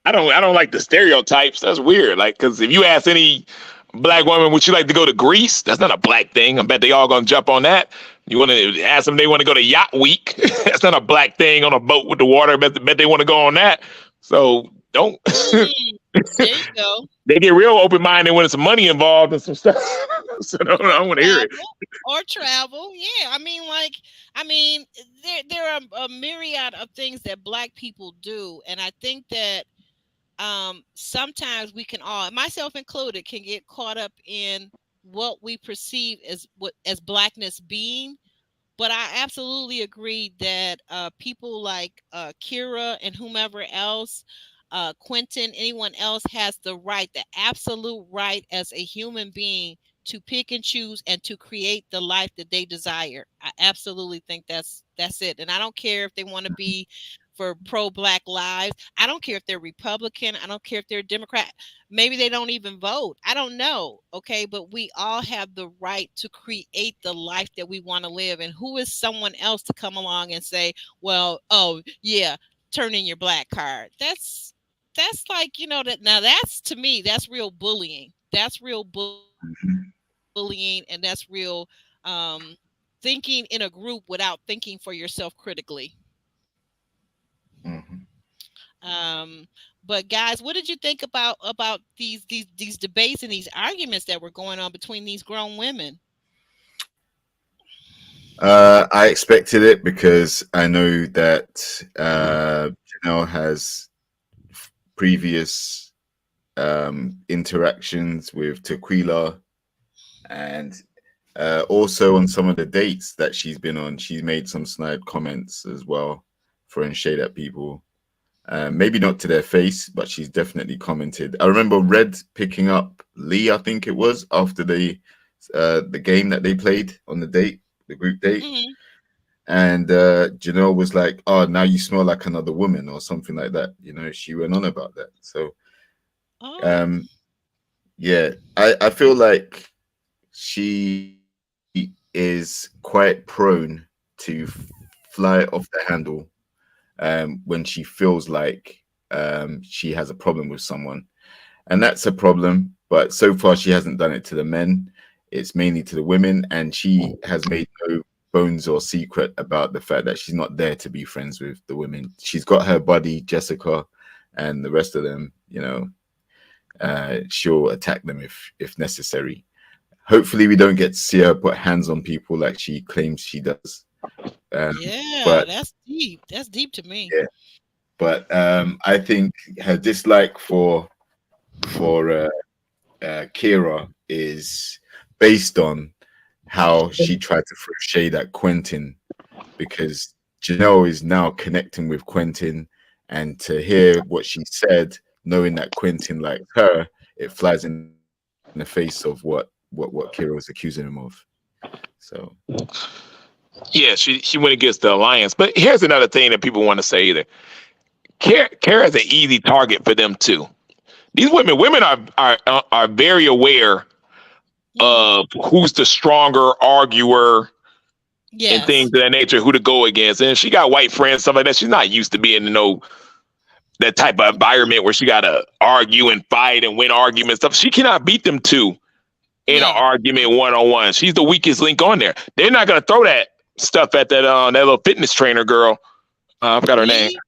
I don't like the stereotypes. That's weird. Like, because if you ask any Black woman, would she like to go to Greece? That's not a Black thing. I bet they all gonna jump on that. You want to ask them, they want to go to Yacht Week. That's not a Black thing, on a boat with the water. Bet they want to go on that. So don't. There you go. They get real open minded when it's money involved and some stuff. So I don't want to hear it. Or travel. Yeah. I mean, there are a myriad of things that Black people do. And I think that sometimes we can all, myself included, can get caught up in what we perceive as Blackness being. But I absolutely agree that people like Kira and whomever else, Quentin, anyone else, has the absolute right as a human being to pick and choose and to create the life that they desire. I absolutely think that's it. And I don't care if they want to be for pro-Black lives. I don't care if they're Republican. I don't care if they're Democrat. Maybe they don't even vote. I don't know. Okay. But we all have the right to create the life that we want to live. And who is someone else to come along and say, well, oh yeah, turn in your Black card? That's like, that now, that's, to me, that's real bullying. That's real bullying, and that's real thinking in a group without thinking for yourself critically. But guys, what did you think about these debates and these arguments that were going on between these grown women? I expected it, because I know that Janelle has previous interactions with Tequila, and also on some of the dates that she's been on, she's made some snide comments as well, throwing shade at people. Maybe not to their face, but she's definitely commented. I remember Red picking up Lee, I think it was, after the game that they played on the date, the group date. And Janelle was like, "Oh, now you smell like another woman," or something like that. You know, she went on about that. So, Oh, um, yeah, I feel like she is quite prone to fly off the handle when she feels like she has a problem with someone. And that's a problem. But so far, she hasn't done it to the men. It's mainly to the women. And she has made no bones or secret about the fact that she's not there to be friends with the women. She's got her buddy, Jessica, and the rest of them, you know, she'll attack them if necessary. Hopefully, we don't get to see her put hands on people like she claims she does. yeah, But that's deep. That's deep to me. yeah, but I think her dislike for Kira is based on how she tried to throw shade at Quentin, because Janelle is now connecting with Quentin, and to hear what she said, knowing that Quentin liked her, it flies in the face of what Kira was accusing him of. So Yeah, she went against the alliance. But here's another thing that people want to say either. Kara is an easy target for them too. These women are very aware Mhm. of who's the stronger arguer and things Yes. of that nature, who to go against. And she got white friends, stuff like that. She's not used to being in that type of environment where she got to argue and fight and win arguments stuff. She cannot beat them two in an No. argument one on one. She's the weakest link on there. They're not gonna throw that stuff at that little fitness trainer girl. I forgot her name. Lee?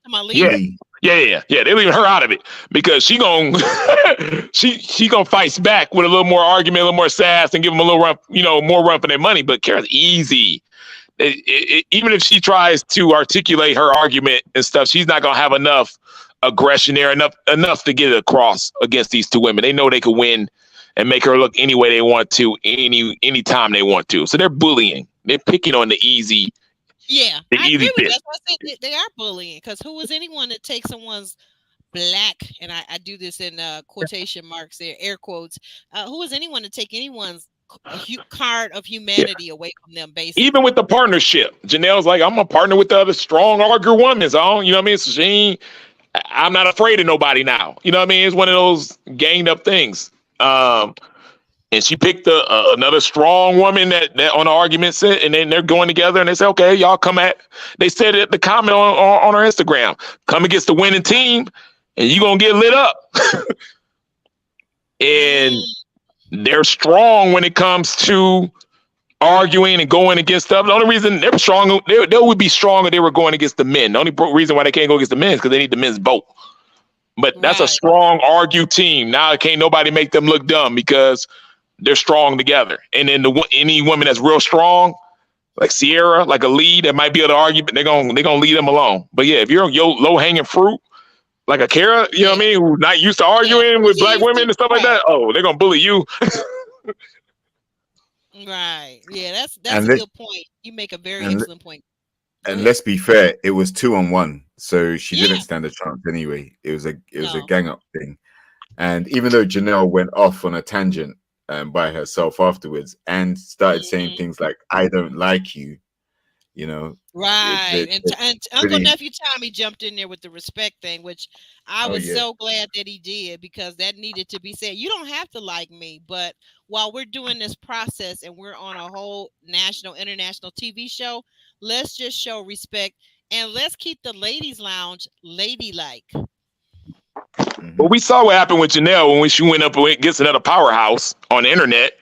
Am I Lee? Yeah. Lee, Yeah. They're leaving her out of it because she gonna she gonna fight back with a little more argument, a little more sass, and give them a little run, more run for their money. But Kara's easy. Even if she tries to articulate her argument and stuff, she's not gonna have enough aggression there, enough to get it across against these two women. They know they could win and make her look any way they want to, any time they want to. So they're bullying. They're picking on the easy Yeah, I agree with bit. that. That's why I say they are bullying. Because who is anyone that takes someone's black, and I do this in quotation marks there, air quotes, who is anyone to take anyone's card of humanity away from them, basically? Even with the partnership, Janelle's like, I'm a partner with the other strong arguer women. So, you know what I mean? So I'm not afraid of nobody now. You know what I mean? It's one of those ganged up things. And she picked another strong woman that on the argument set, and then they're going together, and they say, okay, y'all come at. They said at the comment on her Instagram, come against the winning team, and you gonna get lit up. And they're strong when it comes to arguing and going against stuff. The only reason they're strong, they would be strong if they were going against the men. The only reason why they can't go against the men is because they need the men's vote. But that's a Right. strong argue team. Now can't nobody make them look dumb because they're strong together. And then any woman that's real strong, like Sierra, like a lead that might be able to argue, but they're gonna leave them alone. But yeah, if you're low hanging fruit, like a Kara, you know what I mean, who's not used to arguing with black women and stuff like that, oh, they're gonna bully you. Right. Yeah, that's And a let- good point. You make a very and excellent point. Go and ahead. let's be fair, it was 2-on-1, so she Yeah. didn't stand a chance anyway. It was a No. gang up thing. And even though Janelle went off on a tangent by herself afterwards and started saying Mhm. things like "I don't like you," you know, Right. And Uncle pretty. Nephew Tommy jumped in there with the respect thing, which I Oh was yeah, so glad that he did, because that needed to be said. You don't have to like me, but while we're doing this process and we're on a whole national, international TV show, let's just show respect and let's keep the ladies' lounge ladylike. But we saw what happened with Janelle when she went up against another powerhouse on the internet.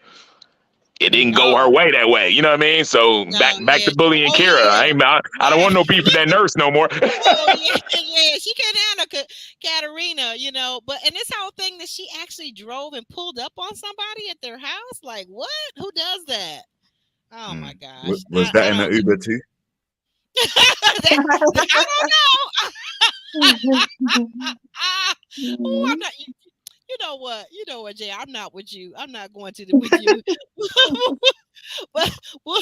It didn't go her Oh, way that way. You know what I mean? So no, back yeah. to bullying Oh, Kara. yeah. I don't want Right. no beef with that nurse no more. Oh yeah, yeah, she couldn't handle Katerina, But and this whole thing that she actually drove and pulled up on somebody at their house, like what? Who does that? Oh my gosh, Was that I in an don't. Uber too? I don't know. Oh, I'm not. You know what? You know what, Jay? I'm not with you. I'm not going to with you. But well,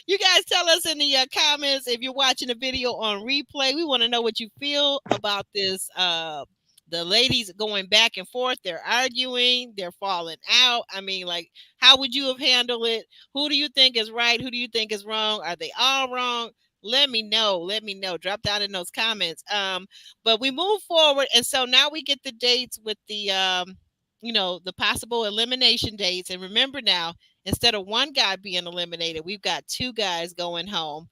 you guys tell us in the comments if you're watching the video on replay. We want to know what you feel about this. The ladies going back and forth. They're arguing. They're falling out. I mean, like, how would you have handled it? Who do you think is right? Who do you think is wrong? Are they all wrong? Let me know. Let me know. Drop down in those comments. But we move forward, and so now we get the dates with the the possible elimination dates. And remember now, instead of one guy being eliminated, we've got two guys going home.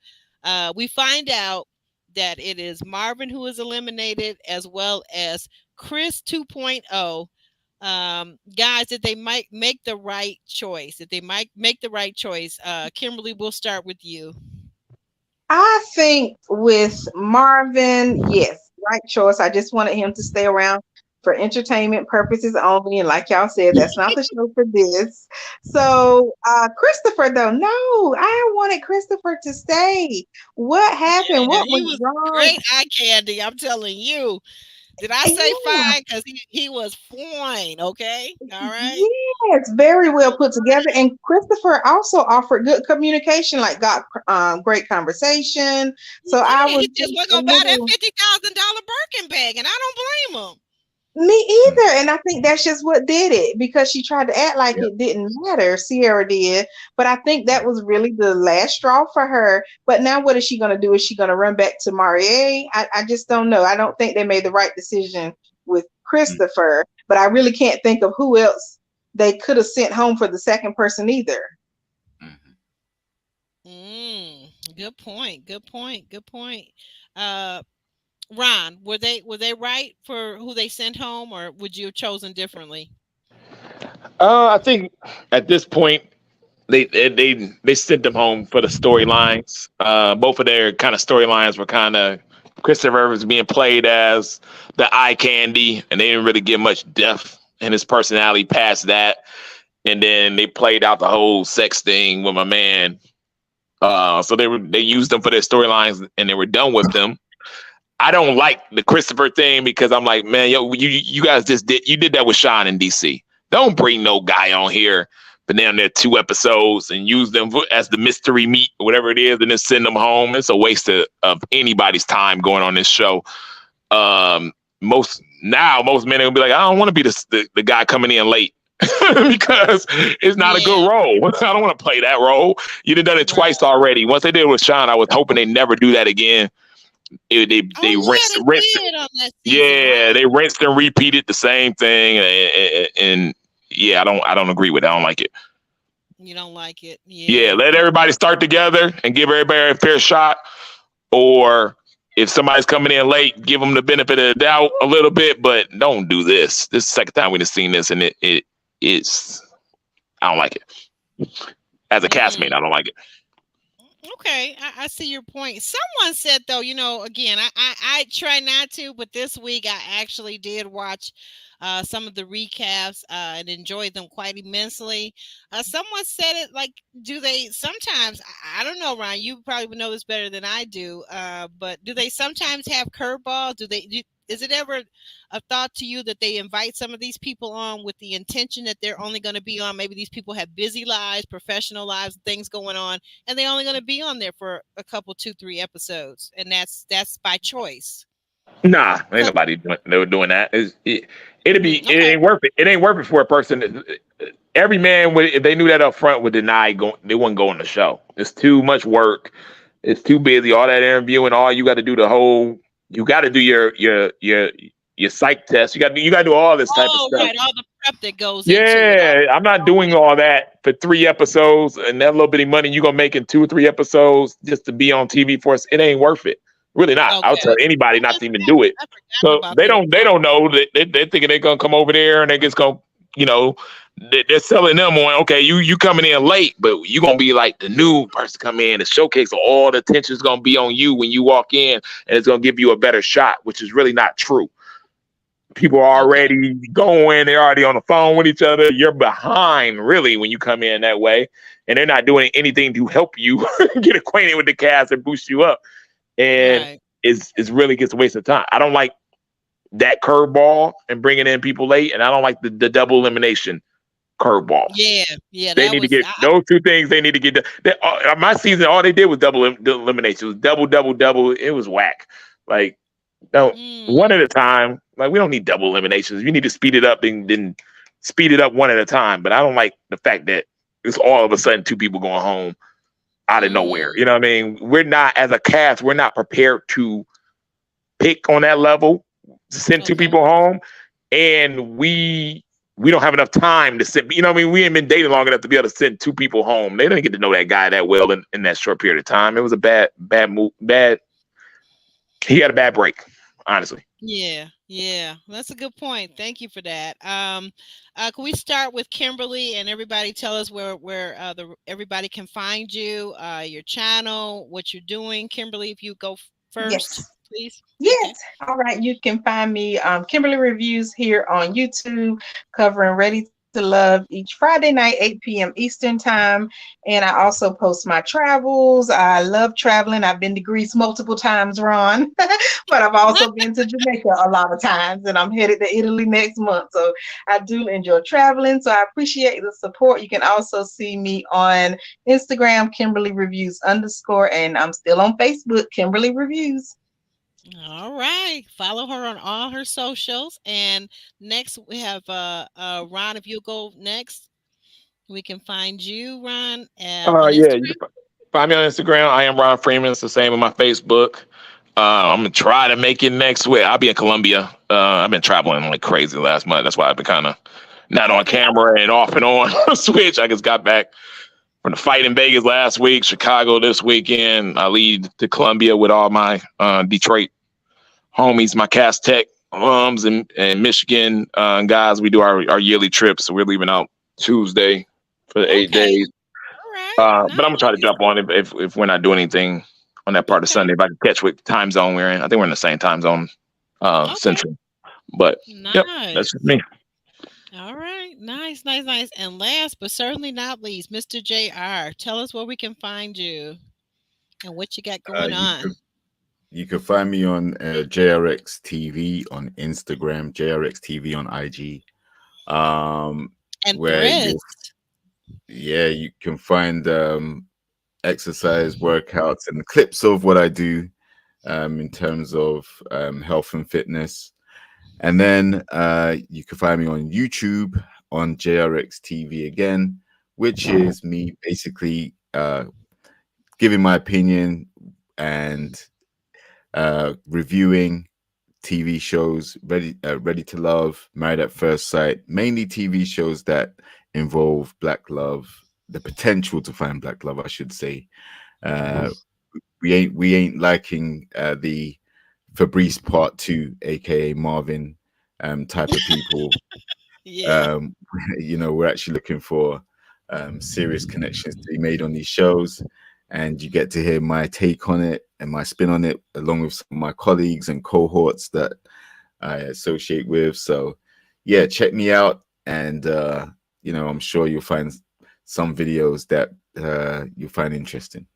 We find out that it is Marvin who is eliminated, as well as Chris 2.0. Guys, that they might make the right choice. That they might make the right choice. Kimberly, we'll start with you. I think with Marvin, yes, right choice. I just wanted him to stay around for entertainment purposes only. And like y'all said, that's not the show for this. So Christopher, though, no, I wanted Christopher to stay. What happened? Yeah, What he was was wrong? great eye candy. I'm telling you. Did I say Yeah. fine? Because he was fine. Okay. All right. Yes, very well put together. And Christopher also offered good communication, like got great conversation. He So I did. was He just just wasn't a gonna buy that little. $50,000 Birkin bag, and I don't blame him. Me either. And I think that's just what did it because she tried to act like Yeah. it didn't matter. Sierra did. But I think that was really the last straw for her. But now what is she going to do? Is she going to run back to Marie? I just don't know. I don't think they made the right decision with Christopher. But I really can't think of who else they could have sent home for the second person either. Good point. Good point. Good point. Ron, were they right for who they sent home, or would you have chosen differently? I think at this point they sent them home for the storylines. Both of their kind of storylines were kind of Christopher was being played as the eye candy, and they didn't really get much depth in his personality past that. And then they played out the whole sex thing with my man. So they used them for their storylines, and they were done with them. I don't like the Christopher thing because I'm like, man, yo, you guys just did that with Sean in DC. Don't bring no guy on here for down there 2 episodes and use them as the mystery meat or whatever it is, and then send them home. It's a waste of anybody's time going on this show. Most men are gonna be like, I don't want to be the guy coming in late because it's not a good role. I don't want to play that role. You've done it twice already. Once they did it with Sean, I was hoping they never do that again. They rinsed they rinsed and repeated the same thing, and yeah, I don't agree with it. I don't like it. You don't like it? Yeah, let everybody start together and give everybody a fair shot. Or if somebody's coming in late, give them the benefit of the doubt a little bit, but don't do this. This is the second time we've seen this, and it's I don't like it. As a castmate, I don't like it. Okay, I see your point. Someone said, though, again, I try not to, but this week I actually did watch some of the recaps and enjoyed them quite immensely. Someone said it like, do they sometimes, I don't know, Ryan, you probably would know this better than I do, but do they sometimes have curveballs? Is it ever a thought to you that they invite some of these people on with the intention that they're only going to be on? Maybe these people have busy lives, professional lives, things going on, and they're only going to be on there for a couple, 2-3 episodes, and that's by choice. Nah, ain't nobody doing that. It ain't worth it. It ain't worth it for a person. Every man would, if they knew that up front, would deny they wouldn't go on the show. It's too much work. It's too busy. All that interviewing, all you got to do you got to do your psych test. You got to do all this type of stuff. Right, all the prep that goes. Yeah, I'm not doing all that for 3 episodes and that little bit of money you're gonna make in 2 or 3 episodes just to be on TV for us. It ain't worth it. Really not. Okay. I'll tell anybody not to even do it. So they don't know that they're thinking they're gonna come over there and they're just gonna, they're selling them on, okay, you coming in late, but you gonna be like the new person come in. The showcase, so all the attention is gonna be on you when you walk in, and it's gonna give you a better shot, which is really not true. People are already going, they're already on the phone with each other. You're behind, really, when you come in that way, and they're not doing anything to help you get acquainted with the cast and boost you up. And it's really gets a waste of time. I don't like that curveball and bringing in people late, and I don't like the double elimination curveball. Yeah. They need to get those 2 things. They need to get my season. All they did was double elimination. It was double. It was whack. Like, no, one at a time. Like, we don't need double eliminations. You need to speed it up and then speed it up one at a time. But I don't like the fact that it's all of a sudden 2 people going home. out of nowhere. You know what I mean? We're not, as a cast, we're not prepared to pick on that level to send two people home, and we don't have enough time to send. You know what I mean? We ain't been dating long enough to be able to send two people home. They didn't get to know that guy that well in that short period of time. It was a bad move. He had a bad break, honestly. Yeah, that's a good point. Thank you for that. Can we start with Kimberly and everybody tell us where everybody can find you, your channel, what you're doing. Kimberly, if you go first, please. Yes. Okay. All right. You can find me, Kimberly Reviews, here on YouTube, covering Ready to Love each Friday night, 8 p.m. Eastern Time. And I also post my travels. I love traveling. I've been to Greece multiple times, Ron, but I've also been to Jamaica a lot of times, and I'm headed to Italy next month. So I do enjoy traveling. So I appreciate the support. You can also see me on Instagram, Kimberly Reviews _, and I'm still on Facebook, Kimberly Reviews. All right. Follow her on all her socials. And next we have Ron. If you'll go next, we can find you, Ron, on Yeah, you Instagram. can find me on Instagram. I am Ron Freeman. It's the same on my Facebook. I'm gonna try to make it next week. I'll be in Colombia. I've been traveling like crazy last month. That's why I've been kind of not on camera and off and on switch. I just got back from the fight in Vegas last week, Chicago this weekend. I lead to Colombia with all my Detroit homies, my Cast Tech and Michigan guys. We do our yearly trip, so we're leaving out Tuesday for the 8 days. All right. But I'm gonna try to jump on if we're not doing anything on that part of Sunday. If I can catch what time zone we're in, I think we're in the same time zone, Central. But yep, that's just me. All right, nice. And last but certainly not least, Mr. JR, tell us where we can find you and what you got going on. You can find me on JRX TV on Instagram, JRX TV on IG. And where Threads. you can find exercise workouts and clips of what I do in terms of health and fitness. And then you can find me on YouTube on JRX TV again, which is me basically giving my opinion and reviewing TV shows, Ready to Love, Married at First Sight, mainly TV shows that involve Black love, the potential to find Black love, I should say. We ain't liking the Fabrice Part 2, aka Marvin, type of people. We're actually looking for serious connections to be made on these shows, and you get to hear my take on it and my spin on it, along with some of my colleagues and cohorts that I associate with. So yeah, check me out, and I'm sure you'll find some videos that you'll find interesting.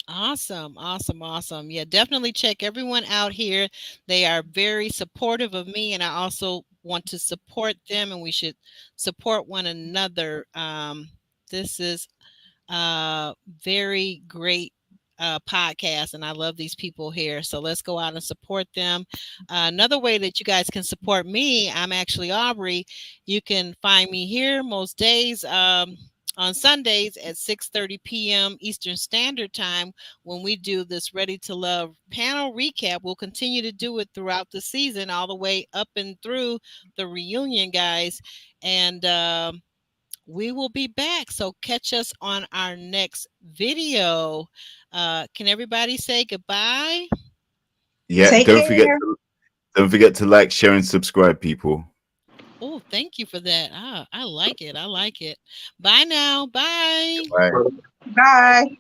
Awesome. Yeah, definitely check everyone out here. They are very supportive of me, and I also want to support them, and we should support one another. This is very great podcast, and I love these people here. So let's go out and support them. Another way that you guys can support me, I'm actually Aubrey. You can find me here most days. On Sundays at 6:30 p.m. Eastern Standard Time, when we do this Ready to Love panel recap. We'll continue to do it throughout the season, all the way up and through the reunion, guys. And we will be back. So catch us on our next video. Can everybody say goodbye? Yeah, don't forget to like, share, and subscribe, people. Oh, thank you for that. I like it. Bye now. Bye. Bye. Bye.